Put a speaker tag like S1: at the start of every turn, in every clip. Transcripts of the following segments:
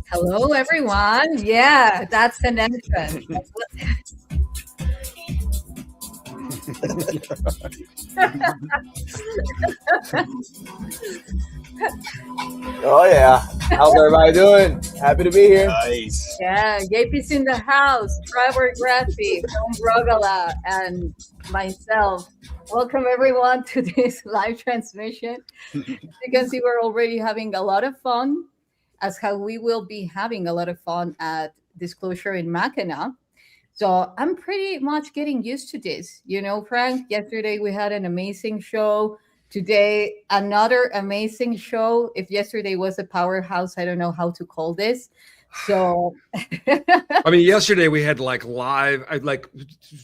S1: Hello, everyone. Yeah, that's an entrance.
S2: Oh yeah, how's everybody doing? Happy to be here.
S3: Nice.
S1: Yeah, JP's in the house. Trevor Grassi from Rogala and myself. Welcome everyone to this live transmission. You can see we're already having a lot of fun, as how we will be having a lot of fun at Disclosure in Mackinac. So I'm pretty much getting used to this. You know, Frank, yesterday we had an amazing show. Today, another amazing show. If yesterday was a powerhouse, I don't know how to call this. So,
S3: I mean, yesterday we had like live, like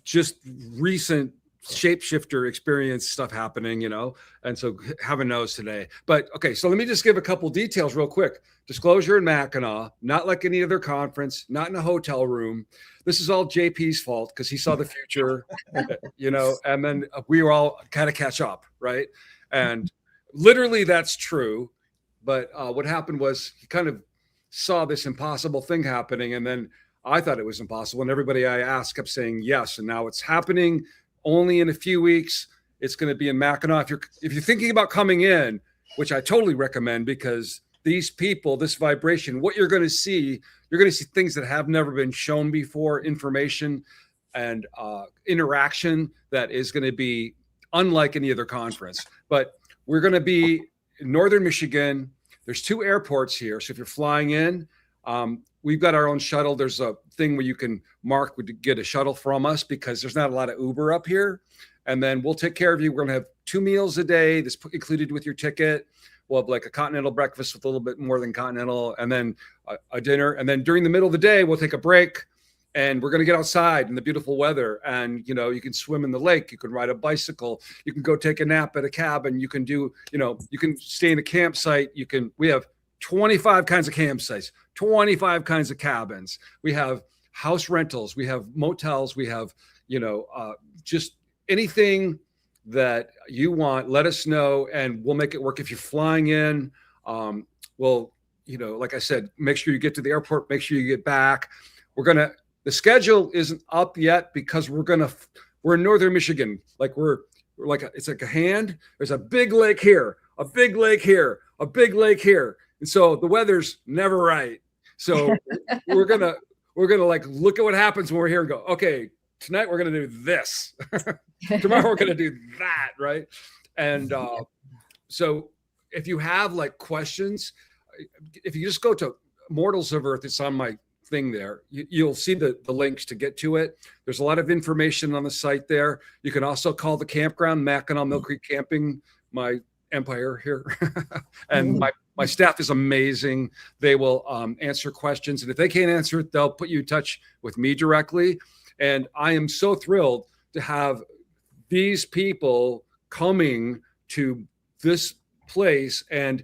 S3: just recent shapeshifter experience stuff happening, you know, and so heaven knows today. But okay, so let me just give a couple details real quick. Disclosure in Mackinac, not like any other conference, not in a hotel room. This is all JP's fault because he saw the future, you know, and then we were all kind of catch up, right? And literally that's true. But what happened was he kind of saw this impossible thing happening, and then I thought it was impossible, and everybody I asked kept saying yes, and now it's happening. Only in a few weeks, it's going to be in Mackinac. If you're thinking about coming in, which I totally recommend, because these people, this vibration, what you're going to see things that have never been shown before, information and interaction that is going to be unlike any other conference. But we're going to be in northern Michigan. There's 2 airports here. So if you're flying in, we've got our own shuttle. There's a thing where you can mark to get a shuttle from us because there's not a lot of Uber up here. And then we'll take care of you. We're going to have 2 meals a day. This included with your ticket. We'll have like a continental breakfast with a little bit more than continental, and then a dinner. And then during the middle of the day, we'll take a break, and we're going to get outside in the beautiful weather. And, you know, you can swim in the lake. You can ride a bicycle. You can go take a nap at a cabin. You can do, you know, you can stay in a campsite. We have 25 kinds of campsites, 25 kinds of cabins. We have house rentals. We have motels. We have, you know, just anything that you want, let us know and we'll make it work. If you're flying in, we'll, you know, like I said, make sure you get to the airport, make sure you get back. The schedule isn't up yet because we're in northern Michigan. Like it's like a hand. There's a big lake here, a big lake here, a big lake here. And so the weather's never right. So we're gonna like look at what happens when we're here and go, okay, tonight we're gonna do this. Tomorrow we're gonna do that, right? And so if you have like questions, if you just go to Mortals of Earth, it's on my thing there. You'll see the links to get to it. There's a lot of information on the site there. You can also call the campground, Mackinac Mill Creek Camping, my empire here. And my staff is amazing. They will answer questions. And if they can't answer it, they'll put you in touch with me directly. And I am so thrilled to have these people coming to this place, and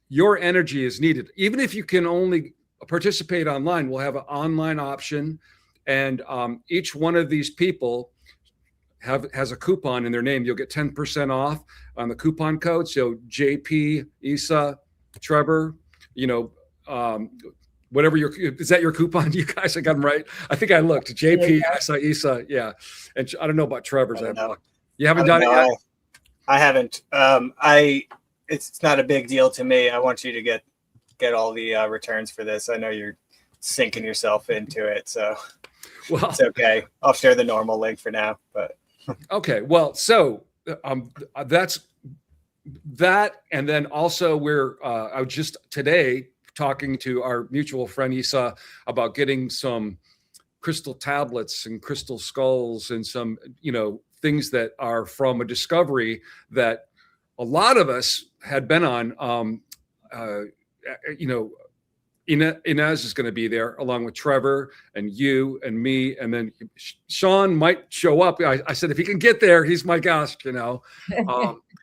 S3: your energy is needed. Even if you can only participate online, we'll have an online option. And each one of these people has a coupon in their name. You'll get 10% off on the coupon code. So JP, YssaH, Trevor, whatever is that your coupon? You guys, I got them right. I think I looked. JP, YssaH. Yeah. And I don't know about Trevor's. You haven't done it yet?
S4: I haven't. It's not a big deal to me. I want you to get all the returns for this. I know you're sinking yourself into it, so it's okay. I'll share the normal link for now, but
S3: okay. Well, so that's that, and then also I was just today talking to our mutual friend YssaH about getting some crystal tablets and crystal skulls and some things that are from a discovery that a lot of us had been on. Inez is going to be there along with Trevor and you and me, and then Sean might show up. I said if he can get there, he's my guest.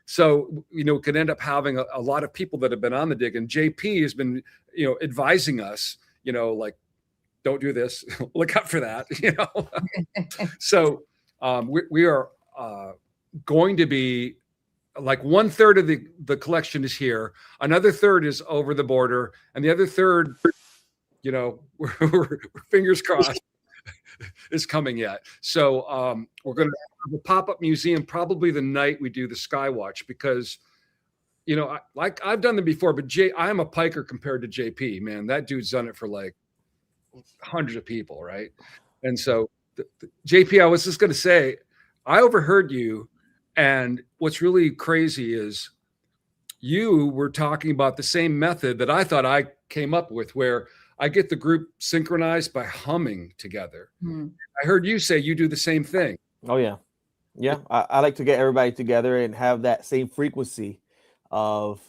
S3: So could end up having a lot of people that have been on the dig, and JP has been advising us, like don't do this, look out for that. So we are going to be like 1/3 of the collection is here, another third is over the border, and the other third, we're fingers crossed, is coming yet. So we're going to have a pop-up museum probably the night we do the Skywatch, because like I've done them before, but I am a piker compared to JP. Man, that dude's done it for like hundreds of people, right? And so JP, I was just going to say, I overheard you. And what's really crazy is you were talking about the same method that I thought I came up with, where I get the group synchronized by humming together. I heard you say you do the same thing.
S2: Oh, yeah. Yeah. I like to get everybody together and have that same frequency of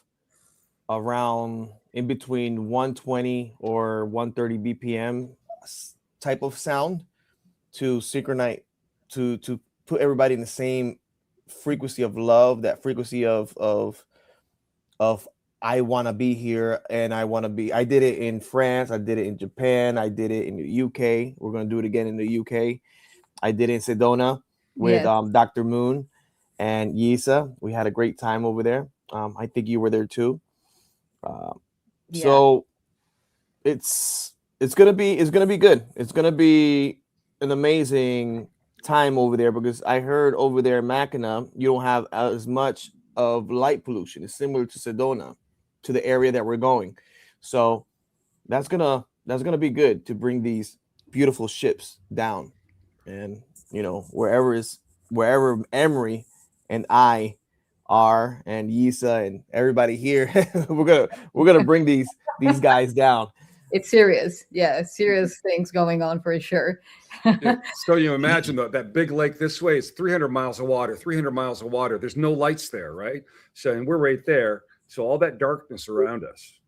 S2: around in between 120 or 130 BPM type of sound to synchronize, to put everybody in the same frequency of love, that frequency of I want to be here, and I did it in France, I did it in Japan, I did it in the UK. We're going to do it again in the UK. I did it in Sedona with Dr. Moon and YssaH. We had a great time over there. I think you were there too. So it's gonna be good. It's gonna be an amazing time over there, because I heard over there in Mackinac you don't have as much of light pollution. It's similar to Sedona, to the area that we're going. So that's gonna be good to bring these beautiful ships down, and wherever Emery and I are, and YssaH and everybody here, we're gonna bring these guys down.
S1: It's serious. Yeah, serious things going on for sure.
S3: So you imagine that big lake this way is 300 miles of water, 300 miles of water. There's no lights there, right? So, and we're right there. So all that darkness around us,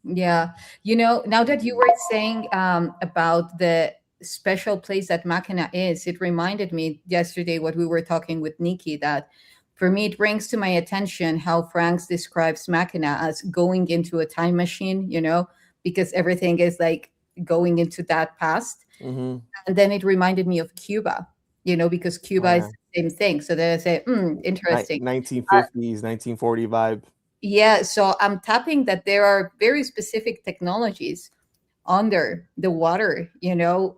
S1: Yeah. Now that you were saying about the special place that Mackinac is, it reminded me yesterday what we were talking with Nikki, that for me, it brings to my attention how Franks describes Mackinac as going into a time machine, because everything is like going into that past.
S2: Mm-hmm.
S1: And then it reminded me of Cuba, because Cuba is the same thing. So then I say, interesting.
S2: 1950s, 1940 vibe.
S1: Yeah. So I'm tapping that there are very specific technologies under the water,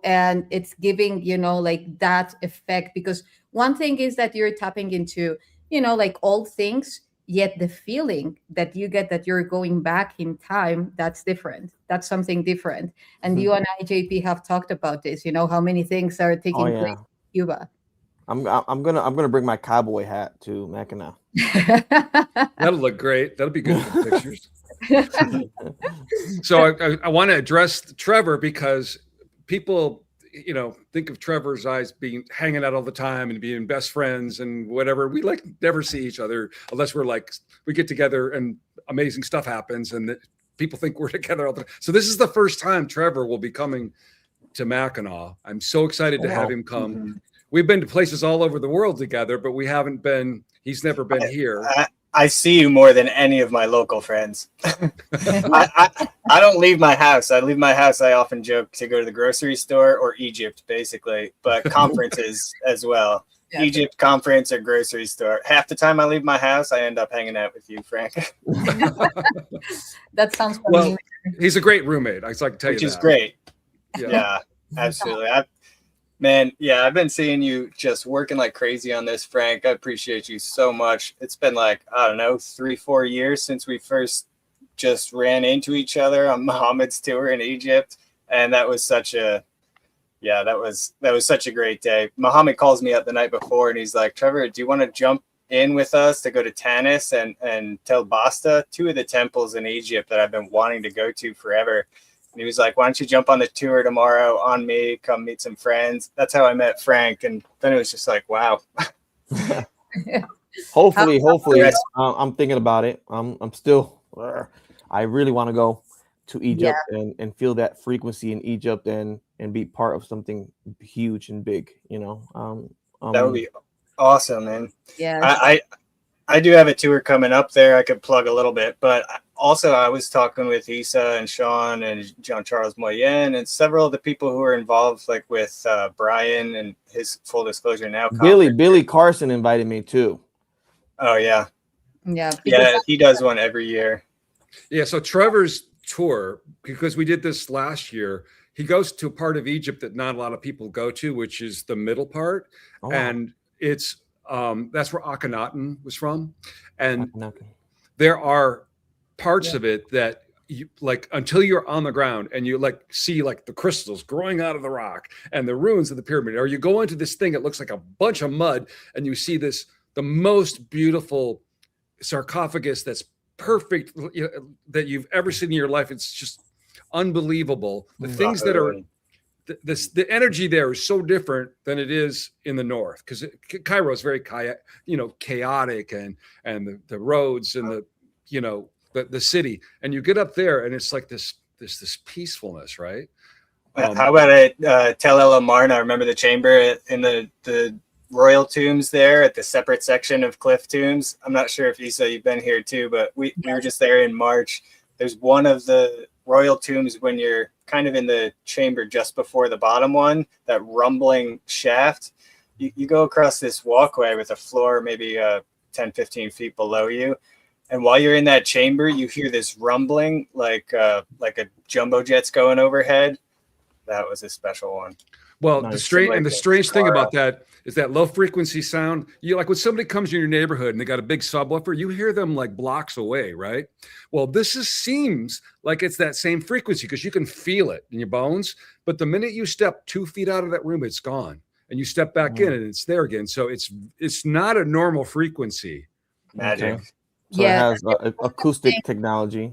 S1: and it's giving, like that effect, because one thing is that you're tapping into, like old things, yet the feeling that you get that you're going back in time, that's different. That's something different. And you and I, JP, have talked about this, how many things are taking place in Cuba.
S2: I'm gonna bring my cowboy hat to Mackinac.
S3: That'll look great. That'll be good for pictures. So I want to address Trevor, because people, think of Trevor's eyes being hanging out all the time and being best friends and whatever. We never see each other unless we get together and amazing stuff happens, and people think we're together all the time. So this is the first time Trevor will be coming to Mackinac. I'm so excited to have him come. We've been to places all over the world together, but he's never been here.
S4: I see you more than any of my local friends. I don't leave my house. I leave my house. I often joke to go to the grocery store or Egypt, basically, but conferences as well. Yeah. Egypt, conference, or grocery store. Half the time I leave my house, I end up hanging out with you, Frank.
S1: That sounds funny.
S3: Well, he's a great roommate. I can tell you that.
S4: Which is great. Yeah, absolutely. I've been seeing you just working like crazy on this, Frank. I appreciate you so much. It's been like, I don't know, 3-4 years since we first just ran into each other on Muhammad's tour in Egypt. And that was such a great day. Muhammad calls me up the night before and he's like, Trevor, do you want to jump in with us to go to Tanis and Tel Basta, 2 of the temples in Egypt that I've been wanting to go to forever. And he was like, why don't you jump on the tour tomorrow on me, come meet some friends. That's how I met Frank. And then it was just like, wow.
S2: Hopefully, I'm thinking about it. I'm still, I really want to go to Egypt and feel that frequency in Egypt and be part of something huge and big,
S4: that would be awesome, man.
S1: Yeah.
S4: I do have a tour coming up there. I could plug a little bit, but also I was talking with YssaH and Sean and Jean-Charles Moyen and several of the people who are involved, like with Brian and his Full Disclosure Now.
S2: Billy Carson invited me too.
S4: Oh yeah.
S1: Yeah.
S4: He does one every year.
S3: Yeah. So Trevor's tour, because we did this last year, he goes to a part of Egypt that not a lot of people go to, which is the middle part. Oh. And it's, that's where Akhenaten was from. And there are parts of it that you like until you're on the ground and you like see like the crystals growing out of the rock and the ruins of the pyramid, or you go into this thing, it looks like a bunch of mud and you see the most beautiful sarcophagus that's perfect that you've ever seen in your life. It's just unbelievable. The things that are the energy there is so different than it is in the north, because Cairo is very chaotic and the roads and the city, and you get up there and it's like this peacefulness, right?
S4: How about Tel El Amarna? Remember the chamber in the royal tombs there at the separate section of cliff tombs? I'm not sure if YssaH, you've been here too, but we were just there in March. There's one of the royal tombs when you're kind of in the chamber just before the bottom one, that rumbling shaft. You go across this walkway with a floor maybe 10-15 feet below you. And while you're in that chamber, you hear this rumbling like a jumbo jet's going overhead. That was a special one.
S3: Well, nice. The strange thing about that is that low frequency sound. You like when somebody comes in your neighborhood and they got a big subwoofer, you hear them like blocks away, right? Well, this seems like it's that same frequency because you can feel it in your bones. But the minute you step 2 feet out of that room, it's gone, and you step back in and it's there again. So it's not a normal frequency.
S4: Magic.
S2: Okay. So it has acoustic technology.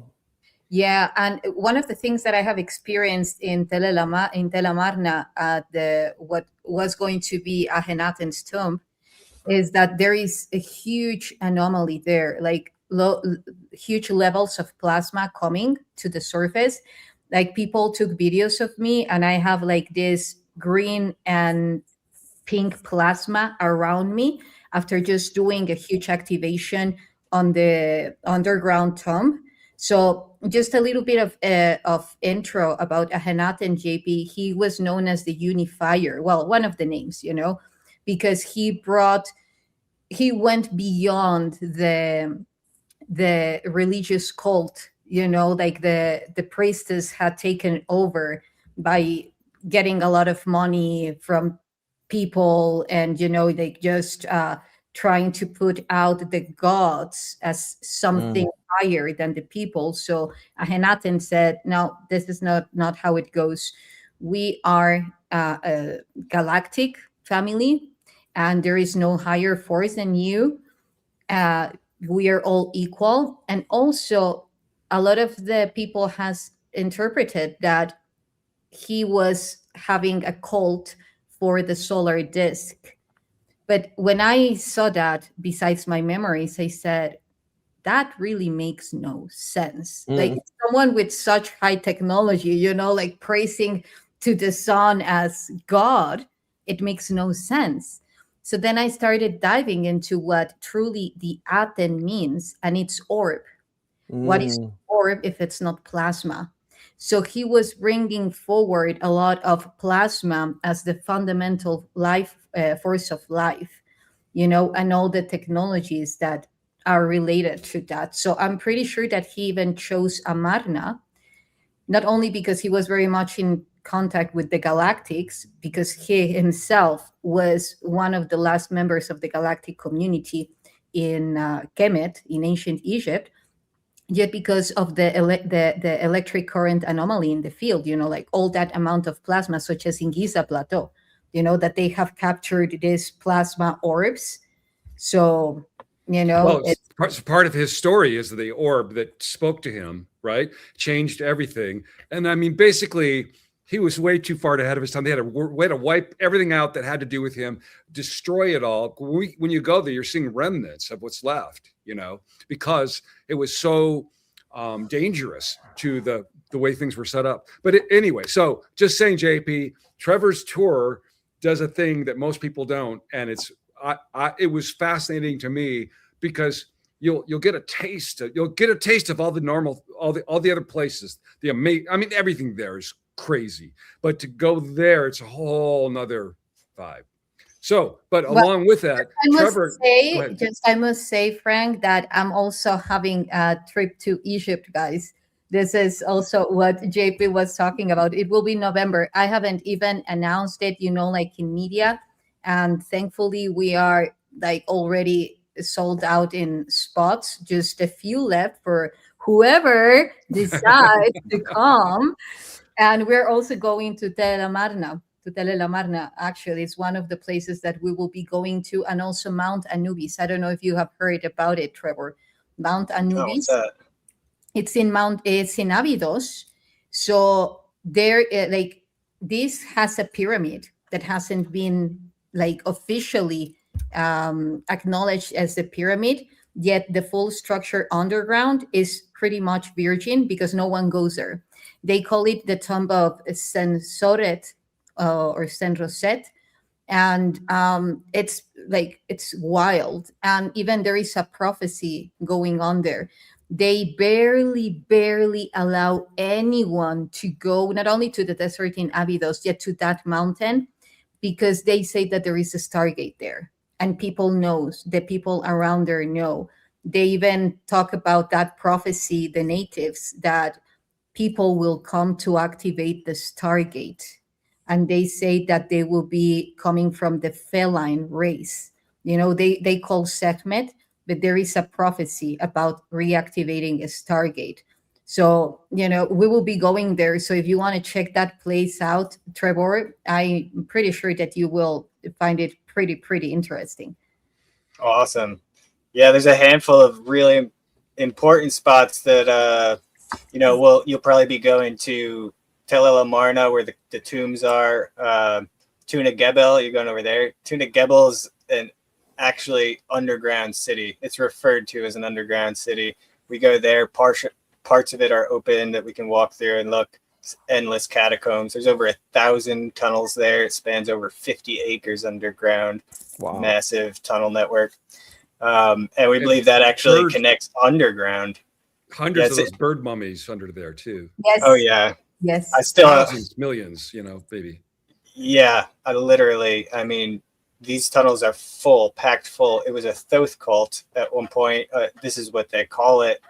S1: Yeah, and one of the things that I have experienced in Tel Amarna at what was going to be Akhenaten's tomb is that there is a huge anomaly there, like huge levels of plasma coming to the surface. Like people took videos of me, and I have like this green and pink plasma around me after just doing a huge activation on the underground tomb. So just a little bit of intro about Akhenaten JP. He was known as the unifier. Well, one of the names, because he went beyond the religious cult, like the priestess had taken over by getting a lot of money from people and, like just trying to put out the gods as something higher than the people. So Akhenaten said, no, this is not how it goes. We are a galactic family, and there is no higher force than you. We are all equal. And also, a lot of the people has interpreted that he was having a cult for the solar disk. But when I saw that, besides my memories, I said, that really makes no sense. Like someone with such high technology, like praising to the sun as God, it makes no sense. So then I started diving into what truly the Aten means, and it's orb. What is orb if it's not plasma? So he was bringing forward a lot of plasma as the fundamental life force of life, and all the technologies that are related to that. So I'm pretty sure that he even chose Amarna, not only because he was very much in contact with the galactics, because he himself was one of the last members of the galactic community in Kemet in ancient Egypt, yet because of the electric current anomaly in the field, like all that amount of plasma, such as in Giza Plateau, that they have captured these plasma orbs. So,
S3: well, it's part of his story is the orb that spoke to him, right? Changed everything. And I mean, basically, he was way too far ahead of his time. They had a way to wipe everything out that had to do with him, destroy it all. When you go there, you're seeing remnants of what's left, because it was so dangerous to the way things were set up. But anyway, so just saying, JP, Trevor's tour does a thing that most people don't, and it was fascinating to me because you'll get a taste. You'll get a taste of all the other places. I mean, everything there is crazy, but to go there, it's a whole nother vibe. So, but along with that,
S1: I must say, Frank, that I'm also having a trip to Egypt, guys. This is also what JP was talking about. It will be November. I haven't even announced it, like in media. And thankfully, we are like already sold out in spots. Just a few left for whoever decides to come. And we're also going to Tell El Amarna, actually. It's one of the places that we will be going to, and also Mount Anubis. I don't know if you have heard about it, Trevor. Mount Anubis.
S4: Oh,
S1: it's in Abydos. So there, this has a pyramid that hasn't been officially acknowledged as a pyramid, yet the full structure underground is pretty much virgin because no one goes there. They call it the tomb of Sensoret or Saint Rosette, and it's wild. And even there is a prophecy going on there. They barely allow anyone to go, not only to the desert in Abydos, yet to that mountain, because they say that there is a Stargate there, and the people around there know. They even talk about that prophecy, the natives, that people will come to activate the Stargate. And they say that they will be coming from the feline race. They call Sekhmet, but there is a prophecy about reactivating a Stargate. So, we will be going there. So if you want to check that place out, Trevor, I'm pretty sure that you will find it pretty interesting.
S4: Awesome. Yeah, there's a handful of really important spots that, you'll probably be going to Tel El Amarna, where the tombs are. Tuna Gebel, you're going over there. Tuna Gebel is an actually underground city. It's referred to as an underground city. We go there. Parts of it are open that we can walk through and look. It's endless catacombs. There's over 1,000 tunnels there. It spans over 50 acres underground. Wow. Massive tunnel network. And we believe that actually connects underground.
S3: Hundreds of those bird mummies under there too.
S1: Yes.
S4: Oh yeah.
S1: Yes.
S4: I still
S3: thousands, millions, maybe.
S4: Yeah, I mean, these tunnels are packed full. It was a Thoth cult at one point. This is what they call it.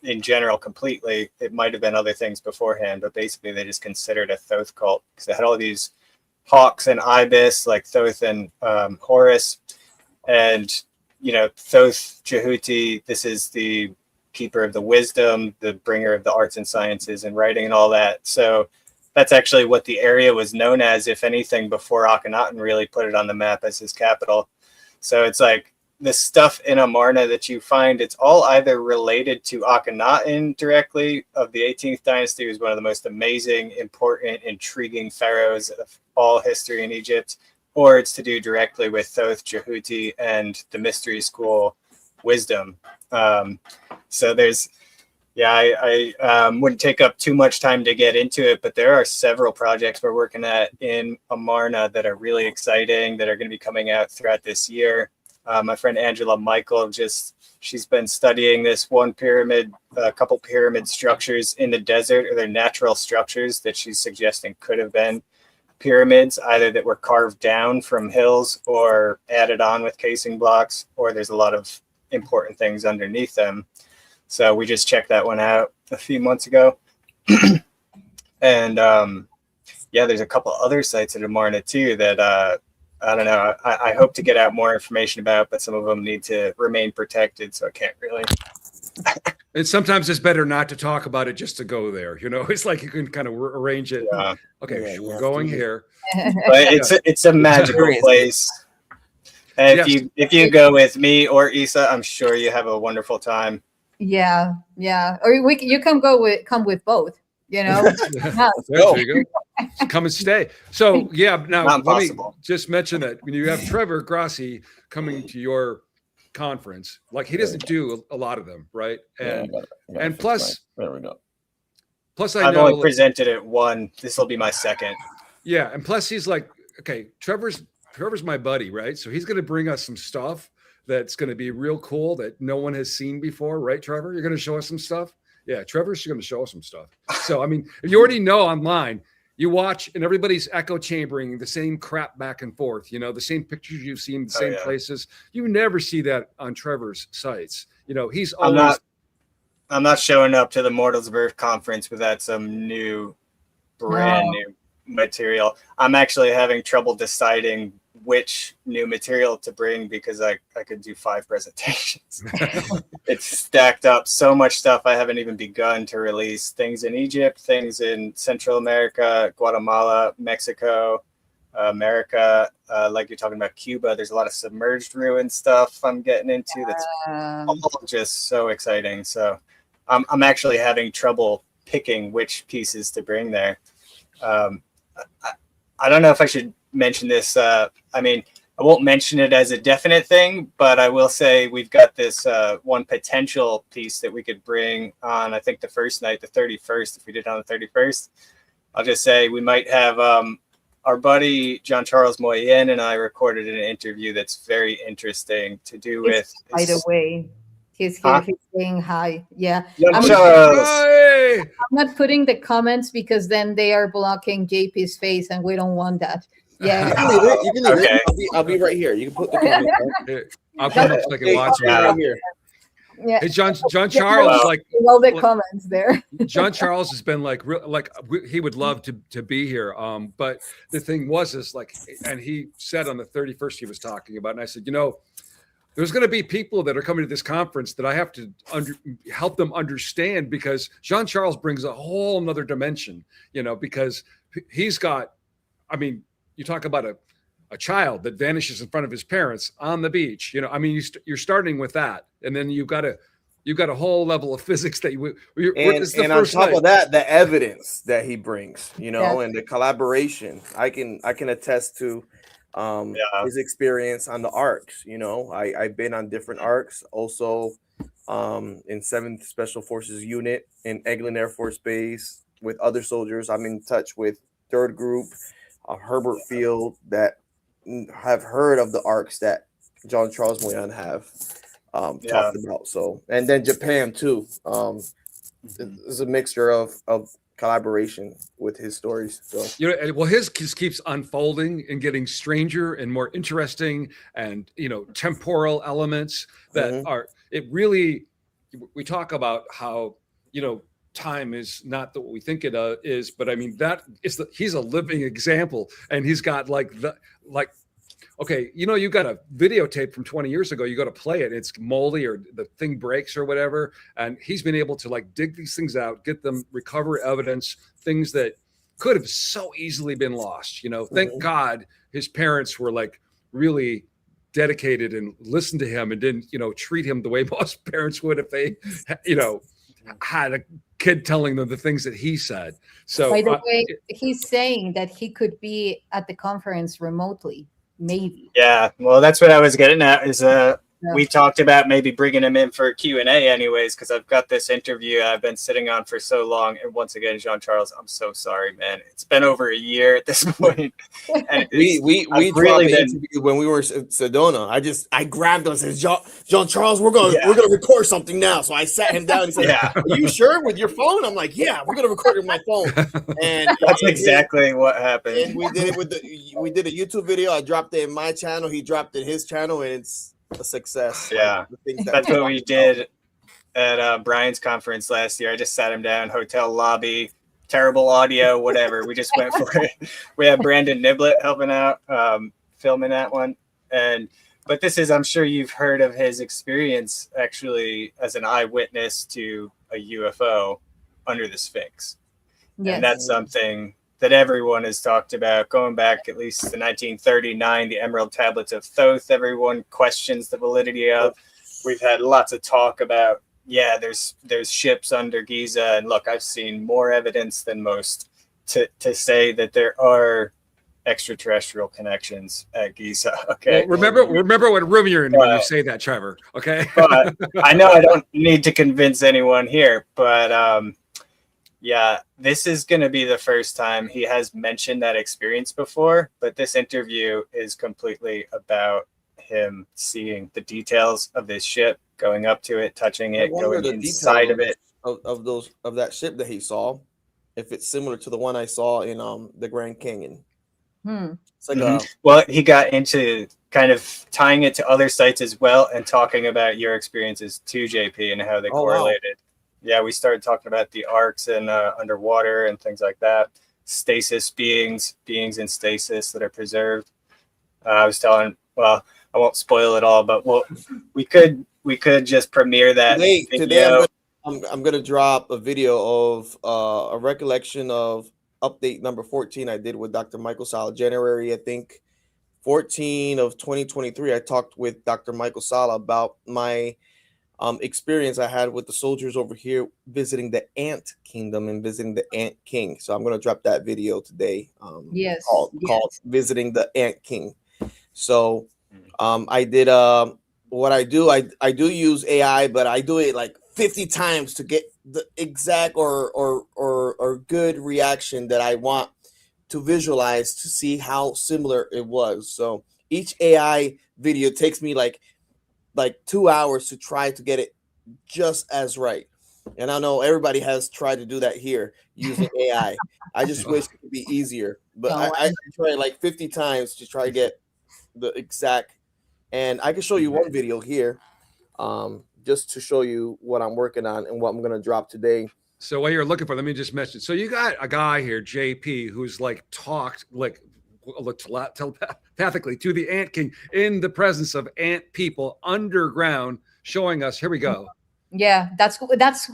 S4: In general, completely. It might have been other things beforehand, but basically they just considered a Thoth cult because they had all these hawks and ibis like Thoth and Horus, and Thoth Jehuti. This is the keeper of the wisdom, the bringer of the arts and sciences and writing and all that. So that's actually what the area was known as, if anything, before Akhenaten really put it on the map as his capital. So it's like the stuff in Amarna that you find, it's all either related to Akhenaten directly of the 18th dynasty, who's one of the most amazing, important, intriguing pharaohs of all history in Egypt, or it's to do directly with Thoth Jehuti and the mystery school wisdom. So there's Yeah, I wouldn't take up too much time to get into it, but there are several projects we're working at in Amarna that are really exciting, that are going to be coming out throughout this year. My friend Angela Michael, she's been studying this one pyramid, a couple pyramid structures in the desert, or they're natural structures that she's suggesting could have been pyramids, either that were carved down from hills or added on with casing blocks, or there's a lot of important things underneath them. So we just checked that one out a few months ago. And yeah, there's a couple other sites at Amarna too that I don't know. I hope to get out more information about, but some of them need to remain protected, so I can't really.
S3: And sometimes it's better not to talk about it, just to go there. You know, it's like you can kind of arrange it.
S4: Yeah.
S3: Okay, we're going here.
S4: But it's a magical place. And if you go with me or YssaH, I'm sure you have a wonderful time.
S1: Yeah, or you can come with both. You know,
S3: there you go. Come and stay. So yeah, now
S4: Not
S3: let me
S4: possible.
S3: just mention that when you have Trevor Grassi coming to your conference, like he doesn't do a lot of them, right? And and plus,
S2: there we go.
S3: Plus,
S4: I've only presented it one. This will be my second.
S3: Yeah, and plus he's like, okay, Trevor's my buddy, right? So he's going to bring us some stuff that's going to be real cool that no one has seen before, right, Trevor? You're going to show us some stuff? Yeah, Trevor's going to show us some stuff. So, I mean, if you already know online, you watch and everybody's echo chambering the same crap back and forth, you know, the same pictures you've seen, the same places. You never see that on Trevor's sites. You know, he's always...
S4: I'm not showing up to the Mortals of Earth conference without some brand new material. I'm actually having trouble deciding which new material to bring because I could do 5 presentations. It's stacked up, so much stuff I haven't even begun to release. Things in Egypt, things in Central America, Guatemala, Mexico, America, like you're talking about Cuba. There's a lot of submerged ruin stuff I'm getting into that's all just so exciting. So I'm actually having trouble picking which pieces to bring there. I don't know if I should mention this. I mean, I won't mention it as a definite thing, but I will say we've got this one potential piece that we could bring on, I think, the first night, the 31st, if we did it on the 31st. I'll just say we might have our buddy John Charles Moyen and I recorded an interview that's very interesting to do with.
S1: By the way, he's here. He's saying hi. Yeah.
S4: I'm
S1: not putting the comments because then they are blocking JP's face and we don't want that. Yeah.
S2: You can leave it. I'll be right here. You can put the comments on.
S3: I'll come up so I can watch it right here.
S1: Yeah.
S3: Hey, John Charles, like
S1: all the comments there.
S3: John Charles has been like he would love to be here. But the thing is like, and he said on the 31st he was talking about, and I said, you know, there's going to be people that are coming to this conference that I have to help them understand, because Jean Charles brings a whole nother dimension, you know, because he's got, I mean, you talk about a child that vanishes in front of his parents on the beach, you know, I mean, you're starting with that. And then you've got a whole level of physics that
S2: and on top of that, the evidence that he brings, you know, and the collaboration, I can attest to his experience on the Arks. You know, I've been on different Arks, also in 7th Special Forces Unit in Eglin Air Force Base with other soldiers. I'm in touch with 3rd Group, Herbert Field, that have heard of the Arks that John Charles Moyen have talked about. So, and then Japan too. It's a mixture of collaboration with his stories. So,
S3: you know, well, his keeps unfolding and getting stranger and more interesting, and you know, temporal elements that are, it really, we talk about how, you know, time is not what we think it is, but I mean, that is he's a living example, and he's got okay, you know, you got a videotape from 20 years ago, you got to play it, it's moldy or the thing breaks or whatever, and he's been able to like dig these things out, get them, recover evidence, things that could have so easily been lost, you know. Thank God his parents were like really dedicated and listened to him and didn't, you know, treat him the way most parents would if they, you know, had a kid telling them the things that he said. So
S1: by the way, he's saying that he could be at the conference remotely. Maybe.
S4: Yeah, well, that's what I was getting at. Is we talked about maybe bringing him in for a Q&A anyways, because I've got this interview I've been sitting on for so long. And once again, Jean-Charles, I'm so sorry, man. It's been over a year at this point. And
S2: we
S4: really
S2: dropped the interview when we were in Sedona. I grabbed him and said, Jean-Charles, we're gonna record something now. So I sat him down and said, are you sure with your phone? I'm like, yeah, we're gonna record it with my phone. And
S4: that's exactly what happened.
S2: And we did it we did a YouTube video. I dropped it in my channel. He dropped it in his channel, and it's a success.
S4: Yeah, that's what we did at Brian's conference last year. I just sat him down, hotel lobby, terrible audio, whatever. We just went for it. We had Brandon Niblett helping out, filming that one. But this is, I'm sure you've heard of his experience actually as an eyewitness to a UFO under the Sphinx. Yes. And that's something that everyone has talked about, going back at least to 1939, the Emerald Tablets of Thoth. Everyone questions the validity of. We've had lots of talk about, there's ships under Giza, and look, I've seen more evidence than most to say that there are extraterrestrial connections at Giza. Okay.
S3: Well, remember what room you're in when you say that, Trevor. Okay.
S4: But I know I don't need to convince anyone here, but this is going to be the first time he has mentioned that experience before, but this interview is completely about him seeing the details of this ship, going up to it, touching it, going inside of it.
S2: Of that ship that he saw, if it's similar to the one I saw in the Grand Canyon. It's like
S4: well, he got into kind of tying it to other sites as well and talking about your experiences to JP and how they correlated. Wow. Yeah, we started talking about the Arks and underwater and things like that. Stasis beings in stasis that are preserved. I was telling, well, I won't spoil it all, but we could just premiere that
S2: today I'm going to drop a video of a recollection of update number 14 I did with Dr. Michael Sala, January, I think, 14 of 2023. I talked with Dr. Michael Sala about my experience I had with the soldiers over here visiting the Ant Kingdom and visiting the Ant King. So I'm going to drop that video today. Called Visiting the Ant King. So I did what I do. I do use AI, but I do it like 50 times to get the exact or good reaction that I want to visualize to see how similar it was. So each AI video takes me like 2 hours to try to get it just as right. And I know everybody has tried to do that here using AI. I just wish it could be easier, but I tried like 50 times to try to get the exact. And I can show you one video here, just to show you what I'm working on and what I'm going to drop today.
S3: So while you're looking for, let me just mention. So you got a guy here, JP, who's like talked like telepathically to the Ant King in the presence of ant people underground, showing us. Here we go.
S1: Yeah, that's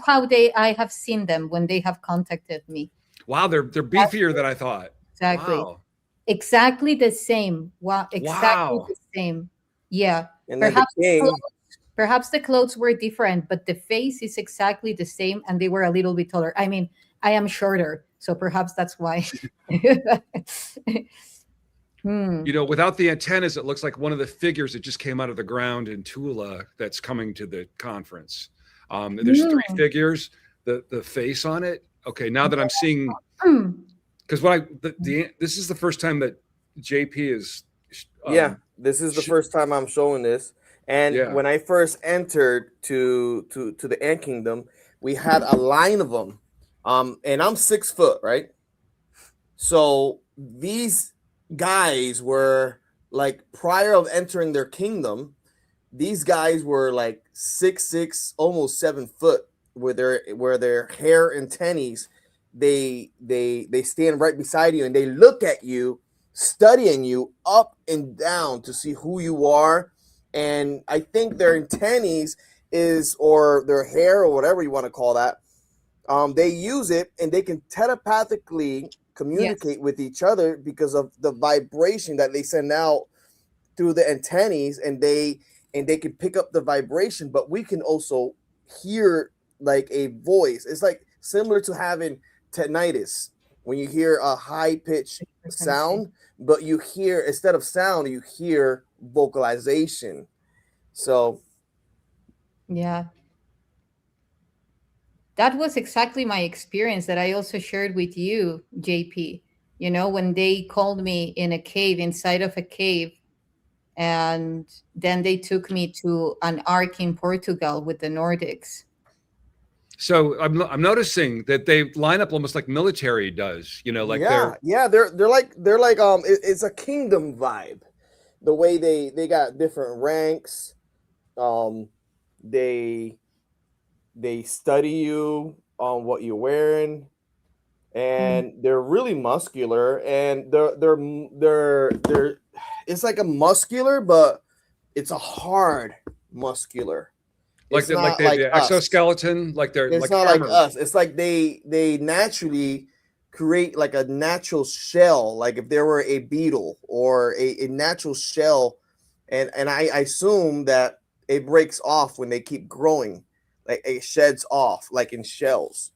S1: how I have seen them when they have contacted me.
S3: Wow, they're beefier than I thought.
S1: Exactly. Wow. Exactly the same. Wow, exactly the same. Yeah.
S2: And
S1: perhaps the clothes were different, but the face is exactly the same, and they were a little bit taller. I mean, I am shorter, so perhaps that's why.
S3: You know, without the antennas, it looks like one of the figures that just came out of the ground in Tula that's coming to the conference. There's three figures, the face on it. Okay, now that I'm seeing, because this is the first time that JP is.
S2: This is the first time I'm showing this. And when I first entered to the Ant Kingdom, we had a line of them. And I'm 6 foot, right? So these guys were like, prior of entering their kingdom, these guys were like 6'6", almost 7 foot, where their hair and tennies, they stand right beside you and they look at you, studying you up and down to see who you are. And I think their antennaes or their hair or whatever you want to call that, they use it and they can telepathically communicate with each other because of the vibration that they send out through the antennaes, and they can pick up the vibration, but we can also hear like a voice. It's like similar to having tinnitus when you hear a high pitched sound, but you hear, instead of sound, you hear vocalization. So
S1: Yeah. That was exactly my experience that I also shared with you, JP. You know, when they called me in a cave, inside of a cave, and then they took me to an ark in Portugal with the Nordics.
S3: So I'm noticing that they line up almost like military does, you know, like
S2: they're like it's a kingdom vibe. The way they got different ranks. Um, they study you on what you're wearing, and they're really muscular, and they're it's like a muscular, but it's a hard muscular.
S3: like
S2: It's
S3: the like
S2: not
S3: the,
S2: like
S3: the
S2: us.
S3: exoskeleton, like they're
S2: It's
S3: like
S2: not like
S3: armor.
S2: us. It's like they naturally create like a natural shell, like if there were a beetle or a natural shell, and I assume that it breaks off when they keep growing, like it sheds off, like in shells,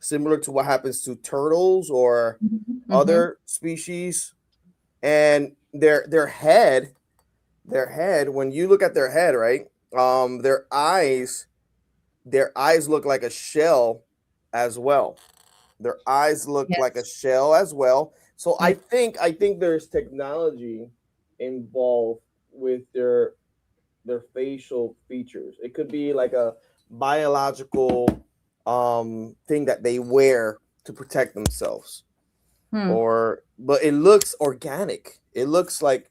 S2: similar to what happens to turtles or other species. And their head, when you look at their head, right? Their eyes look like a shell as well. Their eyes look like a
S1: Yes.
S2: shell as well. So
S1: Yeah.
S2: I think there's technology involved with their facial features. It could be like a biological thing that they wear to protect themselves. But it looks organic. It looks like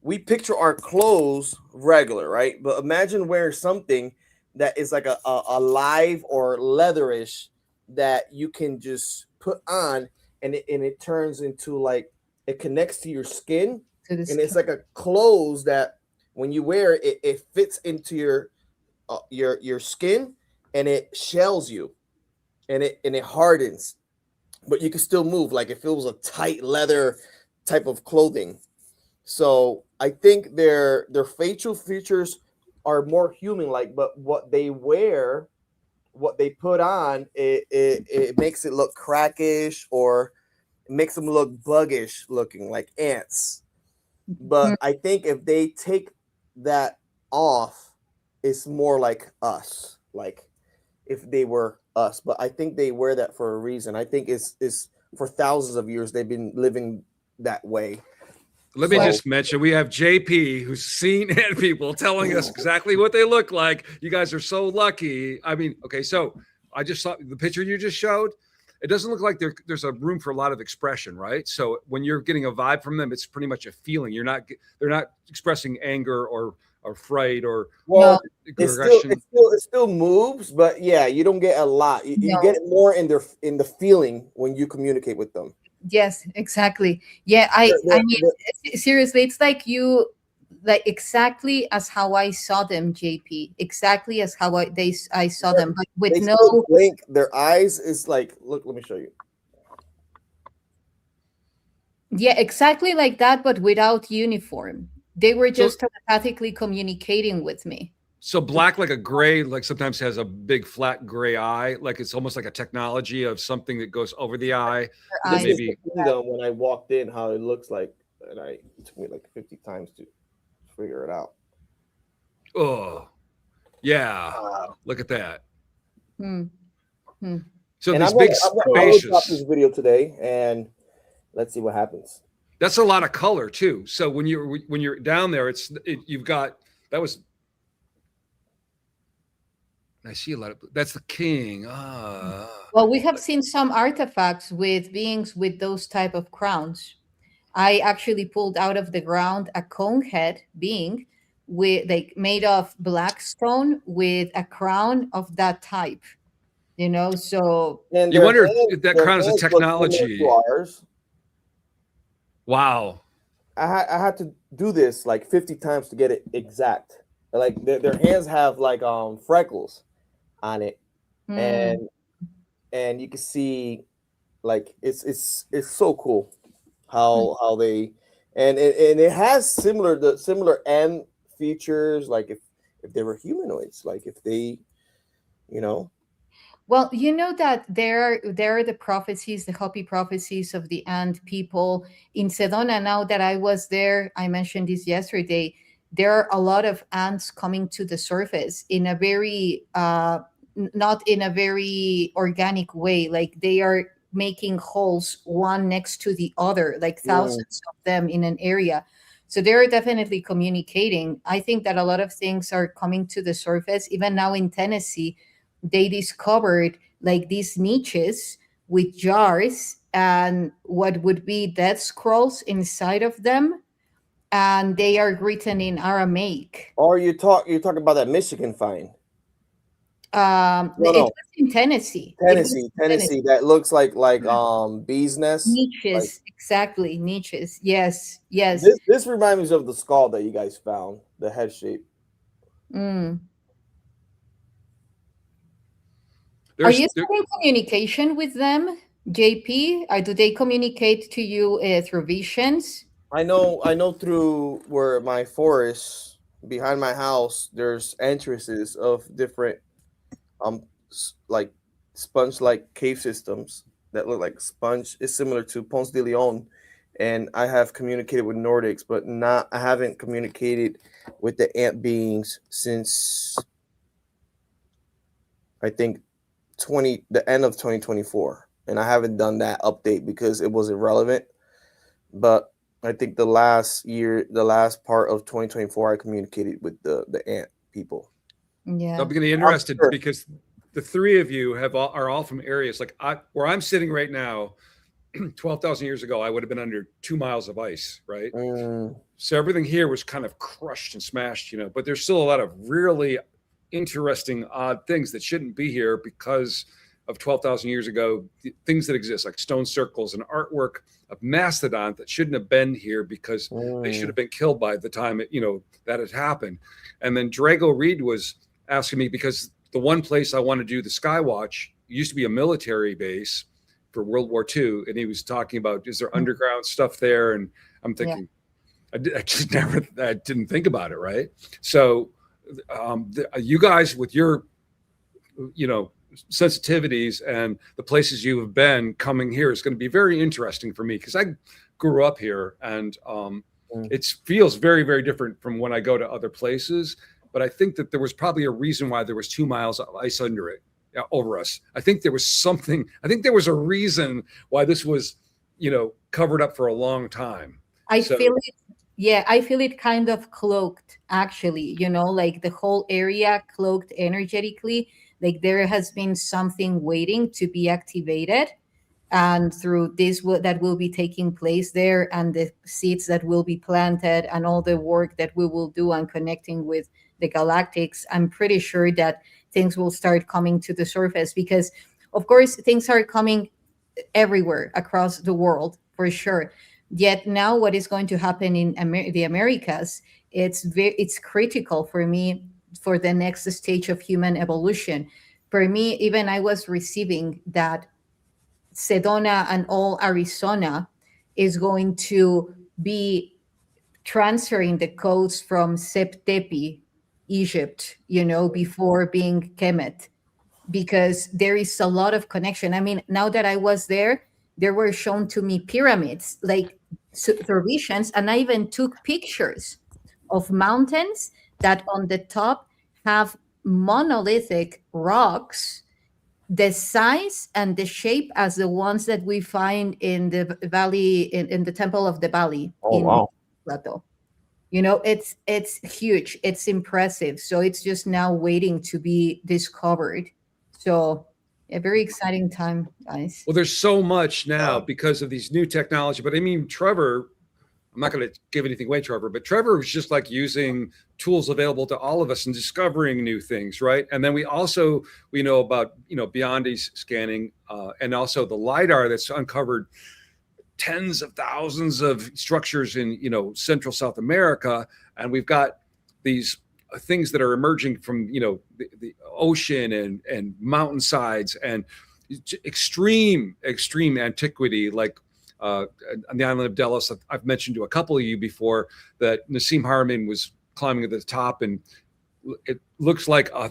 S2: we picture our clothes regular, right? But imagine wearing something that is like a live or leatherish that you can just put on, and it turns into like it connects to your skin,
S1: To the
S2: and it's
S1: skin.
S2: like a clothes that when you wear it, it fits into your skin, and it shells you, and it hardens, but you can still move like it feels a tight leather type of clothing. So I think their facial features are more human like, but what they wear, what they put on, it makes it look crackish, or it makes them look buggish looking like ants. But I think if they take that off, it's more like us, like if they were us. But I think they wear that for a reason. I think it's for thousands of years they've been living that way.
S3: Let me just mention, we have JP who's seen ant people telling us exactly what they look like. You guys are so lucky. I mean, okay, so I just saw the picture you just showed. It doesn't look like there's a room for a lot of expression, right? So when you're getting a vibe from them, it's pretty much a feeling. They're not expressing anger or fright or
S2: aggression. It still moves, but yeah, you don't get a lot. You get it more in the feeling when you communicate with them.
S1: Yes, exactly. Yeah, I mean, seriously, it's like exactly as how I saw them, JP. Exactly as how I saw them, but with
S2: they
S1: no
S2: blink. Their eyes is like, look, let me show you.
S1: Yeah, exactly like that, but without uniform. They were just telepathically communicating with me.
S3: So black, like a gray, like sometimes has a big flat gray eye, like it's almost like a technology of something that goes over the eye.
S2: Maybe when I walked in, how it looks like, and it took me like 50 times to figure it out.
S3: Oh, yeah! Look at that. So
S2: and
S3: these big
S2: spacious. I'm gonna stop this video today, and let's see what happens.
S3: That's a lot of color too. So when you're down there, you've got that was. I see a lot of that's the king.
S1: Well, we have seen some artifacts with beings with those type of crowns. I actually pulled out of the ground a cone head being with like made of black stone with a crown of that type. You know, so
S3: you wonder if that crown is a technology. Wow.
S2: I had to do this like 50 times to get it exact. Like their hands have like freckles on it, and you can see like it's so cool how they and it has similar end features, like if they were humanoids, like if they, you know.
S1: Well, you know that there are the prophecies, the Hopi prophecies of the ant people in Sedona. Now that I was there, I mentioned this yesterday. there are a lot of ants coming to the surface in a very not in a very organic way. Like they are making holes one next to the other, like thousands of them in an area. So they're definitely communicating. I think that a lot of things are coming to the surface. Even now in Tennessee, they discovered like these niches with jars and what would be death scrolls inside of them, and they are written in Aramaic.
S2: Or you're talking about that Michigan find.
S1: It was in Tennessee.
S2: Tennessee. That looks like bees' nests.
S1: Niches,
S2: like,
S1: exactly. Niches. Yes.
S2: This reminds me of the skull that you guys found, the head shape.
S1: Are you still in communication with them, JP? Or do they communicate to you through visions?
S2: I know through where my forest behind my house, there's entrances of different like sponge-like cave systems that look like sponge. It's similar to Ponce de Leon, and I have communicated with Nordics, but I haven't communicated with the ant beings since I think the end of 2024, and I haven't done that update because it wasn't relevant. But I think the last part of 2024, I communicated with the ant people.
S1: Yeah,
S3: I'm going to be interested because the three of you are all from areas like where I'm sitting right now. 12,000 years ago, I would have been under 2 miles of ice, right? So everything here was kind of crushed and smashed, but there's still a lot of really interesting, odd things that shouldn't be here because of 12,000 years ago, things that exist like stone circles and artwork of mastodon that shouldn't have been here because they should have been killed by the time that had happened. And then Drago Reed was asking me, because the one place I want to do the Skywatch used to be a military base for World War II, and he was talking about, is there underground stuff there? And I'm thinking, I didn't think about it, right? So you guys with your sensitivities and the places you have been coming here is going to be very interesting for me, because I grew up here, and it feels very, very different from when I go to other places. But I think that there was probably a reason why there was 2 miles of ice under it, over us. I think there was something. I think there was a reason why this was, covered up for a long time.
S1: I feel it. Yeah, I feel it kind of cloaked, actually. Like the whole area cloaked energetically. Like there has been something waiting to be activated, and through this that will be taking place there, and the seeds that will be planted, and all the work that we will do on connecting with the galactics, I'm pretty sure that things will start coming to the surface, because of course things are coming everywhere across the world for sure. Yet now what is going to happen in the Americas, it's critical for me for the next stage of human evolution. For me, even I was receiving that Sedona and all Arizona is going to be transferring the codes from Septepi, Egypt, before being Kemet, because there is a lot of connection. I mean, now that I was there were shown to me pyramids, like through visions, and I even took pictures of mountains that on the top have monolithic rocks, the size and the shape as the ones that we find in the valley, in the Temple of the Valley. Plateau. It's huge. It's impressive. So it's just now waiting to be discovered. So a very exciting time, guys.
S3: Well, there's so much now because of these new technology. But I mean, Trevor, I'm not going to give anything away, Trevor, but Trevor was just like using tools available to all of us and discovering new things, right? And then we know about, Beyondis scanning and also the LIDAR that's uncovered tens of thousands of structures in, Central South America. And we've got these things that are emerging from, the ocean and mountainsides and extreme antiquity, like on the island of Delos. I've mentioned to a couple of you before that Nassim Haramein was climbing to the top, and it looks like a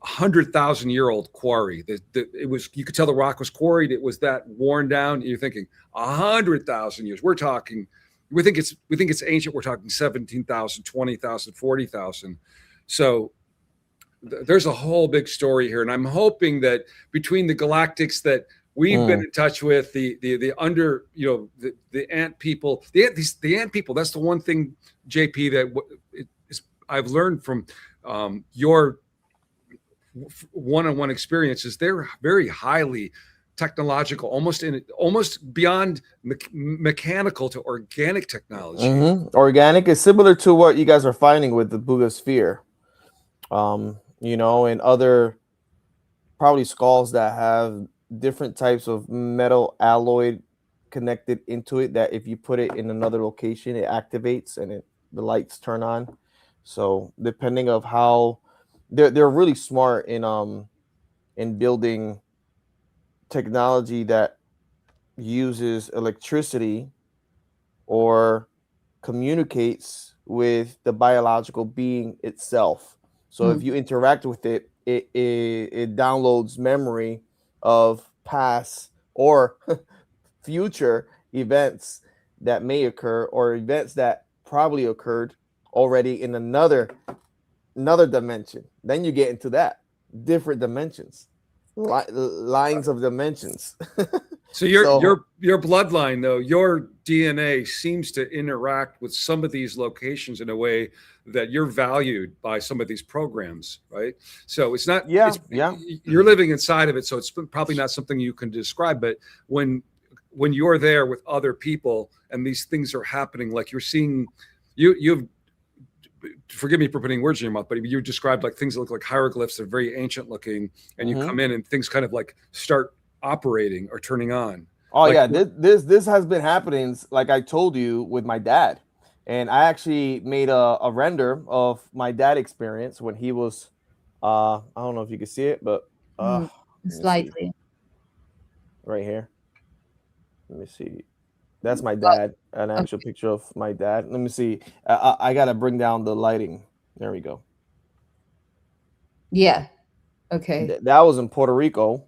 S3: 100,000-year-old quarry. It was, you could tell the rock was quarried. It was that worn down. You're thinking 100,000 years. We're talking, we think it's ancient. We're talking 17,000, 20,000, 40,000. So there's a whole big story here, and I'm hoping that between the galactics that we've been in touch with, the under, the ant people, the ant people. That's the one thing, JP, that I've learned from your one-on-one experiences. They're very highly technological, almost beyond mechanical to organic technology.
S2: Organic is similar to what you guys are finding with the Bugosphere, and other probably skulls that have different types of metal alloy connected into it, that if you put it in another location, it activates and the lights turn on. So depending of how they're really smart in building technology that uses electricity or communicates with the biological being itself. So if you interact with it, it downloads memory of past or future events that may occur, or events that probably occurred already in another dimension. Then you get into that different dimensions, lines of dimensions.
S3: So your bloodline, though, your DNA seems to interact with some of these locations in a way that you're valued by some of these programs, right? So it's not, you're living inside of it, so it's probably not something you can describe. But when you're there with other people and these things are happening, like you're seeing, you've, forgive me for putting words in your mouth, but you described like things that look like hieroglyphs. They're very ancient looking, and you come in and things kind of like start operating or turning on.
S2: Oh,
S3: like,
S2: yeah, this has been happening, like I told you, with my dad. And I actually made a render of my dad experience when he was I don't know if you can see it, but
S1: slightly
S2: right here. Let me see. That's my dad, an actual picture of my dad. Let me see. I gotta bring down the lighting. There we go.
S1: Yeah. Okay.
S2: That was in Puerto Rico.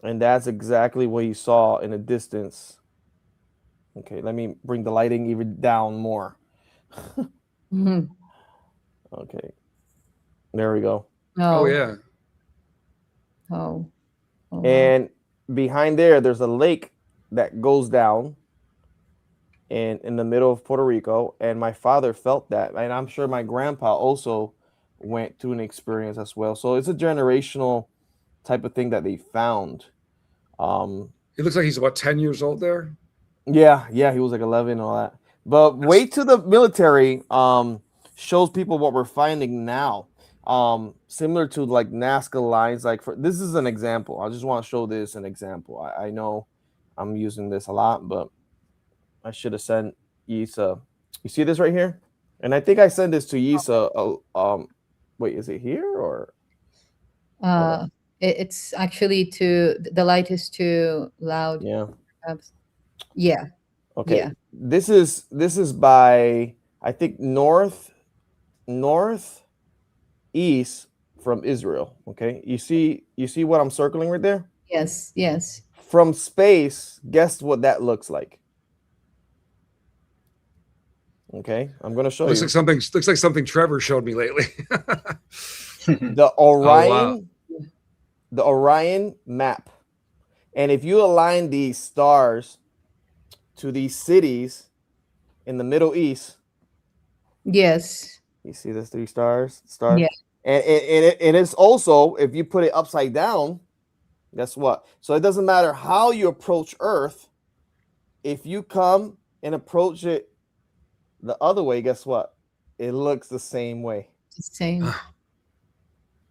S2: And that's exactly what you saw in the distance. Okay, let me bring the lighting even down more. Okay. There we go.
S3: Oh yeah.
S1: Oh.
S2: And behind there's a lake that goes down in the middle of Puerto Rico. And my father felt that. And I'm sure my grandpa also went through an experience as well. So it's a generational type of thing that they found.
S3: It looks like he's about 10 years old there.
S2: Yeah, he was like 11 and all that. But wait till the military shows people what we're finding now. Similar to like Nazca lines. Like this is an example. I just want to show this an example. I know I'm using this a lot, but I should have sent YssaH. You see this right here? And I think I sent this to YssaH. Wait, is it here or?
S1: It's actually the light is too loud.
S2: Yeah.
S1: Perhaps. Yeah.
S2: Okay.
S1: Yeah.
S2: This is by, I think, northeast from Israel. Okay. You see what I'm circling right there?
S1: Yes.
S2: From space, guess what that looks like? Okay, I'm gonna show you.
S3: Looks like something Trevor showed me lately.
S2: The Orion, the Orion map. And if you align these stars to these cities in the Middle East,
S1: yes,
S2: you see those 3 stars?
S1: Yeah.
S2: And it's also, if you put it upside down, guess what? So it doesn't matter how you approach Earth. If you come and approach it the other way, guess what? It looks the same way.
S1: The same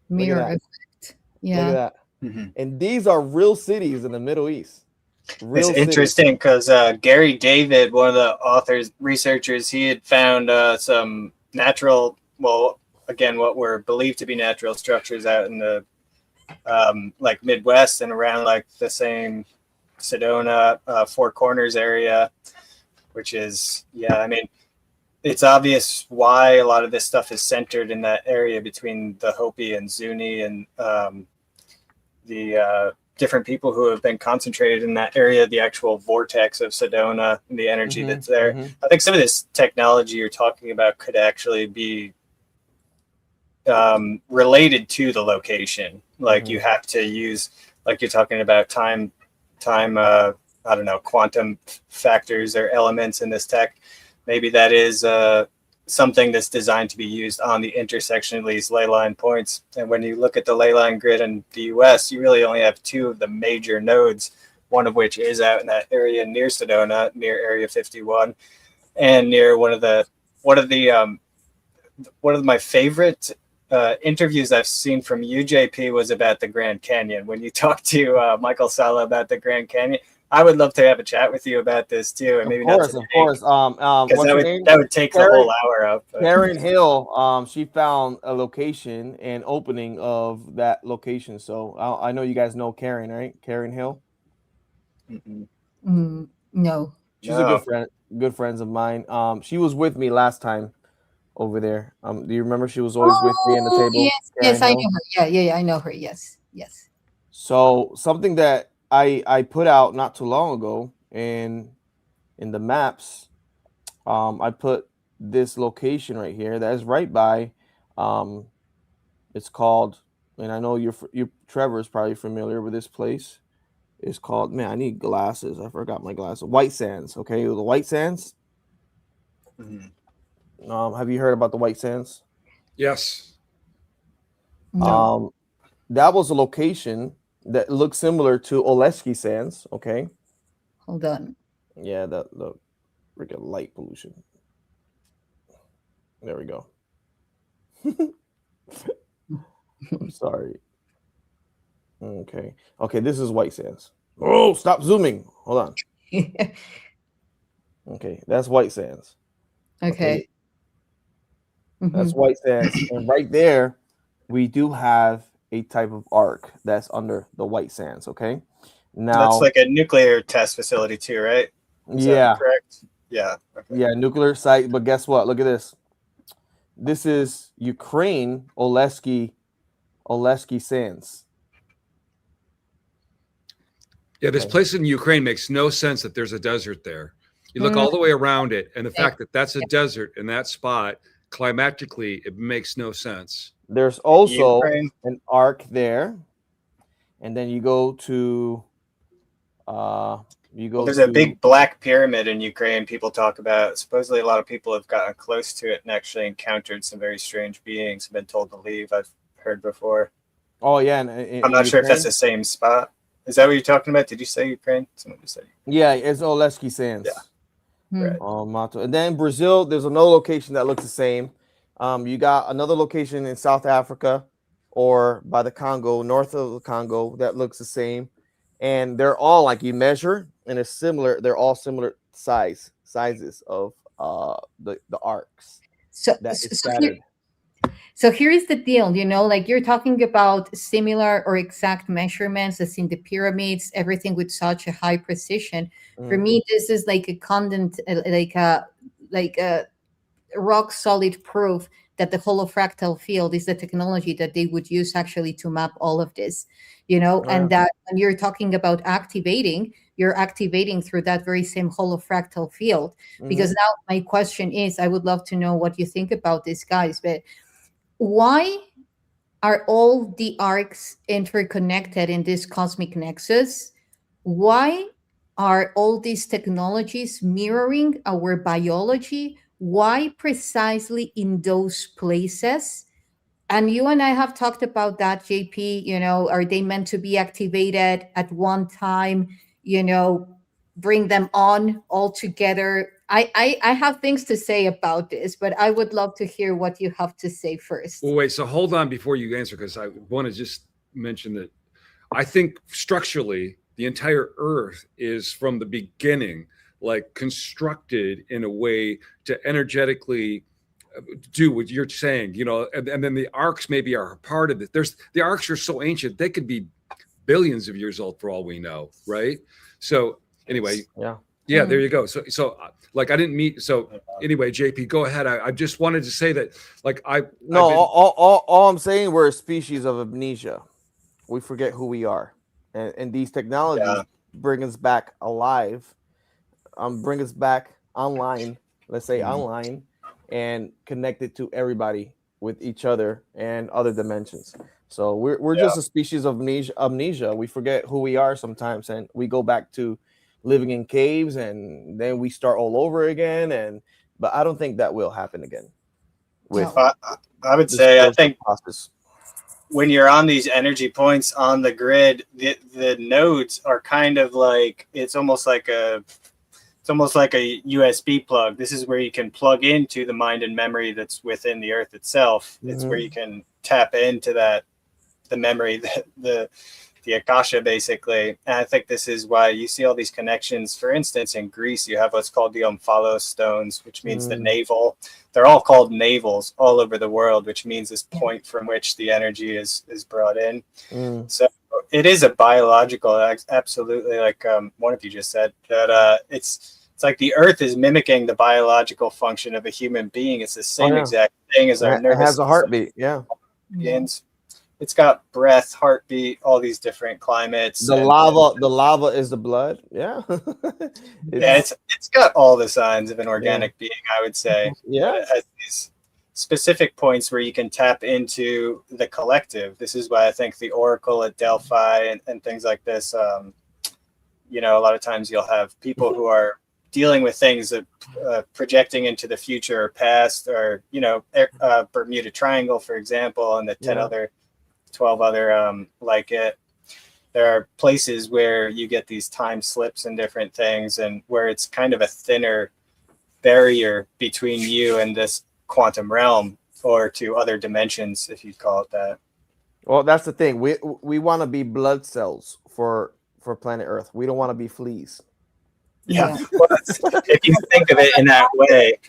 S1: mirror effect. Yeah.
S2: Look at that. And these are real cities in the Middle East.
S4: It's interesting because Gary David, one of the authors, researchers, he had found some natural, what were believed to be natural structures out in the like Midwest and around like the same Sedona, Four Corners area, which is, I mean, it's obvious why a lot of this stuff is centered in that area between the Hopi and Zuni and the different people who have been concentrated in that area, the actual vortex of Sedona and the energy that's there. I think some of this technology you're talking about could actually be related to the location. Like you have to use, like you're talking about time, I don't know, quantum factors or elements in this tech. Maybe that is something that's designed to be used on the intersection of these ley line points. And when you look at the ley line grid in the US, you really only have two of the major nodes, one of which is out in that area near Sedona, near Area 51, and near one of my favorite interviews I've seen from you, JP, was about the Grand Canyon. When you talked to Michael Sala about the Grand Canyon, I would love to have a chat with you about this too, and maybe
S2: of course.
S4: because that would take
S2: Karen,
S4: the whole hour up.
S2: Karen Hill, she found a location and opening of that location. So I know you guys know Karen, right? Karen Hill.
S1: No.
S2: She's a good friend, good friends of mine. She was with me last time over there. Do you remember? She was always with me in the table.
S1: Yes, I know her. Yeah, I know her. Yes.
S2: So something that I put out not too long ago in the maps, I put this location right here that is right by, it's called, and I know you Trevor is probably familiar with this place. It's called, man, I need glasses. I forgot my glasses. White Sands. Okay, the White Sands. Have you heard about the White Sands?
S3: Yes.
S1: No.
S2: That was a location that looks similar to Oleski Sands. Okay.
S1: Hold on.
S2: Yeah, the freaking light pollution. There we go. I'm sorry. Okay, this is White Sands. Oh, stop zooming. Hold on. Okay, that's White Sands.
S1: Okay.
S2: That's White Sands. And right there, we do have a type of arc that's under the White Sands. Okay. Now
S4: that's like a nuclear test facility too, right? Is that correct? Yeah. Okay.
S2: Yeah, nuclear site. But guess what? Look at this. This is Ukraine Oleski Sands.
S3: Yeah, this place in Ukraine makes no sense that there's a desert there. You look all the way around it, and the fact that that's a desert in that spot, climatically, it makes no sense.
S2: There's also an arc there, and then you go to
S4: there's a big black pyramid in Ukraine people talk about. Supposedly a lot of people have gotten close to it and actually encountered some very strange beings and been told to leave. I've heard before.
S2: Oh yeah,
S4: I'm not sure if that's the same spot. Is that what you're talking about? Did you say Ukraine? Someone just said.
S2: Yeah, it's Oleski Sands.
S4: Yeah.
S2: Right. And then Brazil, there's another location that looks the same. You got another location in South Africa or by the Congo, north of the Congo, that looks the same. And they're all like you measure, and it's similar. They're all similar sizes of the arcs.
S1: So here is the deal, like you're talking about similar or exact measurements as in the pyramids, everything with such a high precision. For me, this is like a like a rock solid proof that the holofractal field is the technology that they would use actually to map all of this, and that when you're talking about activating, you're activating through that very same holofractal field. Because now my question is, I would love to know what you think about this, guys, but why are all the arcs interconnected in this cosmic nexus? Why are all these technologies mirroring our biology? Why precisely in those places? And you and I have talked about that, JP. Are they meant to be activated at one time? Bring them on all together. I have things to say about this, but I would love to hear what you have to say first.
S3: Well, wait, so hold on before you answer, because I want to just mention that I think structurally the entire Earth is from the beginning like constructed in a way to energetically do what you're saying, and then the arcs maybe are a part of it. The arcs are so ancient, they could be billions of years old for all we know, right? So anyway, yeah, there you go. So like I didn't meet. So anyway, JP, go ahead. I just wanted to say that, like
S2: all I'm saying, we're a species of amnesia. We forget who we are. and these technologies bring us back alive, bring us back online, let's say online, and connect it to everybody with each other and other dimensions. So we're just a species of amnesia. We forget who we are sometimes, and we go back to living in caves, and then we start all over again. But I don't think that will happen again. With
S4: I would say, I think process. When you're on these energy points on the grid, the nodes are kind of like, it's almost like a USB plug. This is where you can plug into the mind and memory that's within the earth itself. It's where you can tap into the memory, the Akasha, basically. And I think this is why you see all these connections. For instance, in Greece, you have what's called the Omphalos stones, which means the navel. They're all called navels all over the world, which means this point from which the energy is brought in. So it is a biological, absolutely, like one of you just said, that it's like the earth is mimicking the biological function of a human being. It's the same exact thing as our nervous system. It has a
S2: heartbeat,
S4: It's got breath, heartbeat, all these different climates.
S2: The lava is the blood. Yeah.
S4: It's got all the signs of an organic being, I would say.
S2: Yeah.
S4: It has these specific points where you can tap into the collective. This is why I think the Oracle at Delphi and things like this, a lot of times you'll have people who are dealing with things that projecting into the future or past, or, Bermuda Triangle, for example, and the 12 other like it. There are places where you get these time slips and different things, and where it's kind of a thinner barrier between you and this quantum realm, or to other dimensions, if you'd call it that.
S2: Well, that's the thing. We want to be blood cells for planet Earth. We don't want to be fleas.
S4: Yeah. If you think of it in that way.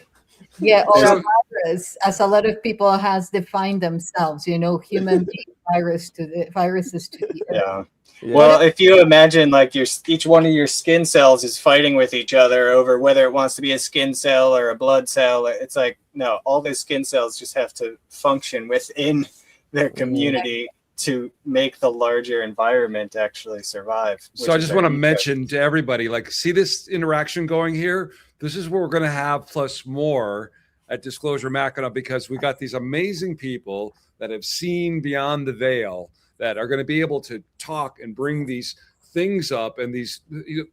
S1: Yeah, or a virus, as a lot of people has defined themselves, human being viruses to the earth.
S4: Yeah. Well, if you imagine like each one of your skin cells is fighting with each other over whether it wants to be a skin cell or a blood cell, it's like, no, all those skin cells just have to function within their community to make the larger environment actually survive.
S3: So I just want to mention to everybody, like, see this interaction going here? This is what we're going to have plus more at Disclosure Mackinac, because we got these amazing people that have seen beyond the veil, that are going to be able to talk and bring these things up. And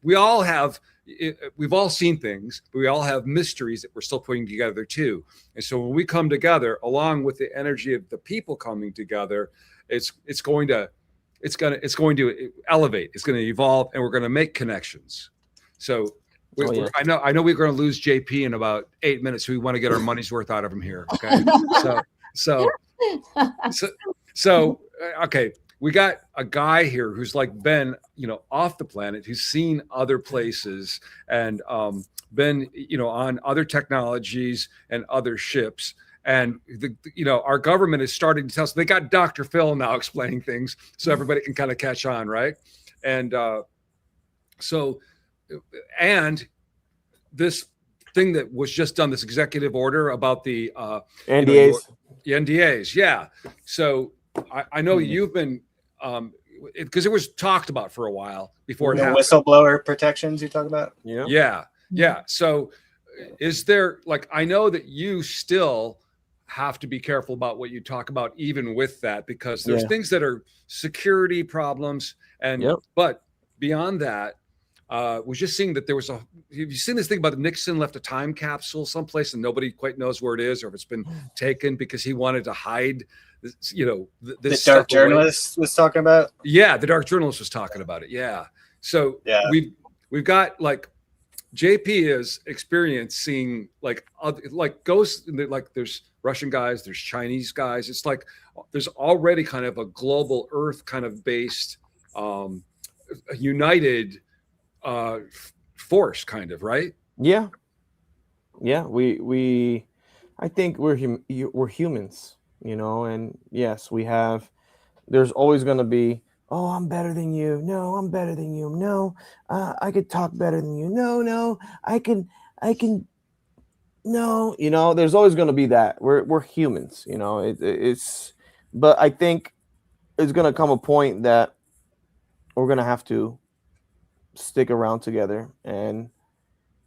S3: we've all seen things, but we all have mysteries that we're still putting together too. And so when we come together, along with the energy of the people coming together, it's going to elevate, it's going to evolve, and we're going to make connections. So I know we're going to lose JP in about 8 minutes. So we want to get our money's worth out of him here. Okay. So okay, we got a guy here who's like been, off the planet, who's seen other places and been, on other technologies and other ships. And our government is starting to tell us. They got Dr. Phil now explaining things, so everybody can kind of catch on, right? And and this thing that was just done, this executive order about the
S2: NDAs.
S3: The NDAs, yeah. So I know you've been, because it was talked about for a while before it happened.
S4: Whistleblower protections you talk about?
S3: Yeah. So is there, like, I know that you still have to be careful about what you talk about, even with that, because there's things that are security problems. And but beyond that, was just seeing that there was have you seen this thing about Nixon left a time capsule someplace and nobody quite knows where it is, or if it's been taken because he wanted to hide this, this
S4: the dark journalist was talking about?
S3: Yeah, the dark journalist was talking about it. Yeah. So we've got, like, JP is experiencing like ghosts, like there's Russian guys, there's Chinese guys. It's like there's already kind of a global Earth kind of based united force, kind of, right?
S2: Yeah. We I think we're humans, and yes, we have. There's always going to be, oh, I'm better than you. No, I'm better than you. No, I could talk better than you. No, I can. No, there's always going to be that. We're humans, it's. But I think it's going to come a point that we're gonna have to stick around together and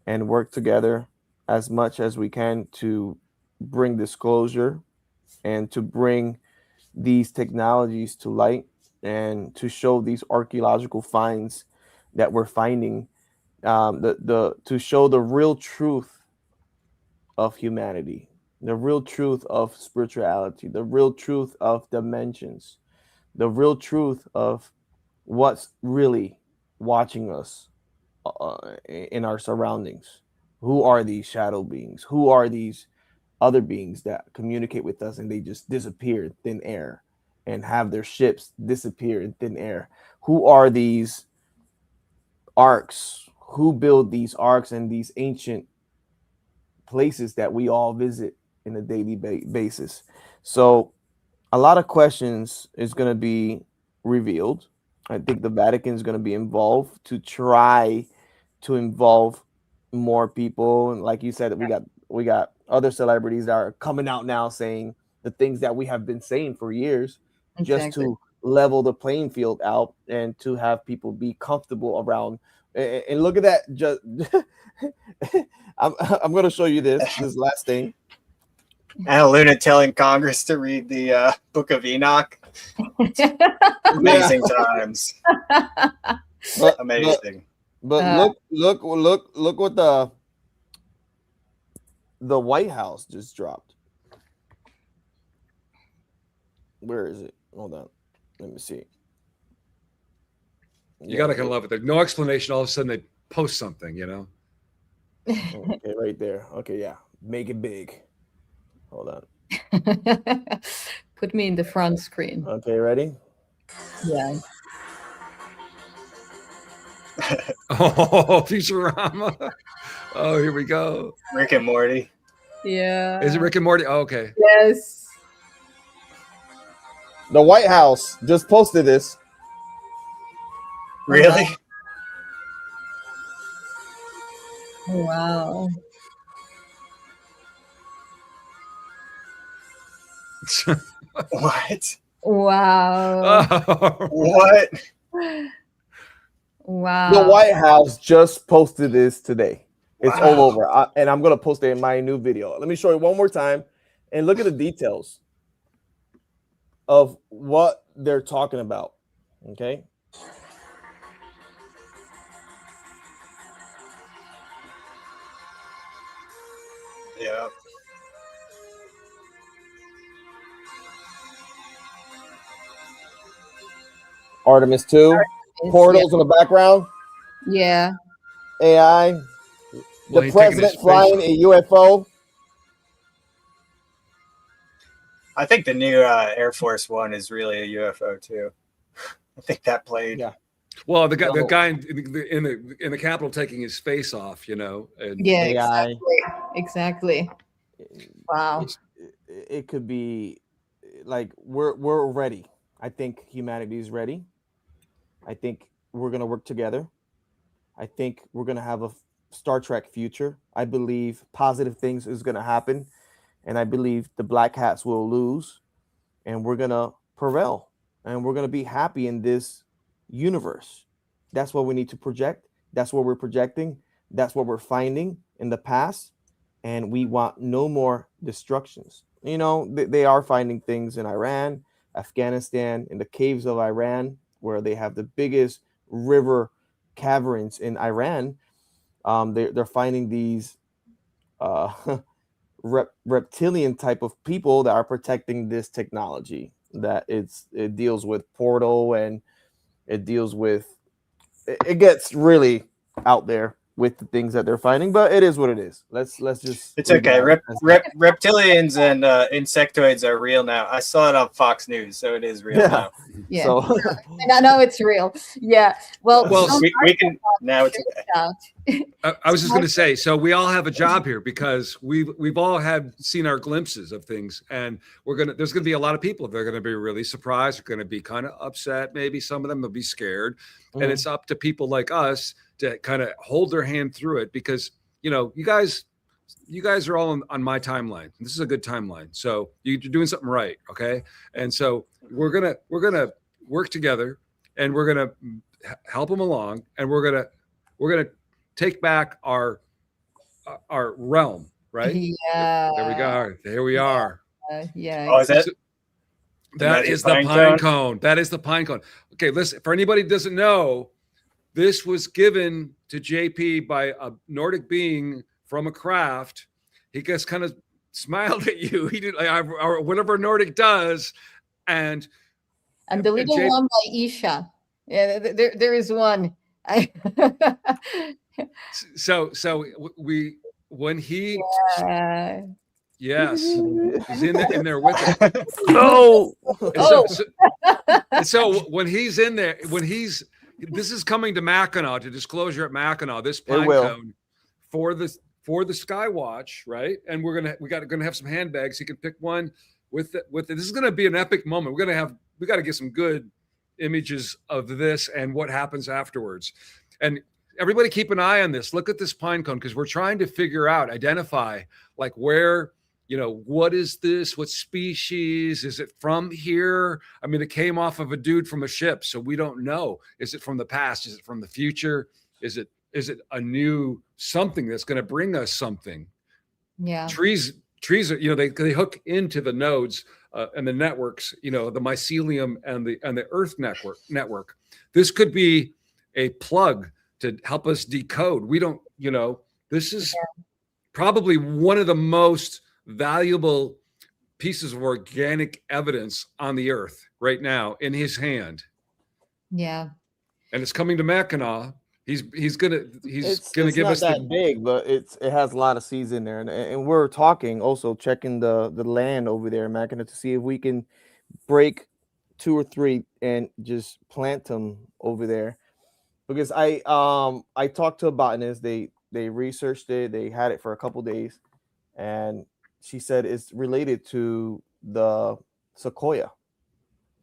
S2: work together as much as we can to bring disclosure and to bring these technologies to light and to show these archaeological finds that we're finding, to show the real truth of humanity, the real truth of spirituality, the real truth of dimensions, the real truth of what's really watching us in our surroundings. Who are these shadow beings? Who are these other beings that communicate with us and they just disappear in thin air and have their ships disappear in thin air? Who are these Arks? Who build these Arks and these ancient places that we all visit in a daily basis? So a lot of questions is going to be revealed. I think the Vatican is going to be involved to try to involve more people. And like you said, we got other celebrities that are coming out now saying the things that we have been saying for years, just to level the playing field out and to have people be comfortable around. And look at that. Just I'm going to show you this last thing.
S4: Anna Luna telling Congress to read the Book of Enoch. Amazing times. Amazing.
S2: But look what the White House just dropped. Where is it? Hold on. Let me see.
S3: You got to kind of love it. There's no explanation. All of a sudden they post something, you know?
S2: Okay, right there. Okay, yeah. Make it big. Hold on.
S1: Put me in the front screen.
S2: Okay, ready?
S1: Yeah.
S3: Oh, Futurama. Oh, here we go.
S4: Rick and Morty.
S1: Yeah.
S3: Is it Rick and Morty? Oh, okay.
S1: Yes.
S2: The White House just posted this.
S4: Really?
S1: Wow.
S4: What?
S1: Wow.
S3: Oh.
S4: What?
S1: Wow.
S2: The White House just posted this today. It's
S4: Wow.
S2: all over. And I'm going to post it in my new video. Let me show you one more time and look at the details of what they're talking about. Okay.
S4: Yeah.
S2: Artemis 2, portals in the background,
S1: Yeah.
S2: AI,
S3: Well,
S2: the
S3: he's taking his
S2: president
S3: face
S2: flying
S3: off.
S2: a UFO.
S4: I think the new Air Force One is really a UFO too. I think that played.
S2: Yeah.
S3: Well, the guy in the Capitol taking his face off, you know. And
S1: Yeah.
S2: AI.
S1: Exactly. Wow.
S2: It could be like we're ready. I think humanity is ready. I think we're gonna work together. I think we're gonna have a Star Trek future. I believe positive things is gonna happen, and I believe the black hats will lose, and we're gonna prevail, and we're gonna be happy in this universe. That's what we need to project. That's what we're projecting. That's what we're finding in the past, and we want no more destructions. You know, they are finding things in Iran, Afghanistan, in the caves of Iran, where they have the biggest river caverns in Iran. They're finding these reptilian type of people that are protecting this technology. That it deals with portal, and it deals with it gets really out there with the things that they're finding, but it is what it is. Let's just.
S4: It's okay. Reptilians and insectoids are real now. I saw it on Fox News, so it is real now.
S1: Yeah.
S2: So,
S1: And I know it's real. Yeah. Well,
S4: we can now. It's okay.
S3: I was just going to say, so we all have a job here because we've all seen our glimpses of things, and there's going to be a lot of people that are going to be really surprised, are going to be kind of upset. Maybe some of them will be scared, and it's up to people like us to kind of hold their hand through it, because you know you guys are all on my timeline. This is a good timeline, so you're doing something right, okay? And so we're gonna work together, and we're gonna help them along, and we're gonna take back our realm, right?
S1: Yeah.
S3: There we go. There we are.
S1: Yeah.
S4: Oh, is it?
S3: That is the pine cone. That is the pine cone. Okay, listen, for anybody who doesn't know, this was given to JP by a Nordic being from a craft. He just kind of smiled at you. He did or whatever Nordic does. And
S1: the little one by YssaH. Yeah, there is one.
S3: So when he yes, he's in there with it.
S2: No.
S3: So when he's in there, this is coming to Mackinac, to disclosure at Mackinac, this pine cone for the Skywatch, right? And we're gonna have some handbags. You can pick one with it. This is gonna be an epic moment. We got to get some good images of this and what happens afterwards. And everybody keep an eye on this. Look at this pine cone, because we're trying to figure out, identify, like, where, what is this? What species? Is it from here? I mean, it came off of a dude from a ship, so we don't know. Is it from the past? Is it from the future? Is it a new something that's going to bring us something?
S1: Yeah.
S3: Trees are, they hook into the nodes and the networks, the mycelium and the Earth network. This could be a plug to help us decode. We don't, this is probably one of the most valuable pieces of organic evidence on the Earth right now in his hand.
S1: Yeah.
S3: And it's coming to Mackinac. He's gonna give us
S2: that big, but it has a lot of seeds in there, and we're checking the land over there in Mackinac to see if we can break 2 or 3 and just plant them over there. Because I talked to a botanist, they researched it, they had it for a couple days, and she said it's related to the sequoia.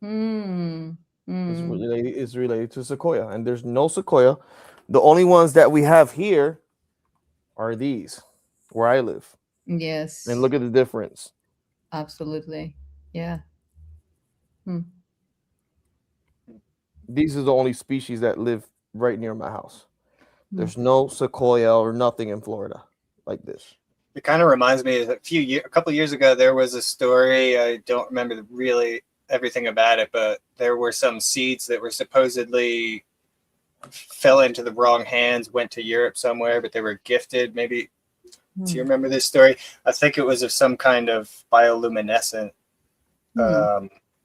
S2: It's related to sequoia, and there's no sequoia. The only ones that we have here are these, where I live.
S1: Yes.
S2: And look at the difference.
S1: Absolutely. Yeah.
S2: These are the only species that live right near my house. There's no sequoia or nothing in Florida like this.
S4: It kind of reminds me of a couple of years ago, there was a story. I don't remember really everything about it, but there were some seeds that were supposedly fell into the wrong hands, went to Europe somewhere, but they were gifted. Maybe, do you remember this story? I think it was of some kind of bioluminescent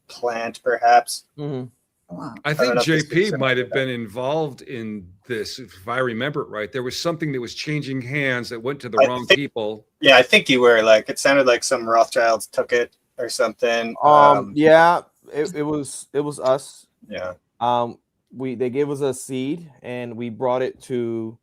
S4: plant, perhaps.
S3: Wow. I think JP might have been involved in this, if I remember it right. There was something that was changing hands that went to the wrong people.
S4: Yeah, I think you were. Like, it sounded like some Rothschilds took it or something.
S2: Yeah, it was us.
S4: Yeah.
S2: They gave us a seed, and they brought it to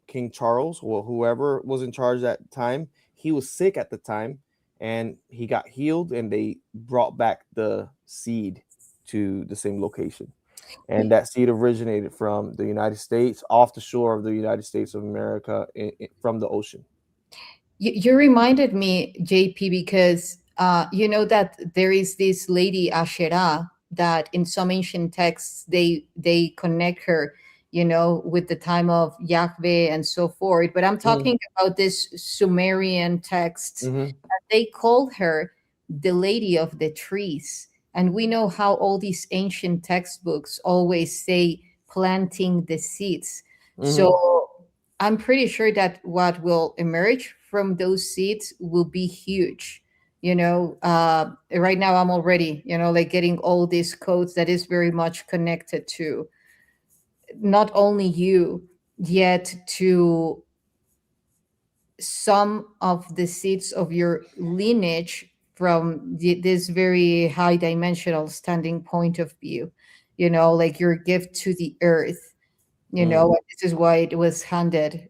S2: King Charles, or whoever was in charge at that time. He was sick at the time, and he got healed, and they brought back the seed to the same location. And that seed originated from the United States, off the shore of the United States of America, from the ocean.
S1: You reminded me, JP, because that there is this lady YssaH that in some ancient texts they connect her, with the time of Yahweh and so forth. But I'm talking about this Sumerian texts. And they call her the Lady of the Trees. And we know how all these ancient textbooks always say planting the seeds. So I'm pretty sure that what will emerge from those seeds will be huge. Right now I'm already, getting all these codes that is very much connected to not only you, yet to some of the seeds of your lineage from this very high dimensional standing point of view, like your gift to the earth, and this is why it was handed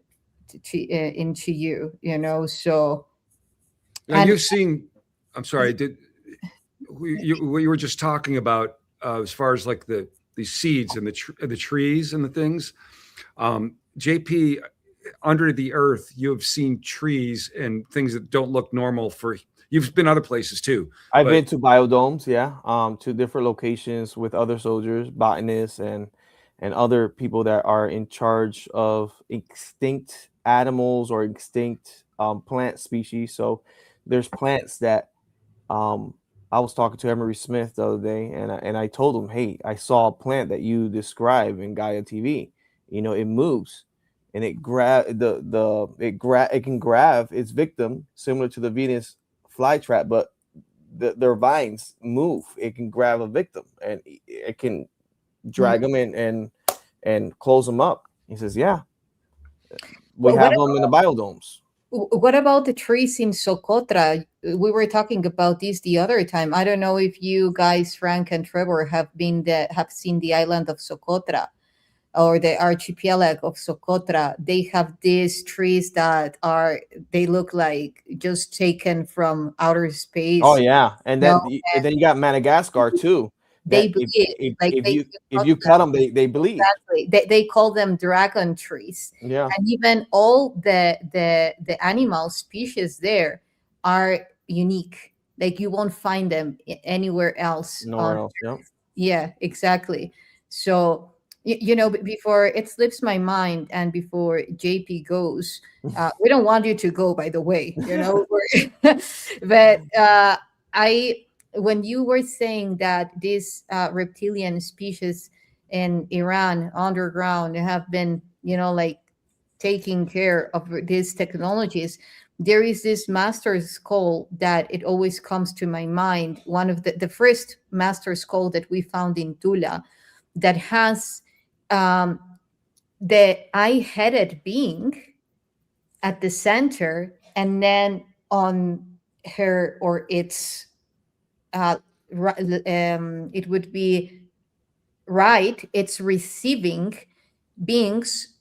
S1: into you, so.
S3: And you've seen, I'm sorry, you were just talking about as far as like these seeds and the trees and the things, JP, under the earth, you have seen trees and things that don't look normal for You've been other places too.
S2: I've been to biodomes, yeah, to different locations with other soldiers, botanists, and other people that are in charge of extinct animals or extinct plant species. So there's plants that I was talking to Emery Smith the other day, and I told him, hey, I saw a plant that you describe in Gaia TV. You know, it moves, and it it can grab its victim, similar to the Venus flytrap, but their vines move. It can grab a victim, and it can drag them in and close them up. He says, yeah, we have them in the biodomes.
S1: What about the trees in Socotra? We were talking about this the other time. I don't know if you guys, Frank and Trevor, have seen the island of Socotra or the archipelago of Socotra. They have these trees that they look like just taken from outer space.
S2: Oh yeah, and then you got Madagascar too.
S1: They bleed.
S2: If you cut them, they bleed.
S1: Exactly. They call them dragon trees.
S2: Yeah.
S1: And even all the animal species there are unique. Like you won't find them anywhere else.
S2: Nowhere else. Yeah.
S1: Yeah, exactly. So before it slips my mind, and before JP goes, we don't want you to go, by the way. But when you were saying that these reptilian species in Iran underground have been, taking care of these technologies, there is this master skull that it always comes to my mind. One of the first master skull that we found in Tula that has the eye-headed being at the center, and then on her or its it would be right, it's receiving beings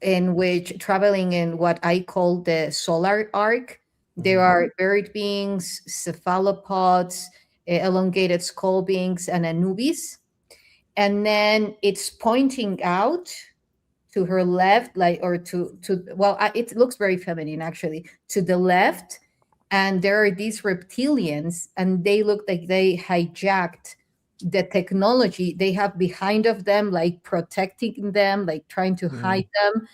S1: in which traveling in what I call the solar arc. There are bird beings, cephalopods, elongated skull beings, and Anubis. And then it's pointing out to her left, it looks very feminine actually, to the left. And there are these reptilians, and they look like they hijacked the technology they have behind of them, like protecting them, like trying to hide them,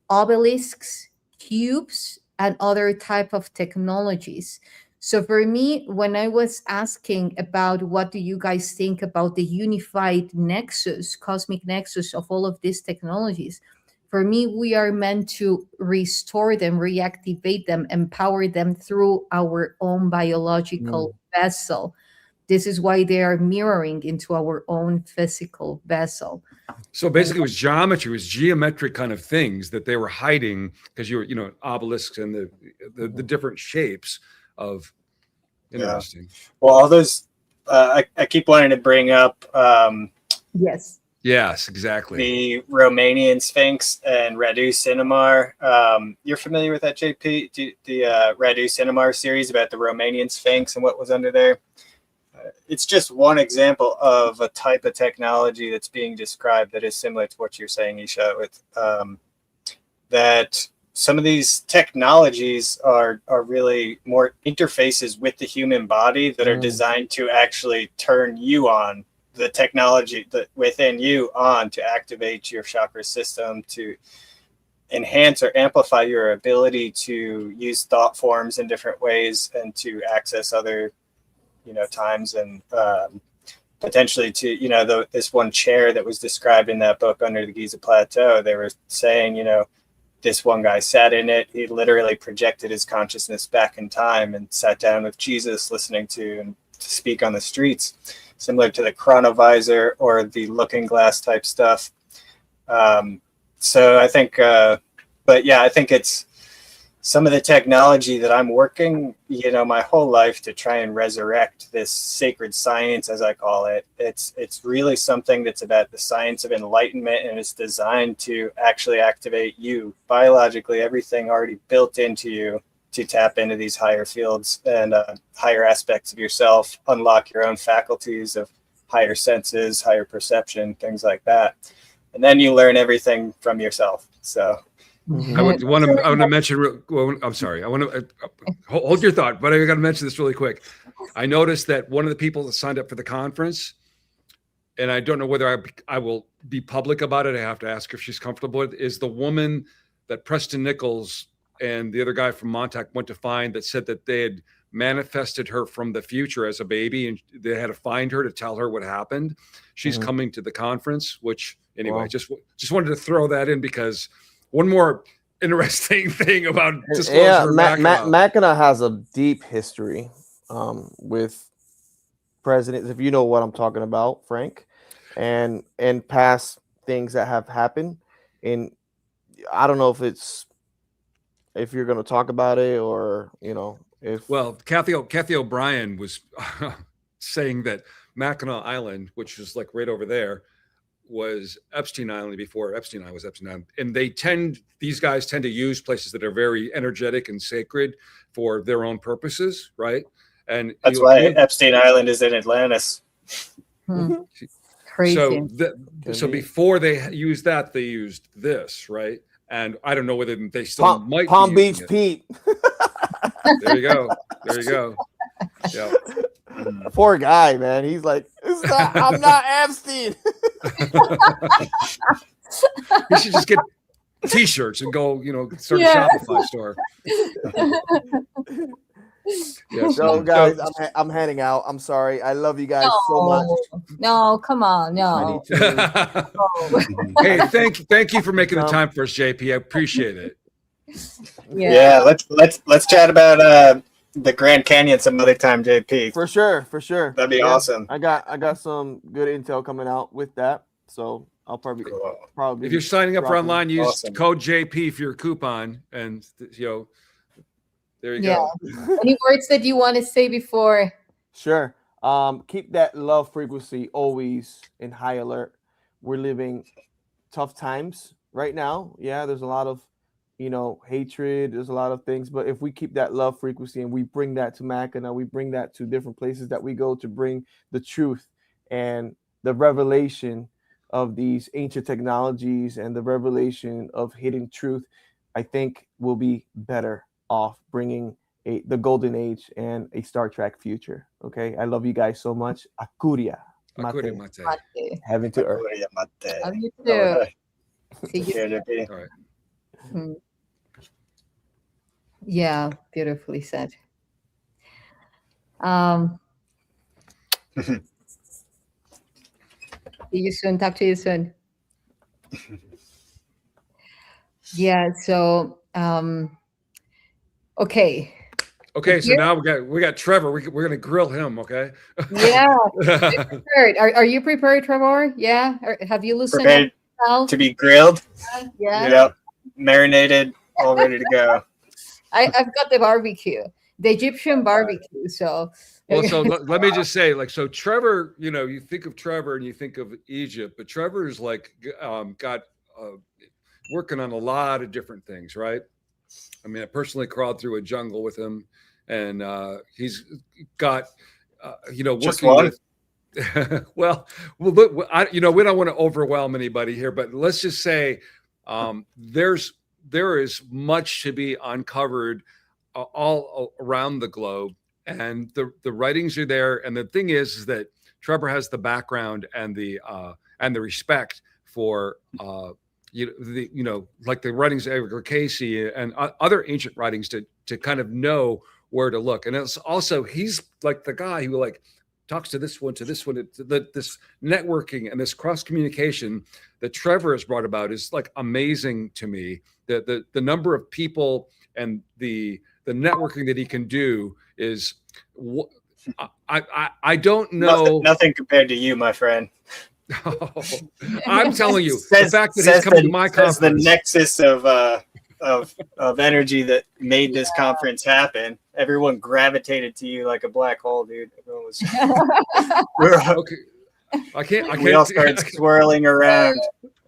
S1: obelisks, cubes, and other type of technologies. So for me, when I was asking about what do you guys think about the unified nexus, cosmic nexus of all of these technologies, for me, we are meant to restore them, reactivate them, empower them through our own biological vessel. This is why they are mirroring into our own physical vessel.
S3: So basically it was geometry, it was geometric kind of things that they were hiding, because obelisks and the different shapes of. Interesting.
S4: Yeah. Well, all those, I keep wanting to bring up.
S3: Yes, exactly.
S4: The Romanian Sphinx and Radu Cinnabar. You're familiar with that, JP? The Radu Cinnabar series about the Romanian Sphinx and what was under there? It's just one example of a type of technology that's being described that is similar to what you're saying, YssaH, with that some of these technologies are really more interfaces with the human body that are designed to actually turn you on, the technology that within you on, to activate your chakra system, to enhance or amplify your ability to use thought forms in different ways and to access other times, and potentially to this one chair that was described in that book under the Giza Plateau. They were saying this one guy sat in it, he literally projected his consciousness back in time and sat down with Jesus, listening to speak on the streets, similar to the chronovisor or the looking glass type stuff. So I think I think it's some of the technology that I'm working, my whole life to try and resurrect this sacred science, as I call it. It's really something that's about the science of enlightenment, and it's designed to actually activate you biologically, everything already built into you to tap into these higher fields and higher aspects of yourself, unlock your own faculties of higher senses, higher perception, things like that. And then you learn everything from yourself. So
S3: I want to mention. Well, I'm sorry. I want to hold your thought, but I got to mention this really quick. I noticed that one of the people that signed up for the conference, and I don't know whether I will be public about it. I have to ask her if she's comfortable with it, is the woman that Preston Nichols and the other guy from Montauk went to find, that said that they had manifested her from the future as a baby, and they had to find her to tell her what happened. She's coming to the conference, which anyway, just wanted to throw that in, because one more interesting thing about disclosure.
S2: Mackinac has a deep history with presidents, if you know what I'm talking about, Frank, and past things that have happened. And I don't know if you're going to talk about it, or
S3: Well, Kathy O'Brien was saying that Mackinac Island, which is like right over there, was Epstein Island before Epstein Island was Epstein Island. And these guys tend to use places that are very energetic and sacred for their own purposes, right? And
S4: that's why Epstein Island is in Atlantis.
S1: Crazy.
S3: So before they used that, they used this, right? And I don't know whether they still might
S2: Palm Beach Pete.
S3: There you go. Yeah.
S2: Poor guy, man. He's like, I'm not Epstein.
S3: You should just get T-shirts and go, start a Shopify store.
S2: So, guys, I'm heading out. I'm sorry. I love you guys so much.
S1: No, come on, no.
S3: Hey, thank you for making the time for us, JP. I appreciate it.
S4: Yeah, let's chat about the Grand Canyon some other time, JP.
S2: For sure.
S4: That'd be awesome.
S2: I got some good intel coming out with that, so I'll probably.
S3: If you're signing up for online, use code JP for your coupon, and there you go.
S1: Any words that you want to say before?
S2: Sure. Keep that love frequency always in high alert. We're living tough times right now. Yeah, there's a lot of hatred, there's a lot of things, but if we keep that love frequency and we bring that to Mackinac, we bring that to different places that we go to bring the truth and the revelation of these ancient technologies and the revelation of hidden truth, I think we'll be better off bringing the golden age and a Star Trek future. Okay, I love you guys so much. Akuria mate. Heaven to earth.
S1: Love you too. See you.
S3: All right.
S1: Yeah, beautifully said. See you soon. Talk to you soon. Yeah. So, okay.
S3: So now we got Trevor. We're gonna grill him. Okay.
S1: Yeah. Prepared. Are you prepared, Trevor? Yeah. Or have you listened?
S4: Prepared to be grilled.
S1: Yeah.
S4: Yep. Marinated, all ready to go.
S1: I've got the barbecue, the Egyptian barbecue. So.
S3: Well, so let me just say, so Trevor, you think of Trevor and you think of Egypt, but Trevor is got working on a lot of different things, right? I mean, I personally crawled through a jungle with him, and he's got, working with. Well, we don't want to overwhelm anybody here, but let's just say there is much to be uncovered all around the globe. And the writings are there, and the thing is that Trevor has the background and the respect for like the writings of Edgar Casey and other ancient writings to kind of know where to look. And it's also, he's like the guy who talks to this one, this networking and this cross communication that Trevor has brought about is amazing to me. The number of people and the networking that he can do is, I don't know.
S4: Nothing compared to you, my friend.
S3: I'm telling you, the fact that he's coming to my conference,
S4: the nexus of energy that made this conference happen. Everyone gravitated to you like a black hole, dude. Everyone was.
S3: Okay. I can't.
S4: We all started swirling around.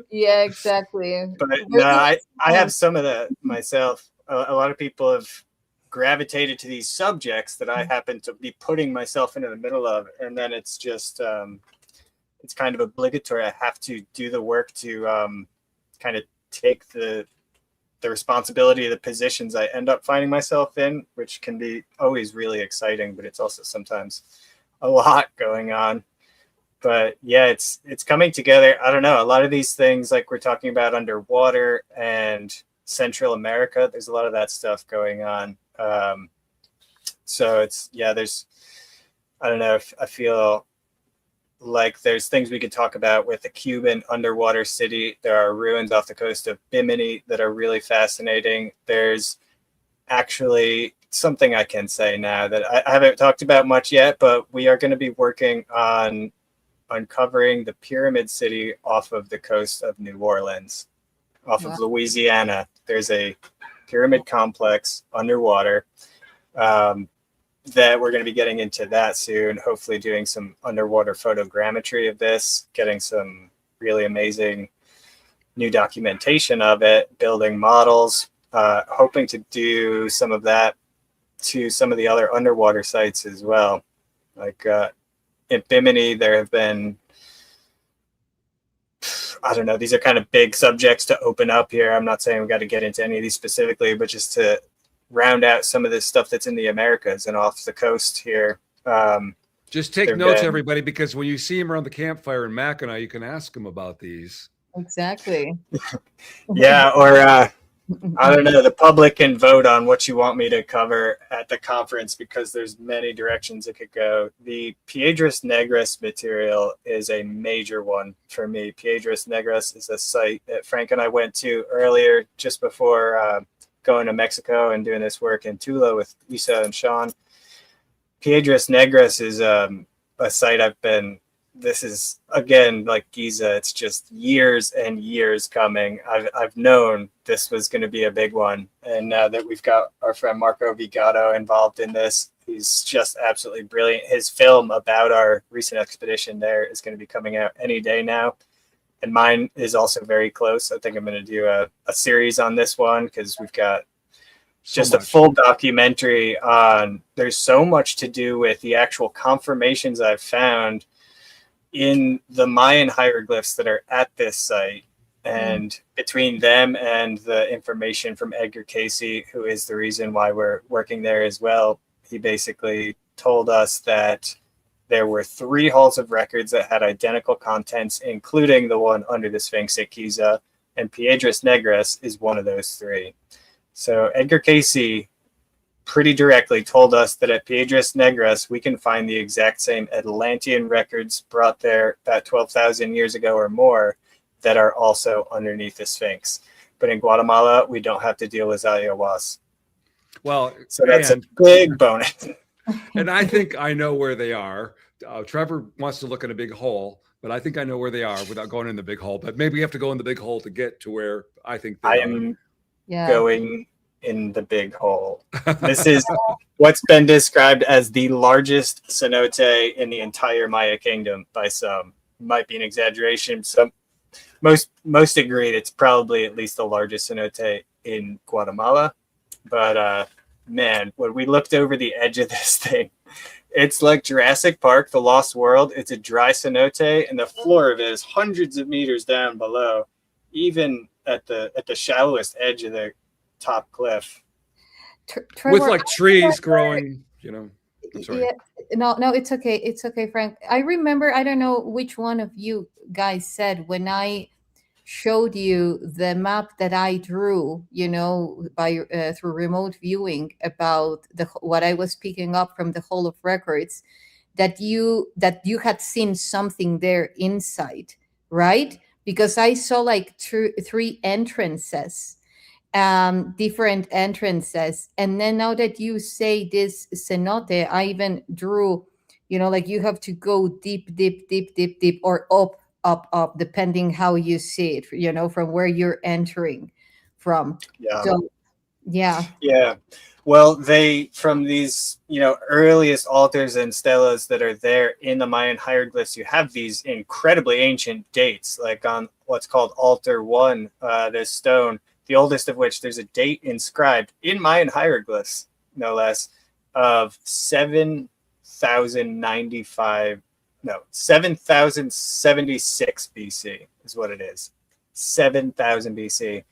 S1: Yeah, exactly.
S4: But no, I have some of that myself. A lot of people have gravitated to these subjects that I happen to be putting myself into the middle of, and then it's just it's kind of obligatory. I have to do the work to kind of take the the responsibility of the positions I end up finding myself in, which can be always really exciting, but it's also sometimes a lot going on. But yeah, it's coming together. I don't know. A lot of these things, like we're talking about underwater and Central America, there's a lot of that stuff going on. So it's, yeah, there's, I don't know if I feel like there's things we could talk about with the Cuban underwater city. There are ruins off the coast of Bimini that are really fascinating. There's actually something I can say now that I haven't talked about much yet, but we are going to be working on uncovering the Pyramid City off of the coast of New Orleans, off of Louisiana. There's a pyramid complex underwater that we're going to be getting into that soon, hopefully doing some underwater photogrammetry of this, getting some really amazing new documentation of it, building models, hoping to do some of that to some of the other underwater sites as well. Like in Bimini, there have been, I don't know, these are kind of big subjects to open up here. I'm not saying we got to get into any of these specifically, but just to round out some of this stuff that's in the Americas and off the coast here.
S3: Just take notes, everybody, because when you see him around the campfire in Mackinac, you can ask him about these.
S1: Exactly.
S4: Yeah, or I don't know, the public can vote on what you want me to cover at the conference, because there's many directions it could go. The Piedras Negras material is a major one for me. Piedras Negras is a site that Frank and I went to earlier, just before going to Mexico and doing this work in Tula with YssaH and Sean. Piedras Negras is a site this is, again, like Giza, it's just years and years coming. I've known this was going to be a big one. And now that we've got our friend Marco Vigato involved in this, he's just absolutely brilliant. His film about our recent expedition there is going to be coming out any day now. And mine is also very close. I think I'm going to do a series on this one, because we've got just a full documentary on, there's so much to do with the actual confirmations I've found in the Mayan hieroglyphs that are at this site. And between them and the information from Edgar Casey, who is the reason why we're working there as well, he basically told us that there were 3 halls of records that had identical contents, including the one under the Sphinx at Giza, and Piedras Negras is one of those 3. So Edgar Casey pretty directly told us that at Piedras Negras, we can find the exact same Atlantean records brought there about 12,000 years ago or more that are also underneath the Sphinx. But in Guatemala, we don't have to deal with Ayahuasca.
S3: Well,
S4: so that's a big bonus.
S3: And I think I know where they are. Trevor wants to look in a big hole, but I think I know where they are without going in the big hole. But maybe we have to go in the big hole to get to where I think they are.
S4: am going in the big hole. This is what's been described as the largest cenote in the entire Maya kingdom by some. Might be an exaggeration. Most agreed it's probably at least the largest cenote in Guatemala. But man, when we looked over the edge of this thing, it's like Jurassic Park, The Lost World. It's a dry cenote, and the floor of it is hundreds of meters down below, even at the shallowest edge of the top cliff.
S1: Trevor,
S3: with like trees growing, you know. I'm sorry.
S1: Yeah, no, it's okay. It's okay, Frank. I remember, I don't know which one of you guys said when I showed you the map that I drew, you know, by through remote viewing about what I was picking up from the Hall of Records, that you had seen something there inside, right? Because I saw like 3 entrances, different entrances, and then now that you say this cenote, I even drew, you know, like you have to go deep, or up, depending how you see it, you know, from where you're entering from.
S4: Yeah.
S1: So, yeah.
S4: Well, from these, you know, earliest altars and stelas that are there in the Mayan hieroglyphs, you have these incredibly ancient dates, like on what's called altar 1, this stone, the oldest of which there's a date inscribed in Mayan hieroglyphs, no less, of 7,076 BC is what it is. 7,000 BC.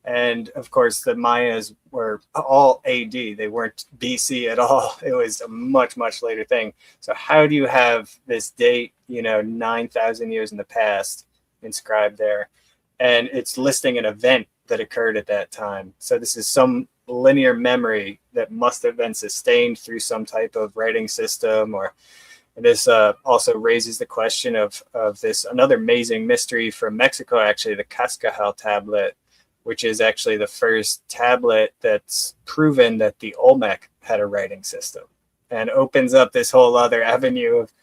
S4: And of course, the Mayas were all AD. They weren't BC at all. It was a much, much later thing. So how do you have this date, 9,000 years in the past inscribed there? And it's listing an event that occurred at that time. So this is some linear memory that must have been sustained through some type of writing system. And this also raises the question of this another amazing mystery from Mexico, actually, the Cascajal tablet, which is actually the first tablet that's proven that the Olmec had a writing system, and opens up this whole other avenue of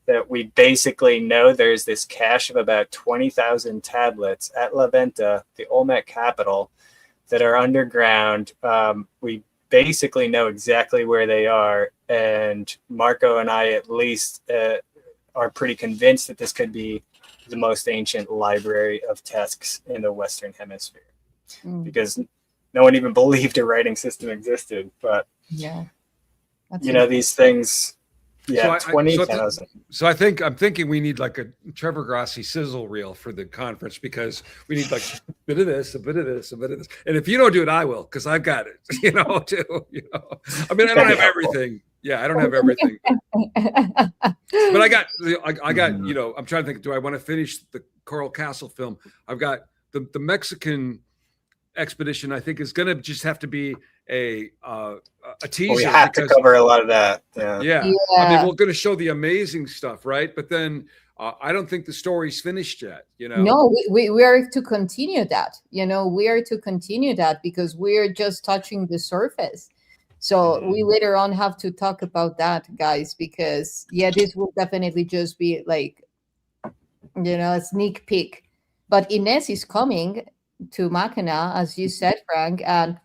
S4: that we basically know there's this cache of about 20,000 tablets at La Venta, the Olmec capital, that are underground. We basically know exactly where they are. And Marco and I, at least, are pretty convinced that this could be the most ancient library of texts in the Western Hemisphere, because no one even believed a writing system existed. But, these things... Yeah, 20,000.
S3: So I'm thinking we need like a Trevor Grassi sizzle reel for the conference, because we need like a bit of this, a bit of this, a bit of this. And if you don't do it, I will, because I've got it, too. I mean, I don't have everything. Yeah, I don't have everything. But I got, I'm trying to think, do I want to finish the Coral Castle film? I've got the Mexican expedition, I think, is going to just have to be a teaser.
S4: We have to cover a lot of that.
S3: Yeah. I mean, we're going to show the amazing stuff, right? But then I don't think the story's finished yet.
S1: No, we are to continue that. We are to continue that, because we're just touching the surface. So we later on have to talk about that, guys, because this will definitely just be like, a sneak peek. But Ines is coming to Machina, as you said, Frank, and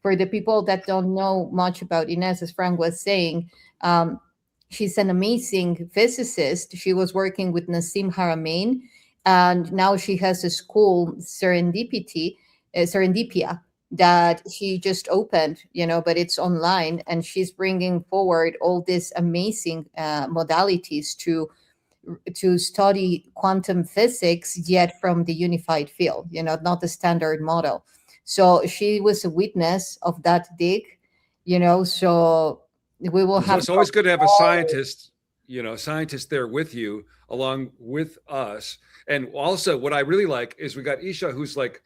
S1: for the people that don't know much about Ines, as Frank was saying, she's an amazing physicist. She was working with Nassim Haramein, and now she has a school, Serendipia, that she just opened, but it's online, and she's bringing forward all these amazing modalities to study quantum physics, yet from the unified field, not the standard model. So she was a witness of that dig, so we will have.
S3: So it's always good to have a scientist there with you, along with us. And also what I really like is we got YssaH, who's like,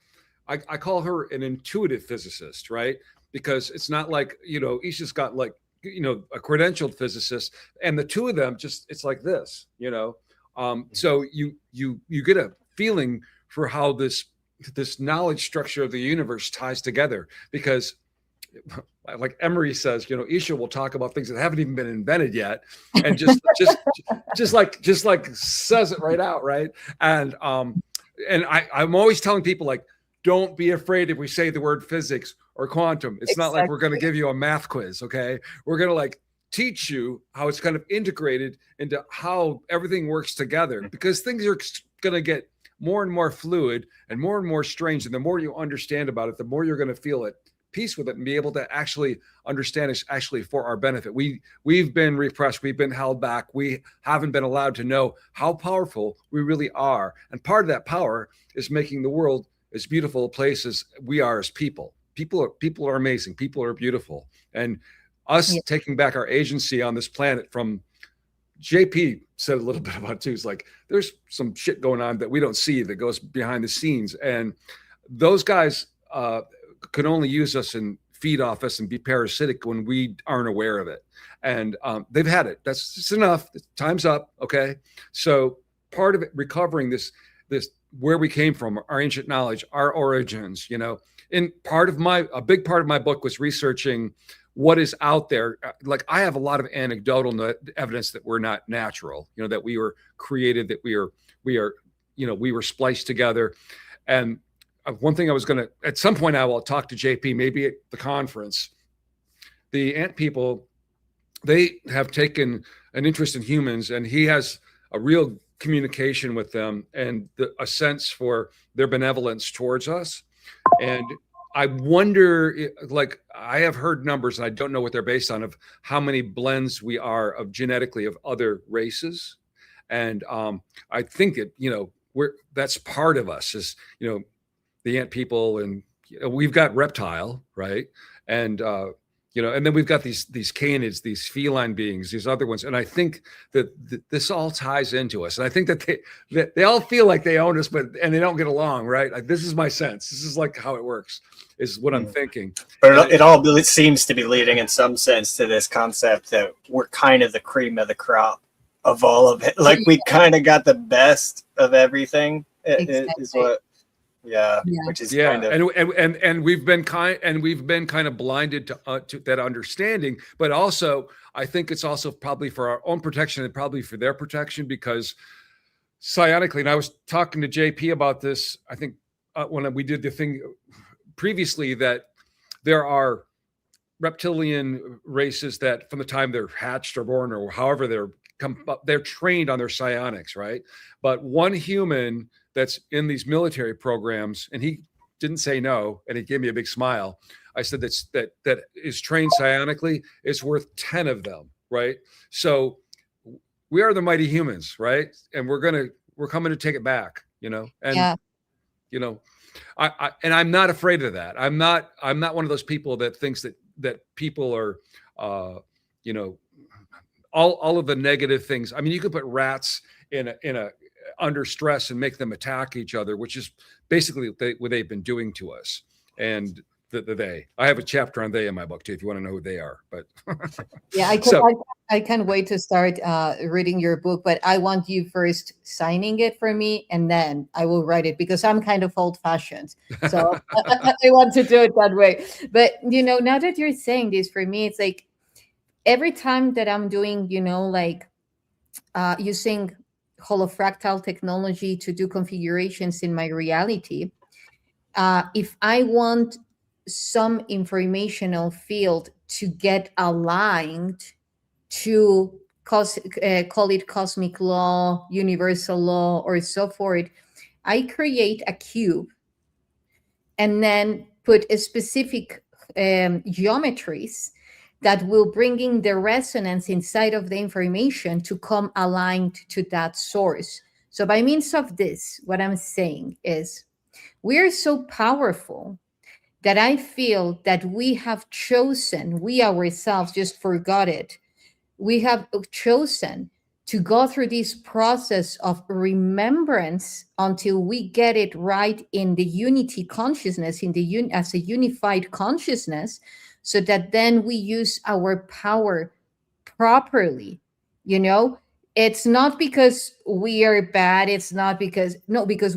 S3: I call her an intuitive physicist, right? Because it's not like, YssaH's got like, a credentialed physicist, and the two of them it's like this, so you get a feeling for how this knowledge structure of the universe ties together, because like Emery says, YssaH will talk about things that haven't even been invented yet, and just like says it right out, right? And I'm always telling people, like, don't be afraid if we say the word physics or quantum. It's not like we're going to give you a math quiz, okay? We're going to like teach you how it's kind of integrated into how everything works together, because things are going to get more and more fluid and more strange. And the more you understand about it, the more you're going to feel at peace with it and be able to actually understand it's actually for our benefit. We've been repressed. We've been held back. We haven't been allowed to know how powerful we really are. And part of that power is making the world as beautiful a place as we are as people. People are amazing. People are beautiful. And us taking back our agency on this planet from, JP said a little bit about it too. It's like, there's some shit going on that we don't see that goes behind the scenes. And those guys can only use us and feed off us and be parasitic when we aren't aware of it. And they've had it. That's just enough. Time's up. Okay. So part of it, recovering this where we came from, our ancient knowledge, our origins, and a big part of my book was researching what is out there. Like, I have a lot of anecdotal evidence that we're not natural, that we were created, that we were spliced together. And one thing I was going to, at some point I will talk to JP, maybe at the conference. The ant people, they have taken an interest in humans, and he has a real communication with them and a sense for their benevolence towards us. And I wonder, like, I have heard numbers, and I don't know what they're based on, of how many blends we are of genetically of other races. And I think that, that's part of us, is, the ant people and we've got reptile, right? And and then we've got these canids, these feline beings, these other ones. And I think that this all ties into us. And I think that they all feel like they own us, and they don't get along, right? Like, this is my sense. This is like how it works, is what I'm thinking.
S4: But it seems to be leading in some sense to this concept that we're kind of the cream of the crop of all of it. Like, we kind of got the best of everything.
S1: Exactly.
S4: Is what. Yeah, which is kind of,
S3: and we've been kind of blinded to that understanding, but also I think it's also probably for our own protection and probably for their protection, because psionically, and I was talking to JP about this, I think when we did the thing previously, that there are reptilian races that from the time they're hatched or born or however they're trained on their psionics, right? But one human that's in these military programs, and he didn't say no, and he gave me a big smile. I said that is trained psionically, it's worth 10 of them, right? So we are the mighty humans, right? And we're coming to take it back, and I'm not afraid of that. I'm not one of those people that thinks that people are all of the negative things. I mean, you could put rats in a under stress and make them attack each other, which is basically what they've been doing to us. And I have a chapter on they in my book too, if you want to know who they are. But
S1: yeah, I can't wait to start reading your book, but I want you first signing it for me, and then I will write it, because I'm kind of old-fashioned. So I want to do it that way. But now that you're saying this, for me, it's like every time that I'm doing, using holofractal technology to do configurations in my reality, if I want some informational field to get aligned to call it cosmic law, universal law, or so forth, I create a cube and then put a specific geometries that will bring in the resonance inside of the information to come aligned to that source. So by means of this, what I'm saying is we are so powerful that I feel that we ourselves just forgot it. We have chosen to go through this process of remembrance until we get it right in the unity consciousness, as a unified consciousness, so that then we use our power properly. It's not because we are bad. It's not because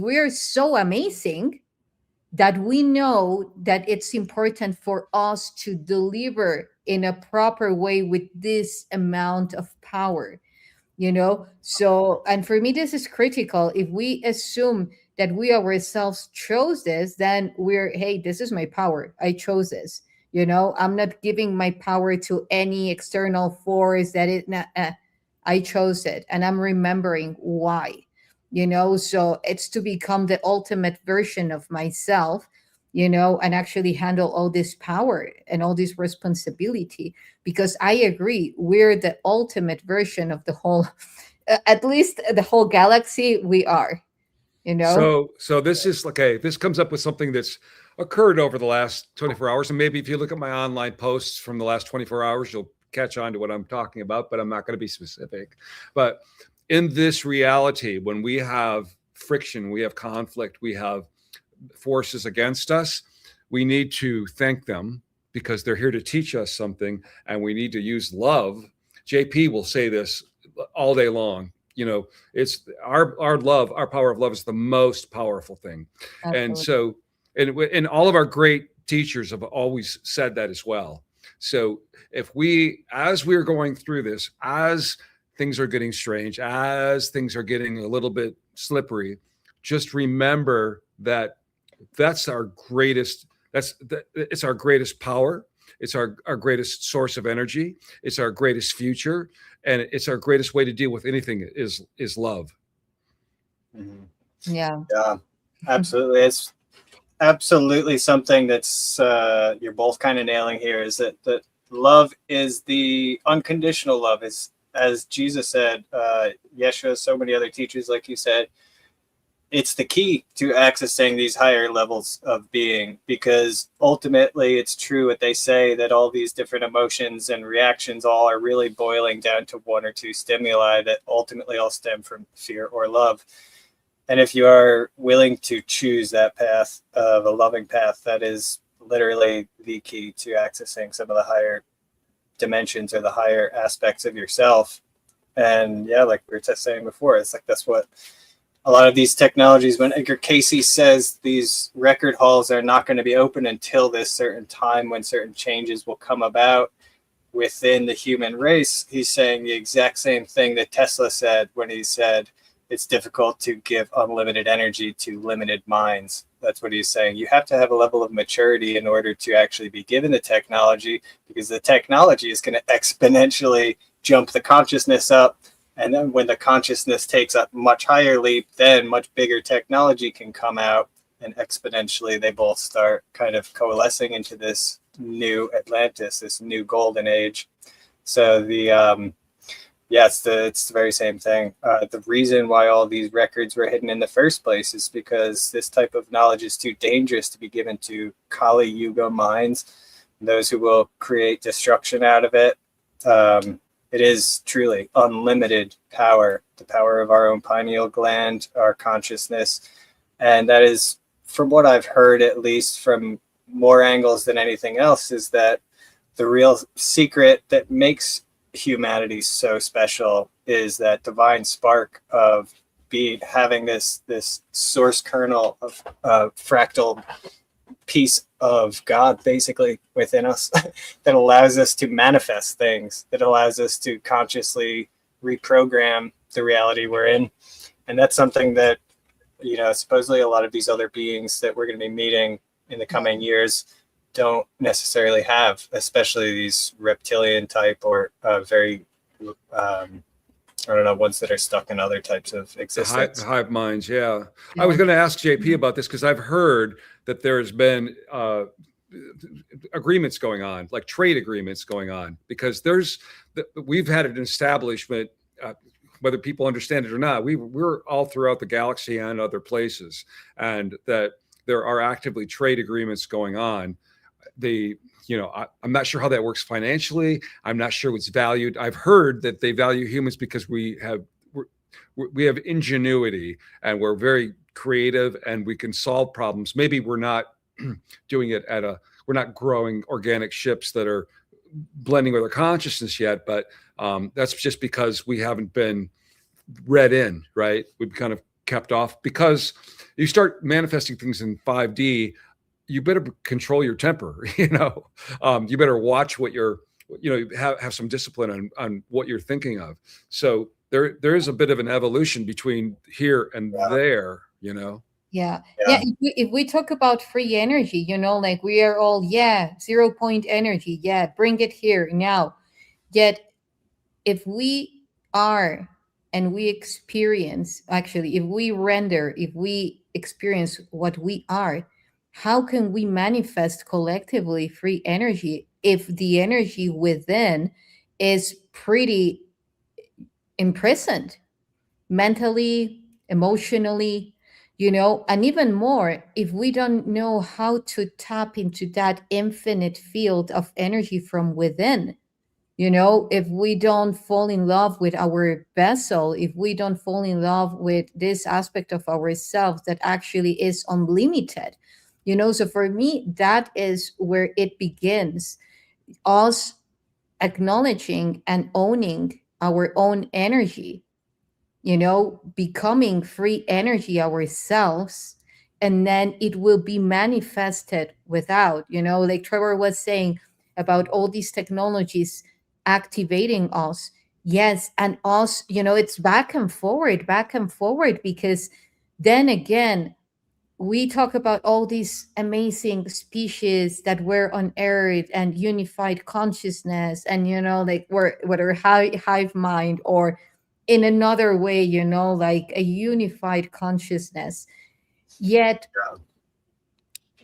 S1: we are so amazing that we know that it's important for us to deliver in a proper way with this amount of power, So, and for me, this is critical. If we assume that we ourselves chose this, then hey, this is my power. I chose this. I'm not giving my power to any external force I chose it, and I'm remembering why, so it's to become the ultimate version of myself, and actually handle all this power and all this responsibility, because I agree, we're the ultimate version of the whole, at least the whole galaxy, we are,
S3: So this is okay. This comes up with something that's occurred over the last 24 hours. And maybe if you look at my online posts from the last 24 hours, you'll catch on to what I'm talking about, but I'm not going to be specific. But in this reality, when we have friction, we have conflict, we have forces against us, we need to thank them, because they're here to teach us something, and we need to use love. JP will say this all day long. It's our love, our power of love is the most powerful thing. Absolutely. And so, and all of our great teachers have always said that as well. So if as we're going through this, as things are getting strange, as things are getting a little bit slippery, just remember that it's our greatest power. It's our greatest source of energy. It's our greatest future. And it's our greatest way to deal with anything is love.
S4: Mm-hmm.
S1: Yeah,
S4: absolutely. It's absolutely something that's you're both kind of nailing here, is that love is the unconditional love. Is, as Jesus said, Yeshua, so many other teachers, like you said, it's the key to accessing these higher levels of being, because ultimately it's true what they say, that all these different emotions and reactions all are really boiling down to one or two stimuli that ultimately all stem from fear or love. And if you are willing to choose that path of a loving path, that is literally the key to accessing some of the higher dimensions or the higher aspects of yourself. And yeah, like we were just saying before, it's like that's what a lot of these technologies, when Edgar Cayce says these record halls are not going to be open until this certain time when certain changes will come about within the human race, he's saying the exact same thing that Tesla said when he said it's difficult to give unlimited energy to limited minds. That's what he's saying. You have to have a level of maturity in order to actually be given the technology, because the technology is going to exponentially jump the consciousness up. And then when the consciousness takes a much higher leap, then much bigger technology can come out, and exponentially they both start kind of coalescing into this new Atlantis, this new golden age. So it's the very same thing. The reason why all these records were hidden in the first place is because this type of knowledge is too dangerous to be given to Kali Yuga minds, those who will create destruction out of it. It is truly unlimited power, the power of our own pineal gland, our consciousness. And that is, from what I've heard, at least from more angles than anything else, is that the real secret that makes humanity so special is that divine spark of having this source kernel of fractal piece of God basically within us that allows us to manifest things, that allows us to consciously reprogram the reality we're in. And that's something that, supposedly a lot of these other beings that we're going to be meeting in the coming years don't necessarily have, especially these reptilian type or very ones that are stuck in other types of existence.
S3: Hive minds, yeah. I was going to ask JP about this because I've heard that there's been agreements going on, like trade agreements going on, because we've had an establishment, whether people understand it or not, we're all throughout the galaxy and other places, and that there are actively trade agreements going on. I'm not sure how that works financially. I'm not sure what's valued. I've heard that they value humans because we have ingenuity and we're very creative and we can solve problems. Maybe we're not doing it we're not growing organic ships that are blending with our consciousness yet, but that's just because we haven't been read in, right? We've kind of kept off, because you start manifesting things in 5D, you better control your temper, you better watch what have some discipline on what you're thinking of. So there is a bit of an evolution between here and there,
S1: Yeah. If we talk about free energy, like we are all, 0 point energy. Yeah. Bring it here now. Yet if we are, and we experience, actually, if we experience what we are, how can we manifest collectively free energy if the energy within is pretty imprisoned mentally, emotionally, and even more, if we don't know how to tap into that infinite field of energy from within, if we don't fall in love with our vessel, if we don't fall in love with this aspect of ourselves that actually is unlimited, so for me, that is where it begins, us acknowledging and owning our own energy, becoming free energy ourselves, and then it will be manifested without, like Trevor was saying about all these technologies activating us. Yes, and us, it's back and forward, because then again, we talk about all these amazing species that were on Earth and unified consciousness, and like whether hive mind or in another way, like a unified consciousness. Yet,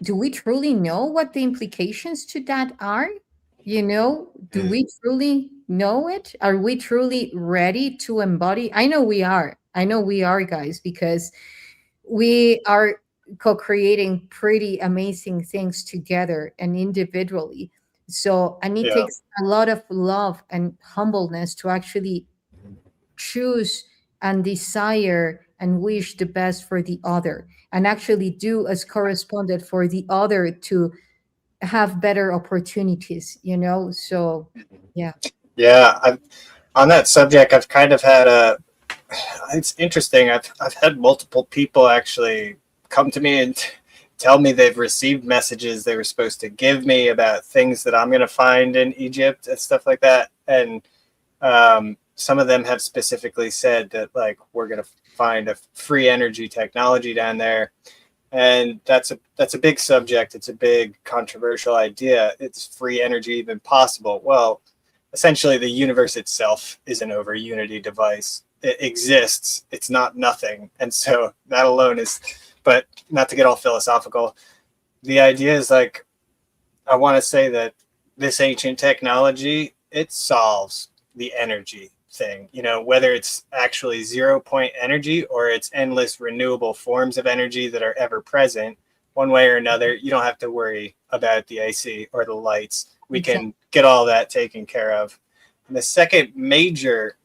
S1: do we truly know what the implications to that are? Do we truly know it? Are we truly ready to embody? I know we are, guys, because we are co-creating pretty amazing things together and individually. So, and it
S4: Yeah.
S1: takes a lot of love and humbleness to actually choose and desire and wish the best for the other, and actually do as corresponded for the other to have better opportunities, So, yeah.
S4: Yeah. On that subject, I've kind of had it's interesting. I've had multiple people actually come to me and tell me they've received messages they were supposed to give me about things that I'm going to find in Egypt and stuff like that. And some of them have specifically said that, like, we're going to find a free energy technology down there. And that's a big subject. It's a big controversial idea. It's free energy even possible? Well, essentially the universe itself is an over unity device. It exists. It's not nothing. And so that alone is, but not to get all philosophical, the idea is, like, I want to say that this ancient technology, it solves the energy thing, whether it's actually 0 point energy or it's endless renewable forms of energy that are ever present. One way or another, you don't have to worry about the AC or the lights. We can get all that taken care of. And the second major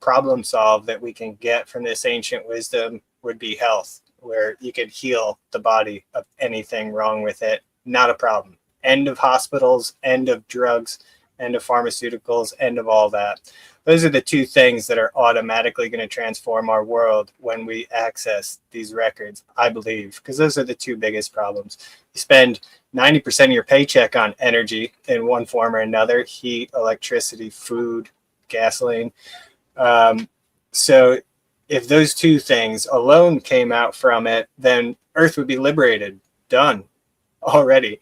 S4: problem solve that we can get from this ancient wisdom would be health, where you could heal the body of anything wrong with it. Not a problem. End of hospitals, end of drugs, end of pharmaceuticals, end of all that. Those are the two things that are automatically going to transform our world when we access these records, I believe, because those are the two biggest problems. You spend 90% of your paycheck on energy in one form or another: heat, electricity, food, gasoline. So if those two things alone came out from it, then Earth would be liberated. Done already.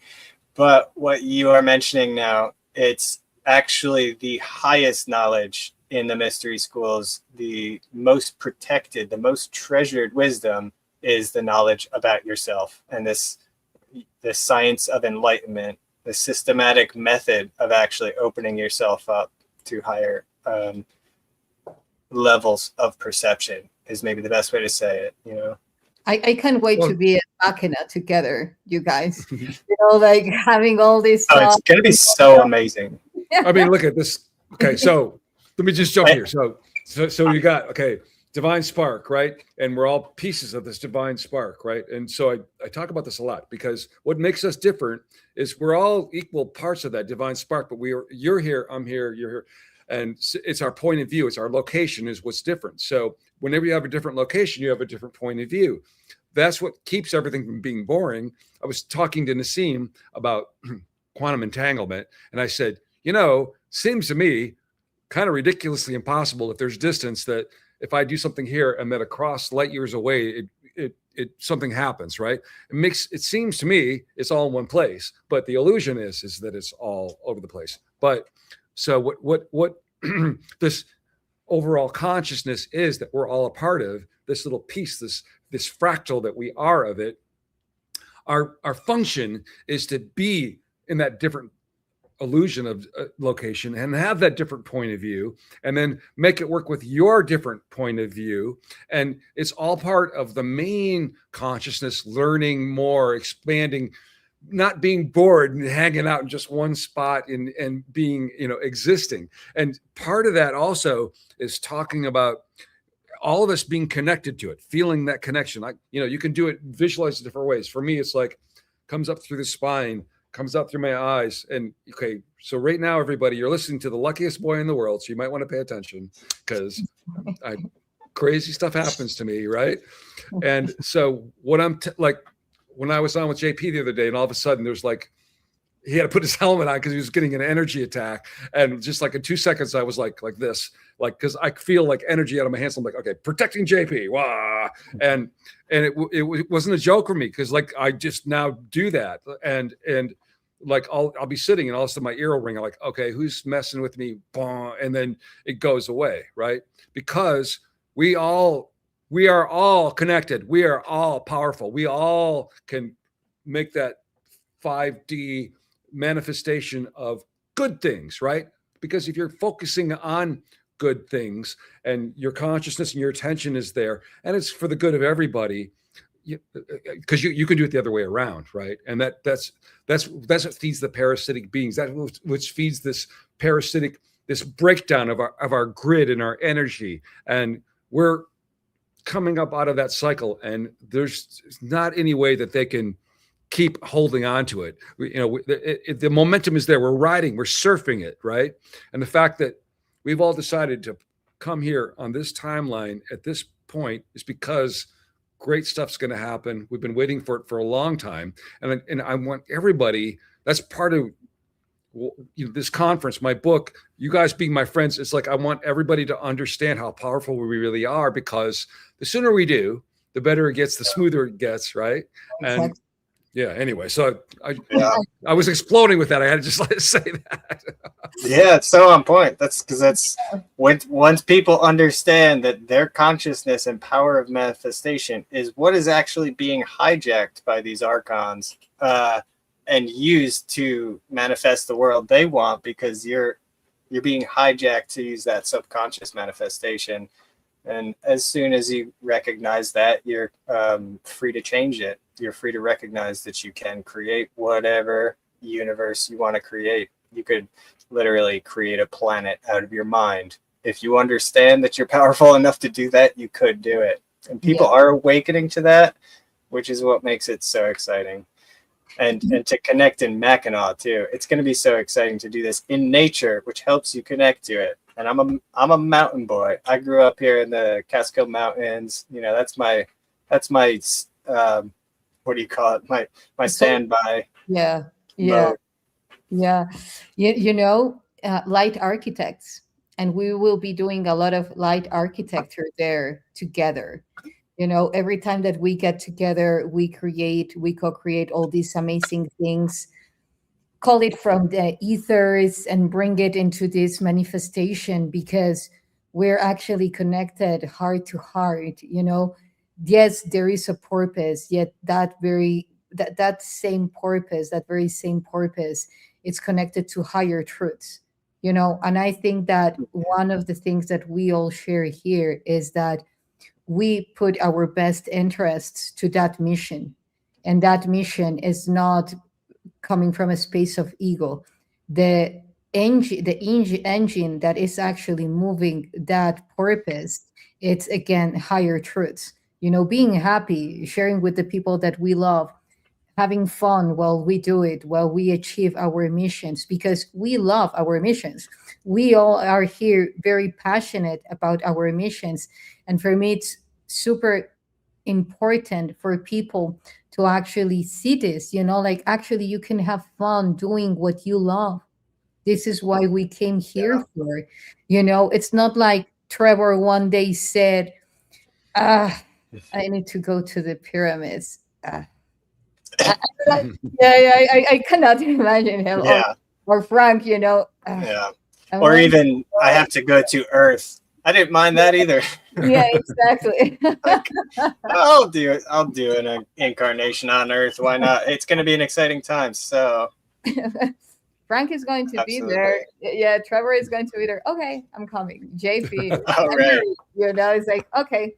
S4: But what you are mentioning now, it's actually the highest knowledge in the mystery schools. The most protected, the most treasured wisdom is the knowledge about yourself, and this science of enlightenment, the systematic method of actually opening yourself up to higher levels of perception is maybe the best way to say it.
S1: I can't wait to be a machina together, you guys. Like having all this.
S4: It's going to be so amazing.
S3: I mean, look at this. Okay, so let me just jump here. So you got, divine spark, right? And we're all pieces of this divine spark, right? And so I talk about this a lot, because what makes us different is we're all equal parts of that divine spark, but you're here, I'm here, you're here. And it's our point of view. It's our location is what's different. So whenever you have a different location, you have a different point of view. That's what keeps everything from being boring. I was talking to Nassim about quantum entanglement, and I said, seems to me kind of ridiculously impossible if there's distance, that if I do something here and then across light years away, it something happens, right? It seems to me it's all in one place, but the illusion is that it's all over the place. But so what this overall consciousness is, that we're all a part of this little piece, this fractal that we are of it. Our function is to be in that different illusion of location and have that different point of view, and then make it work with your different point of view. And it's all part of the main consciousness, learning more, expanding, not being bored and hanging out in just one spot and being, existing. And part of that also is talking about all of us being connected to it, feeling that connection. Like, you can do it, visualize it different ways. For me, it's like comes up through the spine, comes up through my eyes. And so right now, everybody, you're listening to the luckiest boy in the world. So you might want to pay attention, because crazy stuff happens to me. Right. And so what I'm when I was on with JP the other day, and all of a sudden there's he had to put his helmet on because he was getting an energy attack. And just in 2 seconds, I was like this, because I feel energy out of my hands. I'm like, okay, protecting JP. Wah. And it wasn't a joke for me, because I just now do that. And I'll be sitting, and all of a sudden my ear will ring. I'm like, okay, who's messing with me? And then it goes away. Right. Because we are all connected. We are all powerful. We all can make that 5D manifestation of good things, right? Because if you're focusing on good things, and your consciousness and your attention is there, and it's for the good of everybody, because you can do it the other way around, right? And that's what feeds the parasitic beings. That which feeds this breakdown of our grid and our energy, and we're coming up out of that cycle, and there's not any way that they can keep holding on to it. The momentum is there. We're riding, we're surfing it, right? And the fact that we've all decided to come here on this timeline at this point is because great stuff's going to happen. We've been waiting for it for a long time. And I want everybody, that's part of this conference, my book, you guys being my friends. It's like, I want everybody to understand how powerful we really are, because the sooner we do, the better it gets, the smoother it gets. Right. And yeah, anyway, so I was exploding with that. I had to just let it say that.
S4: Yeah, it's so on point. That's once people understand that their consciousness and power of manifestation is what is actually being hijacked by these archons and used to manifest the world they want, because you're being hijacked to use that subconscious manifestation. And as soon as you recognize that, you're free to change it. You're free to recognize that you can create whatever universe you want to create. You could literally create a planet out of your mind. If you understand that you're powerful enough to do that, you could do it. And people are awakening to that, which is what makes it so exciting. And to connect in Mackinac too. It's going to be so exciting to do this in nature, which helps you connect to it. And I'm a mountain boy. I grew up here in the Catskill Mountains. You know, that's my what do you call it? My standby.
S1: Yeah.
S4: mode.
S1: Light architects, and we will be doing a lot of light architecture there together. Every time that we get together, we co-create all these amazing things, call it from the ethers, and bring it into this manifestation, because we're actually connected heart to heart. Yes, there is a purpose, yet that very same purpose, it's connected to higher truths. And I think that one of the things that we all share here is that we put our best interests to that mission, and that mission is not coming from a space of ego. The engine that is actually moving that purpose, it's again higher truths. Being happy, sharing with the people that we love, having fun while we do it, while we achieve our missions, because we love our missions. We all are here very passionate about our missions. And for me, it's super important for people to actually see this, actually you can have fun doing what you love. This is why we came here for. It's not like Trevor one day said, I need to go to the pyramids. I cannot imagine him. Or Frank,
S4: Or even I have to go to Earth. I didn't mind that either.
S1: Yeah, exactly.
S4: I'll do an incarnation on Earth. Why not? It's going to be an exciting time. So
S1: Frank is going to be there. Yeah, Trevor is going to be there. Okay, I'm coming. JP.
S4: All right.
S1: It's like, okay,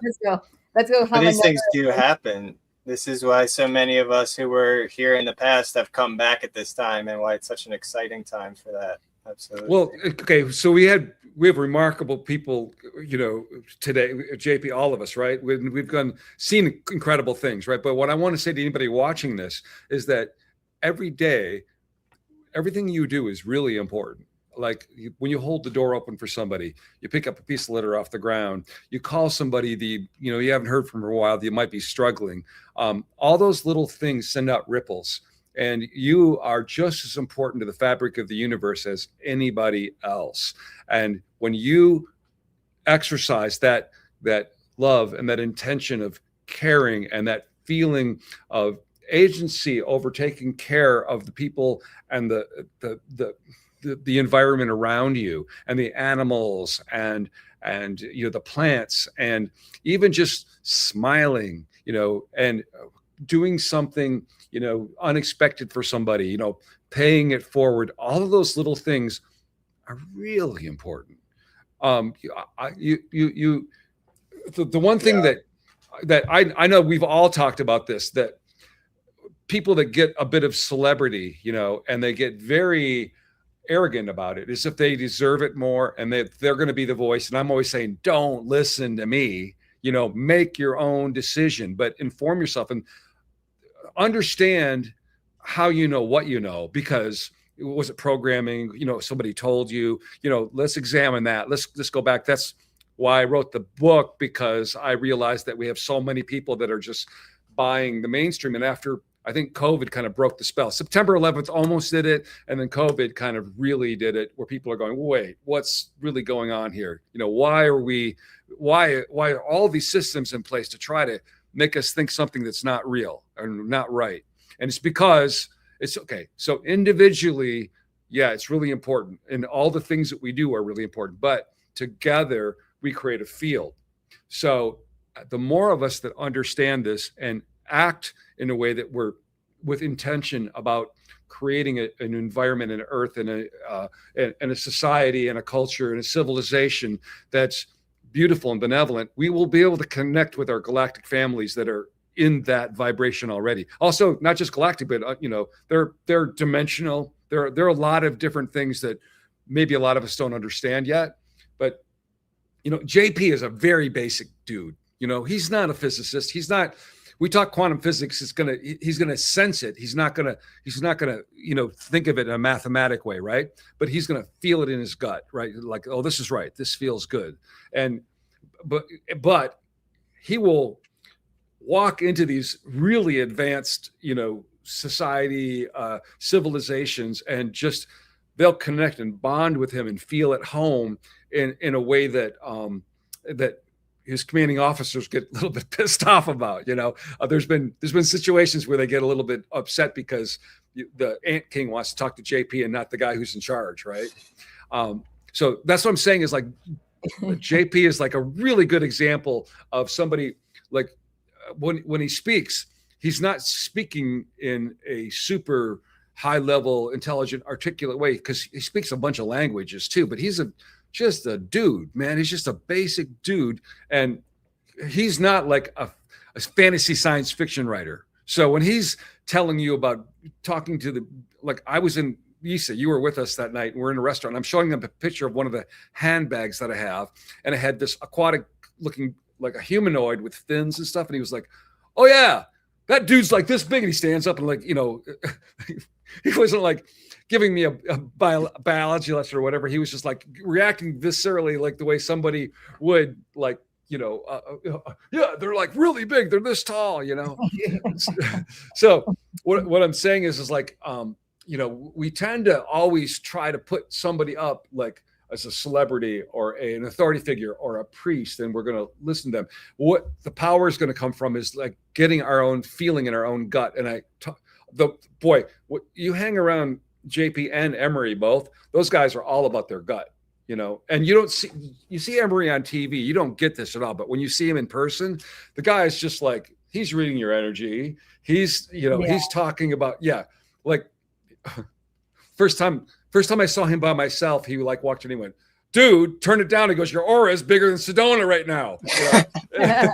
S1: let's go. Let's go.
S4: But these things do happen. This is why so many of us who were here in the past have come back at this time, and why it's such an exciting time for that. Absolutely.
S3: Well, okay, so we have remarkable people, today, JP, all of us, right? We've seen incredible things, right? But what I want to say to anybody watching this is that every day, everything you do is really important. Like when you hold the door open for somebody, you pick up a piece of litter off the ground, you call somebody you haven't heard from for a while, you might be struggling. All those little things send out ripples. And you are just as important to the fabric of the universe as anybody else. And when you exercise that love and that intention of caring and that feeling of agency over taking care of the people and the environment around you, and the animals and the plants, and even just smiling, and doing something unexpected for somebody, paying it forward, all of those little things are really important. The one thing that I know we've all talked about this, that people that get a bit of celebrity, and they get very arrogant about it, is if they deserve it more and they're going to be the voice. And I'm always saying, don't listen to me, make your own decision, but inform yourself and understand how you know what you know, because was it programming? Somebody told you, let's examine that. Let's go back. That's why I wrote the book, because I realized that we have so many people that are just buying the mainstream. And after, I think COVID kind of broke the spell. September 11th almost did it. And then COVID kind of really did it, where people are going, wait, what's really going on here? Why are all these systems in place to try to make us think something that's not real or not right? And it's because it's okay. So individually, yeah, it's really important. And all the things that we do are really important, but together we create a field. So the more of us that understand this and act in a way that we're with intention about creating an environment, an earth, and a society and a culture and a civilization that's beautiful and benevolent, we will be able to connect with our galactic families that are in that vibration already. Also, not just galactic, but they're dimensional. There are a lot of different things that maybe a lot of us don't understand yet. But JP is a very basic dude. He's not a physicist. He's not. We talk quantum physics. He's gonna sense it. He's not gonna think of it in a mathematic way, right? But he's gonna feel it in his gut, right? Like, oh, this is right. This feels good. But he will walk into these really advanced, society, civilizations, and just they'll connect and bond with him and feel at home in a way that that his commanding officers get a little bit pissed off about. There's been situations where they get a little bit upset because the Ant King wants to talk to JP and not the guy who's in charge, right? So that's what I'm saying is, like, JP is like a really good example of somebody, like, when he speaks, he's not speaking in a super high level, intelligent, articulate way, because he speaks a bunch of languages too, but he's just a dude, man. He's just a basic dude. And he's not like a fantasy science fiction writer. So when he's telling you about talking to like, I was in YssaH, you were with us that night, and we're in a restaurant. I'm showing them a picture of one of the handbags that I have, and it had this aquatic looking, like a humanoid with fins and stuff. And he was like, oh yeah, that dude's like this big. And he stands up and, like, he wasn't like giving me a biology lesson or whatever. He was just like reacting viscerally, like the way somebody would, like, yeah, they're like really big. They're this tall, So what I'm saying is like, we tend to always try to put somebody up like as a celebrity or an authority figure or a priest, and we're going to listen to them. What the power is going to come from is like getting our own feeling in our own gut. And what you hang around JP and Emery, both those guys are all about their gut, and you see Emery on TV, you don't get this at all. But when you see him in person, the guy is just like, he's reading your energy. He's talking about, like first time I saw him by myself, he like walked in and he went, dude, turn it down. He goes, your aura is bigger than Sedona right now. And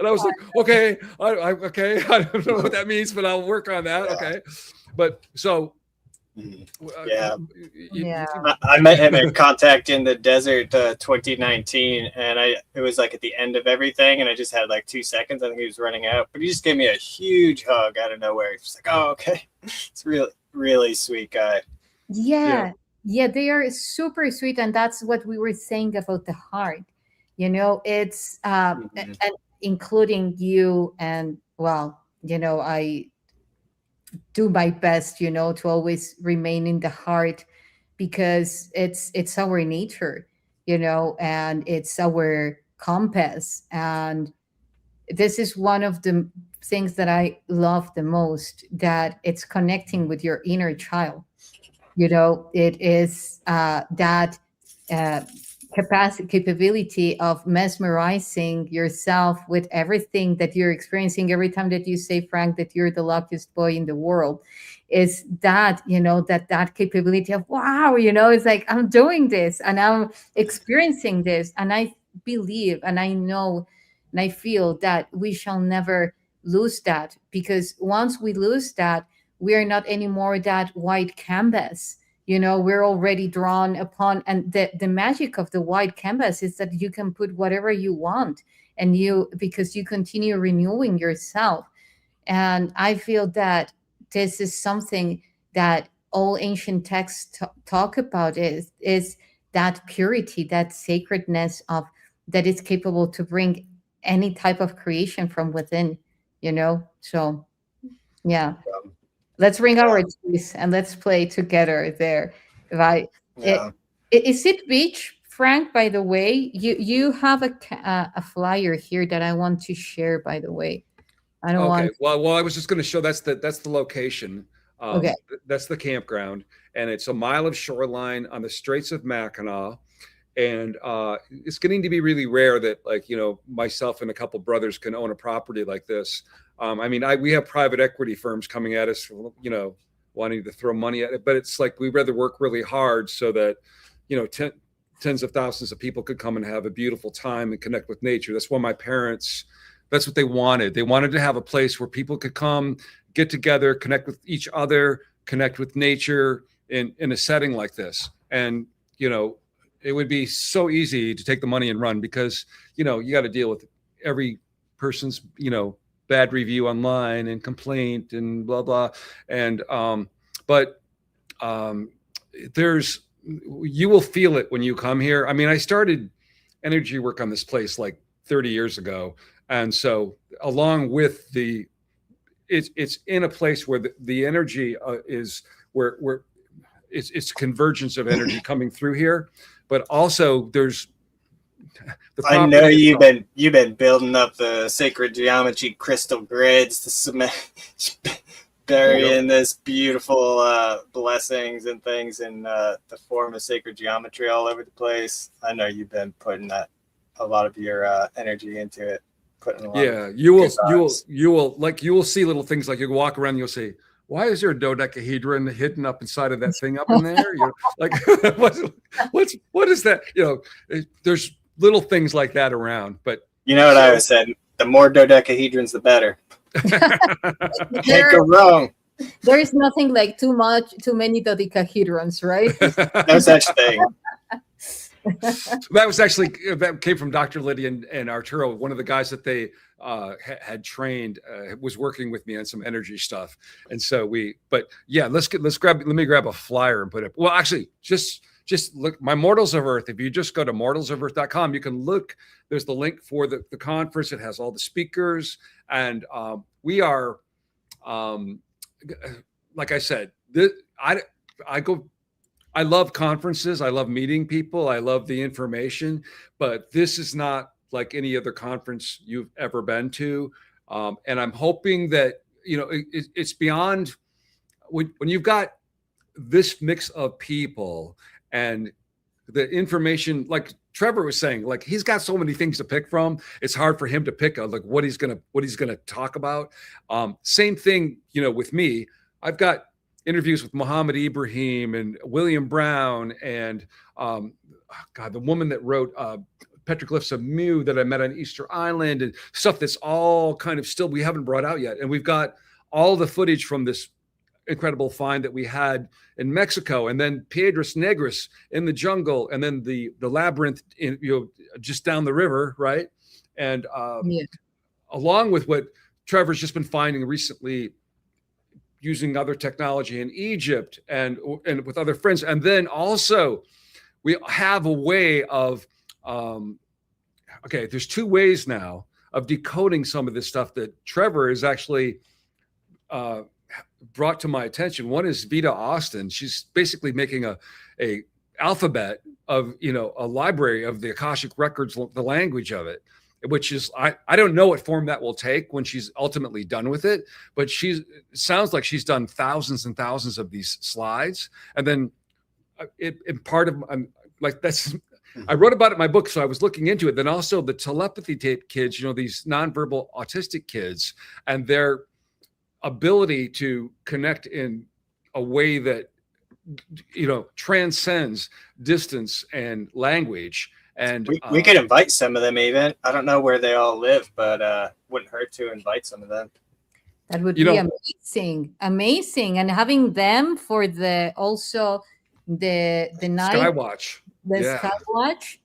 S3: I was like, okay, okay. I don't know what that means, but I'll work on that. Okay. But so,
S4: I met him in Contact in the Desert 2019, and it was like at the end of everything, and I just had like 2 seconds. I think he was running out, but he just gave me a huge hug out of nowhere. He's just like, oh, okay. It's really, really sweet guy.
S1: Yeah, they are super sweet, and that's what we were saying about the heart. It's and including you, and I do my best, to always remain in the heart, because it's our nature, and it's our compass. And this is one of the things that I love the most, that it's connecting with your inner child. It is that capability of mesmerizing yourself with everything that you're experiencing every time that you say, Frank, that you're the luckiest boy in the world. is that, that capability of, wow, it's like, I'm doing this and I'm experiencing this. And I believe and I know and I feel that we shall never lose that, because once we lose that, we are not anymore that white canvas. We're already drawn upon, and the magic of the white canvas is that you can put whatever you want, and because you continue renewing yourself. And I feel that this is something that all ancient texts talk about, is that purity, that sacredness of that is capable to bring any type of creation from within. So yeah, let's bring our toys and let's play together there, right?
S4: Yeah.
S1: Is it beach, Frank? By the way, you have a flyer here that I want to share. By the way, I don't want.
S3: Well, I was just going to show that's the location.
S1: Okay.
S3: That's the campground, and it's a mile of shoreline on the Straits of Mackinac. And it's getting to be really rare that, like, myself and a couple brothers can own a property like this. I mean, we have private equity firms coming at us, wanting to throw money at it, but it's like we'd rather work really hard so that, tens of thousands of people could come and have a beautiful time and connect with nature. That's why my parents, that's what they wanted. They wanted to have a place where people could come, get together, connect with each other, connect with nature in a setting like this. And, it would be so easy to take the money and run, because, you got to deal with every person's, bad review online and complaint and blah, blah. And, you will feel it when you come here. I mean, I started energy work on this place like 30 years ago. And so along with it's in a place where the energy is where it's convergence of energy coming through here. But also there's
S4: I know you've been building up the sacred geometry crystal grids, the cement, burying this beautiful blessings and things in the form of sacred geometry all over the place. I know you've been putting a lot of your energy into it.
S3: You will see little things, like you walk around and you'll see, why is there a dodecahedron hidden up inside of that thing up in there? Like, what is that? There's little things like that around. But
S4: what I always said, the more dodecahedrons, the better. Can't go wrong.
S1: There is nothing like too many dodecahedrons, right?
S4: No such thing.
S3: That came from Dr. Lydia and Arturo. One of the guys that they had trained was working with me on some energy stuff. And so let me grab a flyer and put it. Well, actually, just look, my Mortals of Earth. If you just go to mortalsofearth.com, you can look. There's the link for the conference. It has all the speakers. And we are, like I said, I love conferences. I love meeting people. I love the information, but this is not like any other conference you've ever been to. And I'm hoping that, it's beyond when you've got this mix of people and the information, like Trevor was saying, like he's got so many things to pick from. It's hard for him to pick like what he's going to talk about. Same thing, with me. I've got interviews with Muhammad Ibrahim and William Brown and the woman that wrote Petroglyphs of Mu that I met on Easter Island, and stuff that's all kind of still we haven't brought out yet. And we've got all the footage from this incredible find that we had in Mexico, and then Piedras Negras in the jungle, and then the labyrinth just down the river, right? And along with what Trevor's just been finding recently, using other technology in Egypt and with other friends. And then also we have a way of, there's two ways now of decoding some of this stuff that Trevor is actually brought to my attention. One is Vita Austin. She's basically making a alphabet of, a library of the Akashic records, the language of it, which is, I don't know what form that will take when she's ultimately done with it, but it sounds like she's done thousands and thousands of these slides. And then I wrote about it in my book, so I was looking into it. Then also the telepathy tape kids, these nonverbal autistic kids, and their ability to connect in a way that, transcends distance and language. And
S4: we could invite some of them even. I don't know where they all live, but wouldn't hurt to invite some of them.
S1: That would be amazing. And having them for the night
S3: Skywatch.
S1: Skywatch.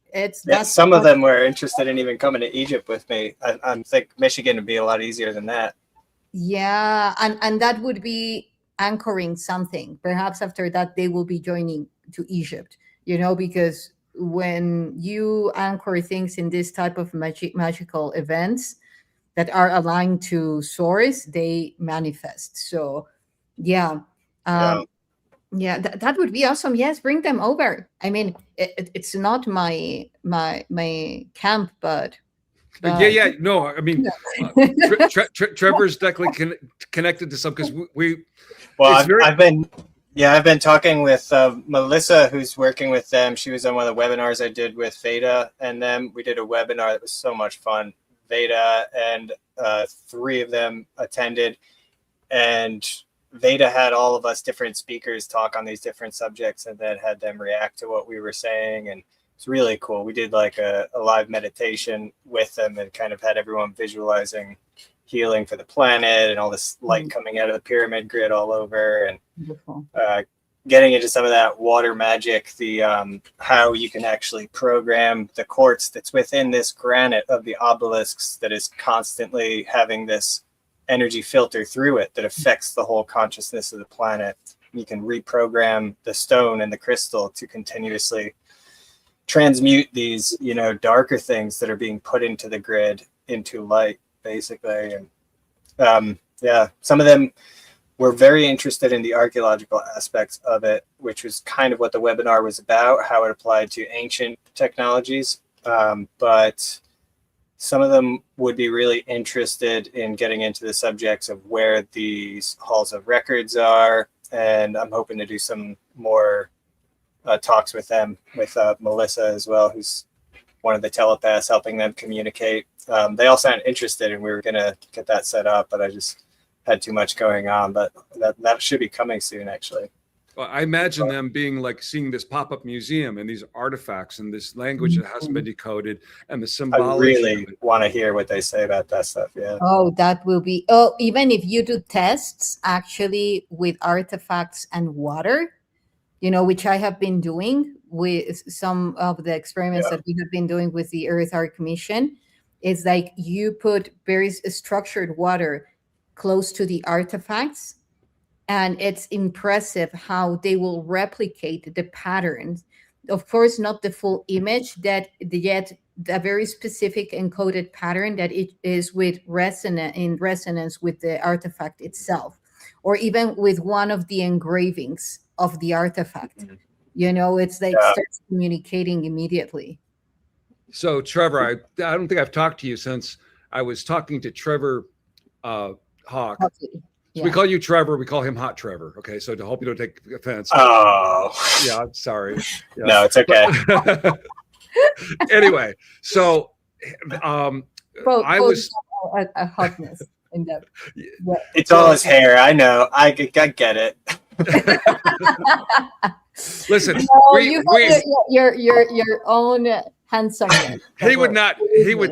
S4: Some of them were interested in even coming to Egypt with me. I think Michigan would be a lot easier than that.
S1: Yeah, and that would be anchoring something. Perhaps after that they will be joining to Egypt, because when you anchor things in this type of magical events that are aligned to source, they manifest. So that would be awesome. Yes, bring them over. I mean, it's not my camp, but
S3: no, I mean, Trevor's definitely connected to some, because
S4: I've been talking with Melissa, who's working with them. She was on one of the webinars I did with Veda, and then we did a webinar that was so much fun. Veda and 3 of them attended, and Veda had all of us different speakers talk on these different subjects, and then had them react to what we were saying, and it's really cool. We did like a live meditation with them and kind of had everyone visualizing healing for the planet and all this light coming out of the pyramid grid all over, and getting into some of that water magic, the how you can actually program the quartz that's within this granite of the obelisks that is constantly having this energy filter through it that affects the whole consciousness of the planet. You can reprogram the stone and the crystal to continuously transmute these, darker things that are being put into the grid into light, basically. And some of them were very interested in the archaeological aspects of it, which was kind of what the webinar was about, how it applied to ancient technologies. But some of them would be really interested in getting into the subjects of where these halls of records are. And I'm hoping to do some more talks with them, with Melissa as well, who's one of the telepaths helping them communicate. They all sound interested, and we were going to get that set up, but I just had too much going on. But that should be coming soon, actually.
S3: Well, I imagine them being like seeing this pop-up museum and these artifacts and this language that hasn't been decoded and the symbology.
S4: I really want to hear what they say about that stuff. Yeah.
S1: Oh, that will be. Oh, even if you do tests actually with artifacts and water, which I have been doing with some of the experiments that we have been doing with the Earth Ark mission, is like you put very structured water close to the artifacts, and it's impressive how they will replicate the patterns. Of course, not the full image, yet a very specific encoded pattern that it is in resonance with the artifact itself, or even with one of the engravings of the artifact. It's like starts communicating immediately.
S3: So Trevor, I don't think I've talked to you since I was talking to Trevor Hawk. So we call you Trevor. We call him Hot Trevor. Okay, so to hope you don't take offense.
S4: Oh,
S3: yeah, I'm sorry. Yeah.
S4: No, it's okay.
S3: Anyway, so I was
S1: a hotness in that.
S4: Yeah. It's all his hair. I know. I get it.
S3: Listen,
S1: your own handsomeness.
S3: He would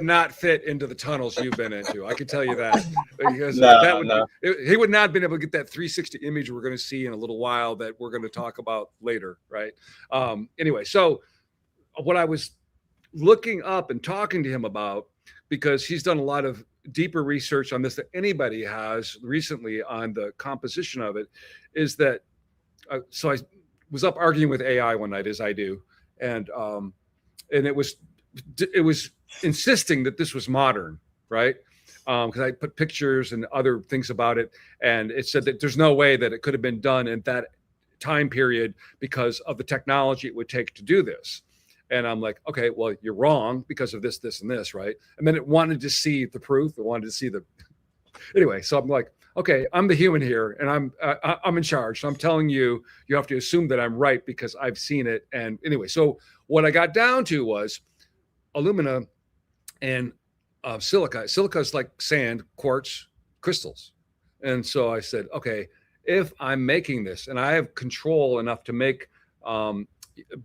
S3: not fit into the tunnels you've been into. I can tell you that, because he would not have been able to get that 360 image we're going to see in a little while that we're going to talk about later, right? Anyway, so what I was looking up and talking to him about, because he's done a lot of deeper research on this that anybody has recently on the composition of it, is that so I was up arguing with AI one night, as I do, and it was insisting that this was modern, right? Because I put pictures and other things about it, and it said that there's no way that it could have been done in that time period because of the technology it would take to do this. And I'm like, okay, well, you're wrong because of this, this, and this, right? And then it wanted to see the proof. It wanted to see the. Anyway, so I'm like, okay, I'm the human here, and I'm in charge. So I'm telling you, you have to assume that I'm right because I've seen it. And anyway, so what I got down to was alumina and silica. Silica is like sand, quartz, crystals. And so I said, okay, if I'm making this and I have control enough to make,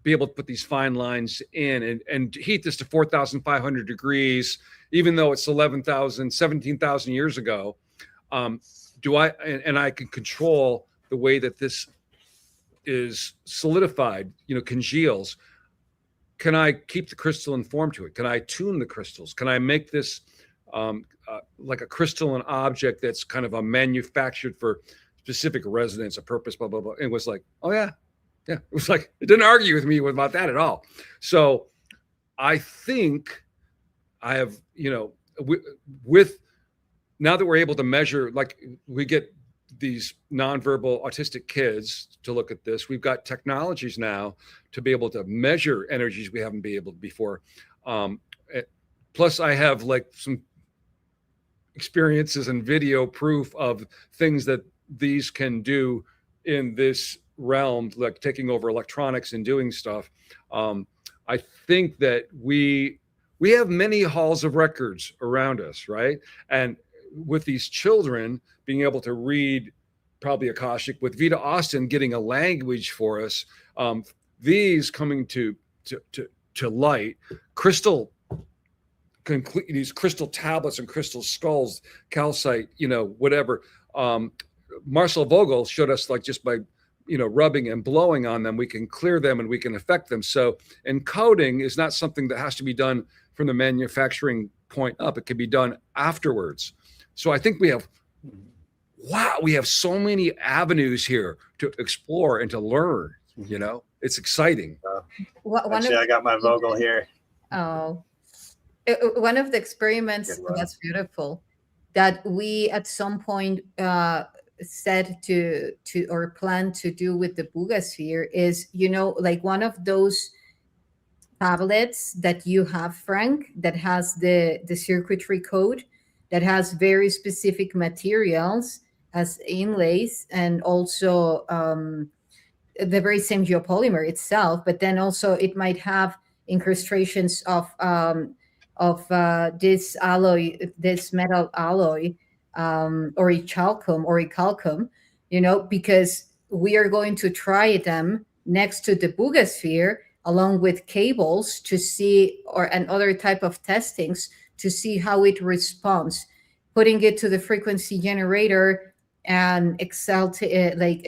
S3: be able to put these fine lines in and heat this to 4,500 degrees, even though it's 11,000, 17,000 years ago, and I can control the way that this is solidified, congeals. Can I keep the crystalline form to it? Can I tune the crystals? Can I make this like a crystalline object that's kind of a manufactured for specific resonance, a purpose, blah, blah, blah. It was like, oh yeah. It was like, it didn't argue with me about that at all. So I think I have, with now that we're able to measure, like we get these nonverbal autistic kids to look at this, we've got technologies now to be able to measure energies we haven't been able to before. Plus I have like some experiences and video proof of things that these can do in this realm, like taking over electronics and doing stuff. I think that we have many halls of records around us, right? And with these children being able to read probably Akashic, with Vita Austin getting a language for us, these coming to light, these crystal tablets and crystal skulls, calcite, whatever. Marcel Vogel showed us, like, just by rubbing and blowing on them, we can clear them and we can affect them. So encoding is not something that has to be done from the manufacturing point up. It can be done afterwards. So I think we have so many avenues here to explore and to learn. It's exciting.
S4: Actually, I got my Vogel here.
S1: Oh, one of the experiments that's beautiful that we at some point said to or plan to do with the Boogosphere is, like one of those tablets that you have, Frank, that has the circuitry code, that has very specific materials as inlays, and also the very same geopolymer itself, but then also it might have incrustations of this alloy, this metal alloy, orichalcum, because we are going to try them next to the Boogosphere along with cables to see, and other type of testings to see how it responds, putting it to the frequency generator and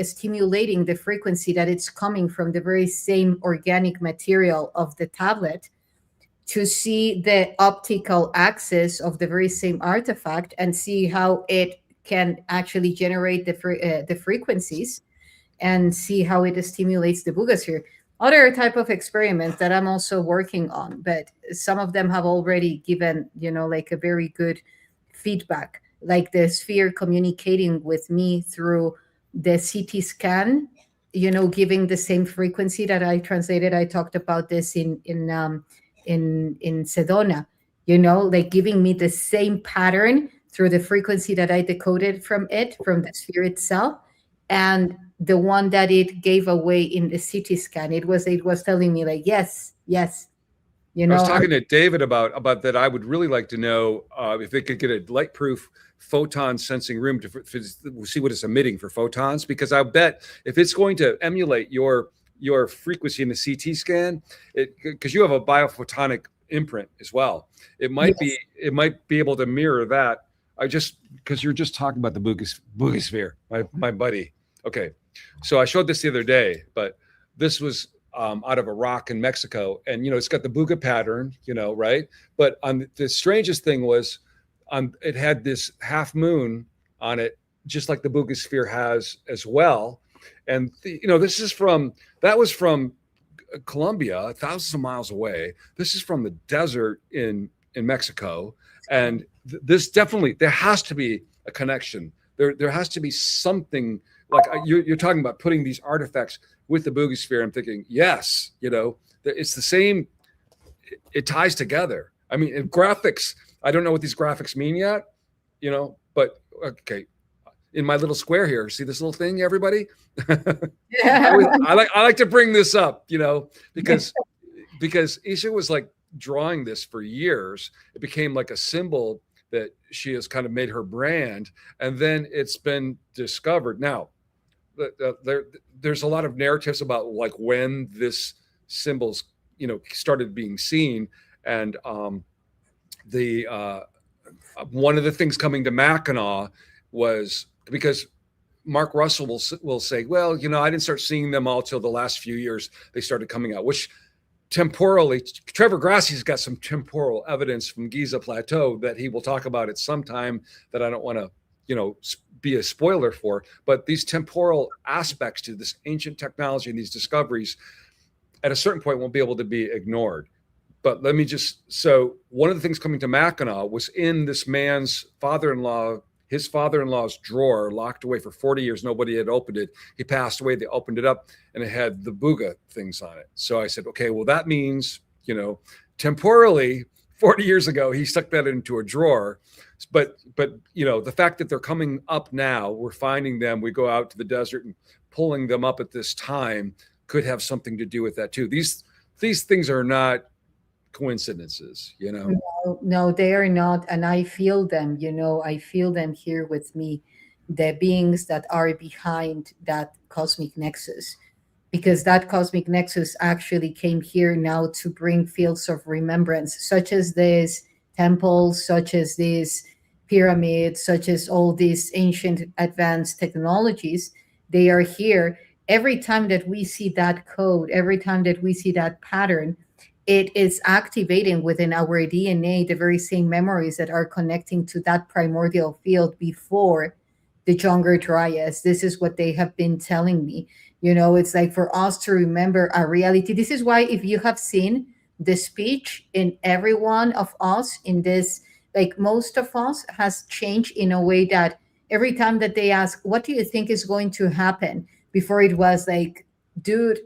S1: stimulating the frequency that it's coming from the very same organic material of the tablet, to see the optical axis of the very same artifact and see how it can actually generate the frequencies, and see how it stimulates the Boogosphere. Other type of experiments that I'm also working on, but some of them have already given, like a very good feedback, like the sphere communicating with me through the CT scan, giving the same frequency that I translated. I talked about this in Sedona, like giving me the same pattern through the frequency that I decoded from the sphere itself, and the one that it gave away in the CT scan. It was telling me, like, yes. I
S3: was talking to David about that. I would really like to know if they could get a light-proof photon sensing room to see what it's emitting for photons, because I bet if it's going to emulate your frequency in the CT scan, because you have a biophotonic imprint as well, it might be able to mirror that. Because you're just talking about the Boogosphere, my buddy. Okay, so I showed this the other day, but this was out of a rock in Mexico, and it's got the Booga pattern, right? But the strangest thing was, it had this half moon on it, just like the Boogosphere has as well. And that was from Colombia, thousands of miles away. This is from the desert in Mexico, and this definitely, there has to be a connection. There has to be something, like you're talking about putting these artifacts with the Boogosphere. I'm thinking, yes, it's the same. It ties together. I mean, in graphics, I don't know what these graphics mean yet, but okay. In my little square here, see this little thing, everybody?
S1: Yeah.
S3: I like to bring this up, because YssaH was like drawing this for years. It became like a symbol that she has kind of made her brand, and then it's been discovered. Now, there's a lot of narratives about like when this symbols, started being seen. And the one of the things coming to Mackinac was because Mark Russell will say, well, I didn't start seeing them all till the last few years they started coming out, which temporally, Trevor Grassi's got some temporal evidence from Giza Plateau that he will talk about at some time that I don't want to, be a spoiler for. But these temporal aspects to this ancient technology and these discoveries at a certain point won't be able to be ignored. But let me so one of the things coming to Mackinac was in this man's his father-in-law's drawer, locked away for 40 years. Nobody had opened it. He passed away. They opened it up and it had the Booga things on it. So I said, okay, well, that means, temporally 40 years ago, he stuck that into a drawer. But the fact that they're coming up now, we're finding them, we go out to the desert and pulling them up at this time could have something to do with that too. These things are not coincidences,
S1: No, they are not. And I feel them, I feel them here with me, the beings that are behind that cosmic nexus, because that cosmic nexus actually came here now to bring fields of remembrance, such as this temples, such as these pyramids, such as all these ancient advanced technologies. They are here. Every time that we see that code, every time that we see that pattern, it is activating within our DNA the very same memories that are connecting to that primordial field before the younger Dryas. This is what they have been telling me. It's like for us to remember our reality. This is why if you have seen the speech in every one of us in this, like most of us has changed in a way that every time that they ask, what do you think is going to happen? Before it was like, dude,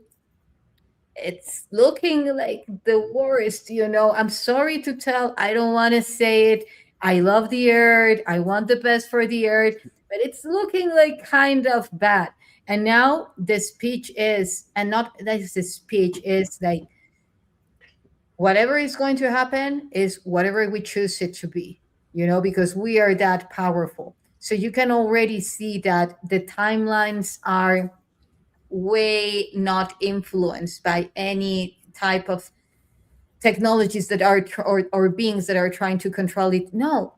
S1: it's looking like the worst, I'm sorry to tell. I don't want to say it. I love the earth. I want the best for the earth, but it's looking like kind of bad. And now the speech is, and not that the speech is like, whatever is going to happen is whatever we choose it to be, because we are that powerful. So you can already see that the timelines are way not influenced by any type of technologies that are or beings that are trying to control it. No,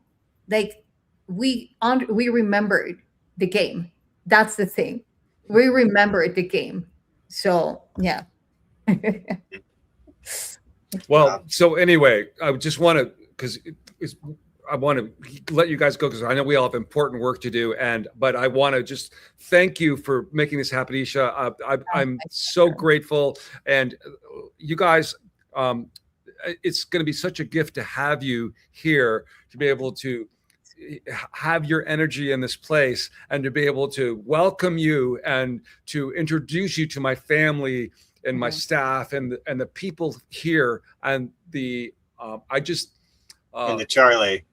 S1: like we remembered the game. That's the thing. We remembered the game. So yeah.
S3: Well, so anyway, I just want to, because I want to let you guys go because I know we all have important work to do. But I want to just thank you for making this happen, YssaH. I'm so grateful. And you guys, it's going to be such a gift to have you here, to be able to have your energy in this place and to be able to welcome you and to introduce you to my family and my staff and the people here and the
S4: and the Charlie.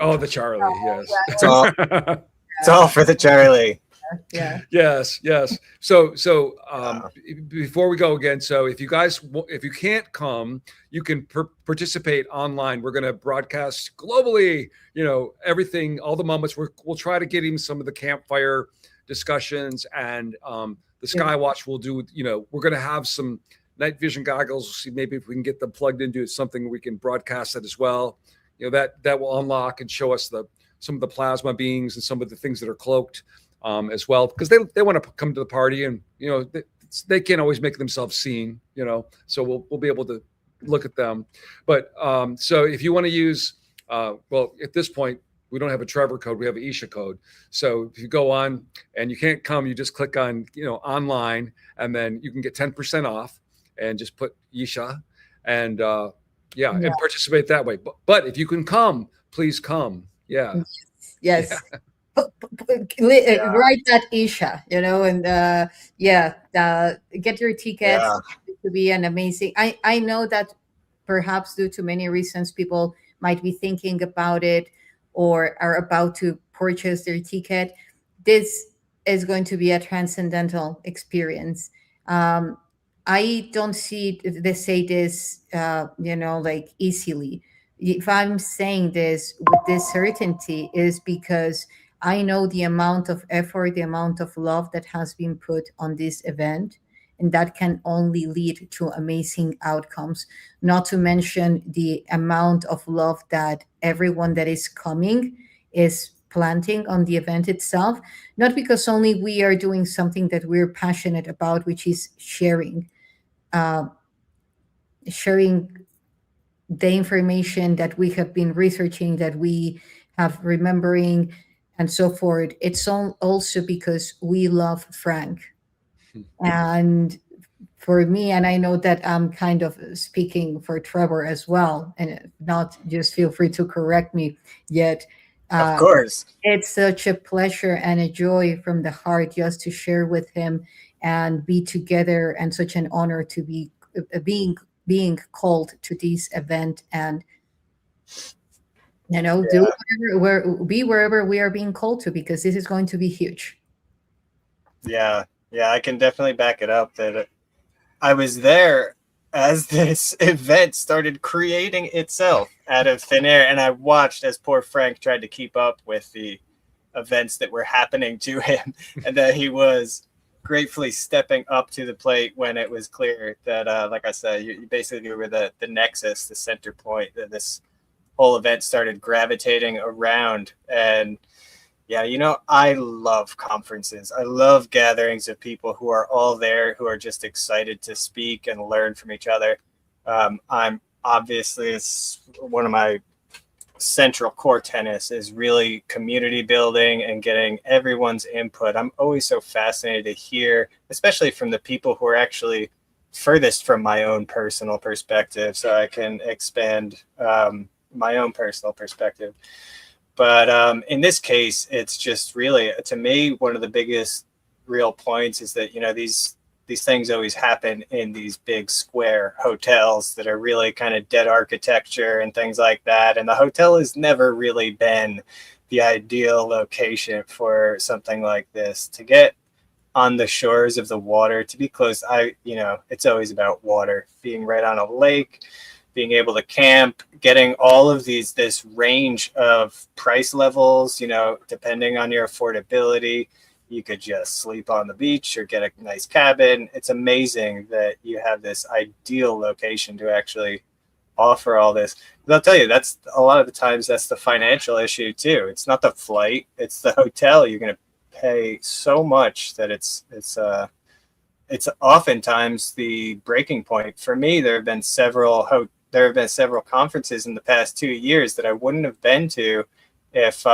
S3: Oh, the Charlie, yes.
S4: It's all for the Charlie.
S1: Yeah.
S3: Yes. So before we go again, so if you can't come, you can participate online. We're going to broadcast globally, everything, all the moments. We'll try to get him some of the campfire discussions and the Skywatch will do, we're going to have some night vision goggles. See maybe if we can get them plugged into something, we can broadcast that as well. That will unlock and show us some of the plasma beings and some of the things that are cloaked as well, because they want to come to the party and, they can't always make themselves seen, so we'll be able to look at them. But so if you want to use, well, at this point, we don't have a Trevor code, we have an YssaH code. So if you go on and you can't come, you just click on, online, and then you can get 10% off and just put YssaH and and participate that way. But if you can come, please come. Yeah.
S1: Yes. Write that YssaH, and get your tickets. To be an amazing. I know that perhaps due to many reasons, people might be thinking about it or are about to purchase their ticket. This is going to be a transcendental experience. I don't see they say this, like easily. If I'm saying this with this certainty, is because I know the amount of effort, the amount of love that has been put on this event, and that can only lead to amazing outcomes. Not to mention the amount of love that everyone that is coming is planting on the event itself, not because only we are doing something that we're passionate about, which is uh, sharing the information that we have been researching, that we have remembering, and so forth. It's also because we love Frank. And for me, and I know that I'm kind of speaking for Trevor as well, and not just feel free to correct me yet.
S4: Of
S1: Uh,
S4: course.
S1: it's such a pleasure and a joy from the heart just to share with him and be together, and such an honor to be being called to this event, and do
S4: Yeah.
S1: be wherever we are being called to, because this is going to be huge.
S4: Yeah. Yeah. I can definitely back it up that I was there as this event started creating itself out of thin air. And I watched as poor Frank tried to keep up with the events that were happening to him, and that he was gratefully stepping up to the plate when it was clear that, like I said, you basically were the nexus, the center point that this whole event started gravitating around. And yeah, I love conferences. I love gatherings of people who are all there, who are just excited to speak and learn from each other. I'm obviously, it's one of my central core tenets is really community building and getting everyone's input. I'm always so fascinated to hear, especially from the people who are actually furthest from my own personal perspective, so I can expand my own personal perspective. But in this case, it's just really, to me, one of the biggest real points is that, these things always happen in these big square hotels that are really kind of dead architecture and things like that. And the hotel has never really been the ideal location for something like this. To get on the shores of the water, to be close, it's always about water, being right on a lake, being able to camp, getting all of this range of price levels, depending on your affordability. You could just sleep on the beach or get a nice cabin. It's amazing that you have this ideal location to actually offer all this. But I'll tell you, that's a lot of the times that's the financial issue too. It's not the flight, it's the hotel. You're going to pay so much that it's oftentimes the breaking point. For me, there have been several conferences in the past 2 years that I wouldn't have been to if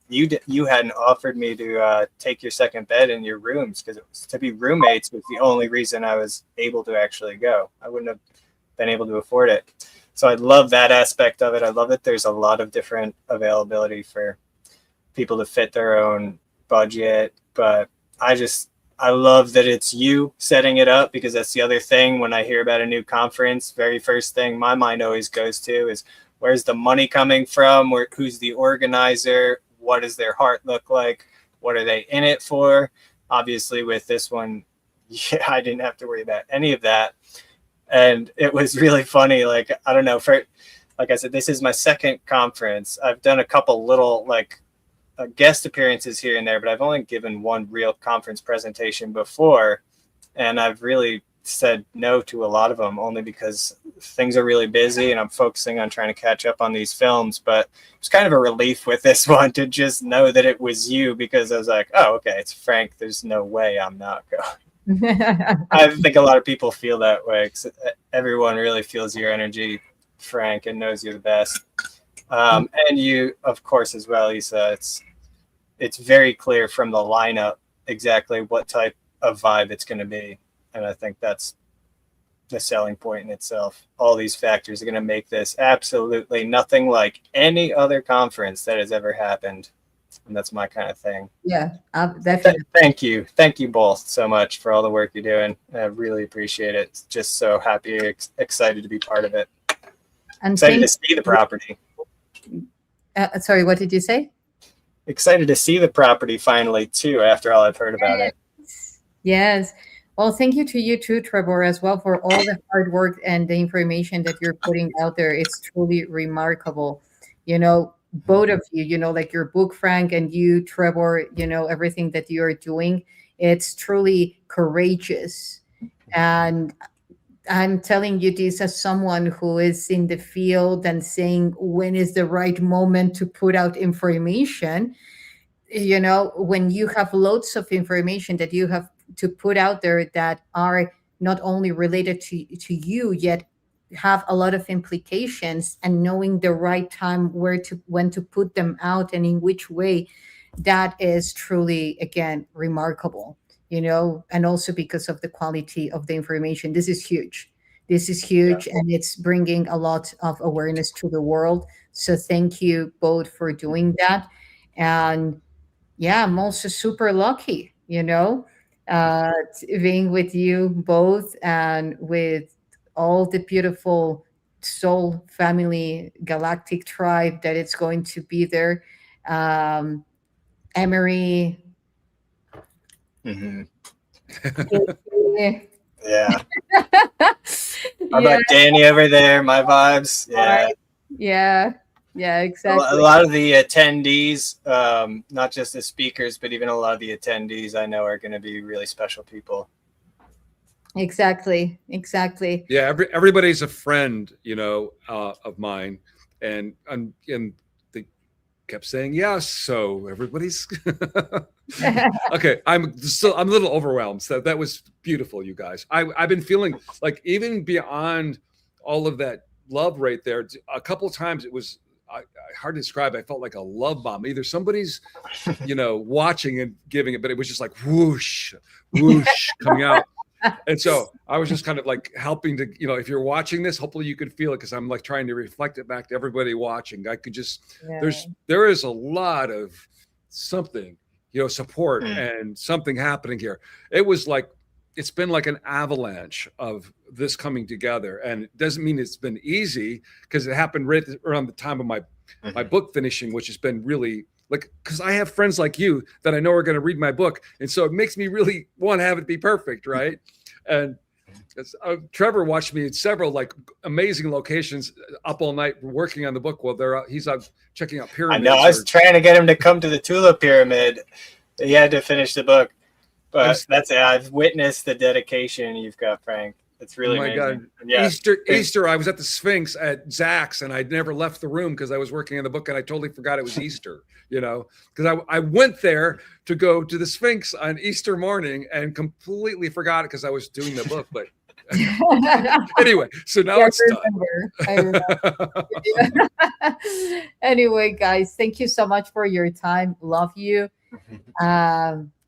S4: you hadn't offered me to take your second bed in your rooms, because to be roommates was the only reason I was able to actually go. I wouldn't have been able to afford it. So I love that aspect of it. I love that there's a lot of different availability for people to fit their own budget. But I love that it's you setting it up, because that's the other thing when I hear about a new conference. Very first thing my mind always goes to is, where's the money coming from? Who's the organizer? What does their heart look like? What are they in it for? Obviously, with this one, I didn't have to worry about any of that. And it was really funny. Like, I don't know, like I said, this is my second conference. I've done a couple little guest appearances here and there, but I've only given one real conference presentation before. And I've really said no to a lot of them, only because things are really busy and I'm focusing on trying to catch up on these films. But it's kind of a relief with this one to just know that it was you, because I was like, oh, okay, it's Frank. There's no way I'm not going. I think a lot of people feel that way. Everyone really feels your energy, Frank, and knows you're the best. And you, of course, as well, YssaH. It's very clear from the lineup exactly what type of vibe it's going to be. And I think that's the selling point in itself. All these factors are going to make this absolutely nothing like any other conference that has ever happened. And that's my kind of thing.
S1: Yeah, definitely.
S4: Thank you. Thank you both so much for all the work you're doing. I really appreciate it. Just so happy, excited to be part of it.
S1: And
S4: excited to see the property.
S1: Sorry, what did you say?
S4: Excited to see the property finally, too, after all I've heard about it.
S1: Yes. Well, thank you to you too, Trevor, as well, for all the hard work and the information that you're putting out there. It's truly remarkable. both of you, like your book, Frank, and you, Trevor, everything that you're doing. It's truly courageous. And I'm telling you this as someone who is in the field and saying when is the right moment to put out information. When you have loads of information that you have to put out there that are not only related to you, yet have a lot of implications, and knowing the right time when to put them out and in which way, that is truly, again, remarkable. And also because of the quality of the information. This is huge. And it's bringing a lot of awareness to the world. So thank you both for doing that. And yeah, I'm also super lucky, being with you both and with all the beautiful soul family galactic tribe that it's going to be there. Emery.
S4: Mm-hmm.
S1: Yeah.
S4: Yeah. How about Danny over there? My vibes. Yeah.
S1: Yeah, exactly.
S4: A lot of the attendees, not just the speakers, but even a lot of the attendees I know are going to be really special people.
S1: Exactly.
S3: Yeah, everybody's a friend, of mine, and they kept saying yes, so everybody's okay. I'm a little overwhelmed. So that was beautiful, you guys. I've been feeling like, even beyond all of that love right there, a couple of times it was hard to describe. I felt like a love bomb. Either somebody's watching and giving it, but it was just like whoosh coming out. And so I was just kind of like helping to, if you're watching this, hopefully you could feel it, because I'm like trying to reflect it back to everybody watching. I could just, there is a lot of something, support and something happening here. It was like, it's been like an avalanche of this coming together. And it doesn't mean it's been easy, because it happened right around the time of my book finishing, which has been really, like, because I have friends like you that I know are going to read my book. And so it makes me really want to have it be perfect, right? And Trevor watched me in several like amazing locations up all night working on the book while he's out checking out pyramids.
S4: I know, I was trying to get him to come to the Tulip Pyramid. He had to finish the book. But that's it. I've witnessed the dedication you've got, Frank. It's really amazing. God.
S3: Yeah. Easter, I was at the Sphinx at YssaH, and I'd never left the room because I was working on the book, and I totally forgot it was Easter, because I went there to go to the Sphinx on Easter morning and completely forgot it because I was doing the book. But anyway, so now it's done.
S1: I remember. Anyway, guys, thank you so much for your time. Love you.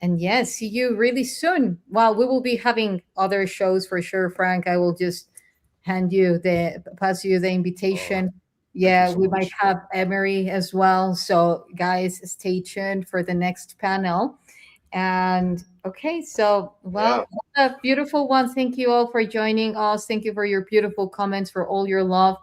S1: And yes, see you really soon. Well, we will be having other shows for sure, Frank. I will just pass you the invitation. Yeah, we might have Emery as well. So guys, stay tuned for the next panel. And okay, so what a beautiful one. Thank you all for joining us. Thank you for your beautiful comments, for all your love.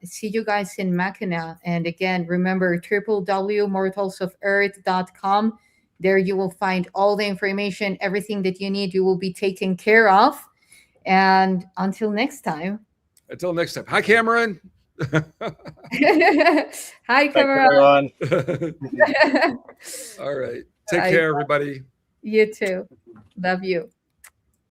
S1: See you guys in Machina. And again, remember www.mortalsoferarth.com. There you will find all the information, everything that you need. You will be taken care of. And until next time.
S3: Hi, Cameron.
S1: Hi, Cameron.
S3: All right. Take care, everybody.
S1: You too. Love you.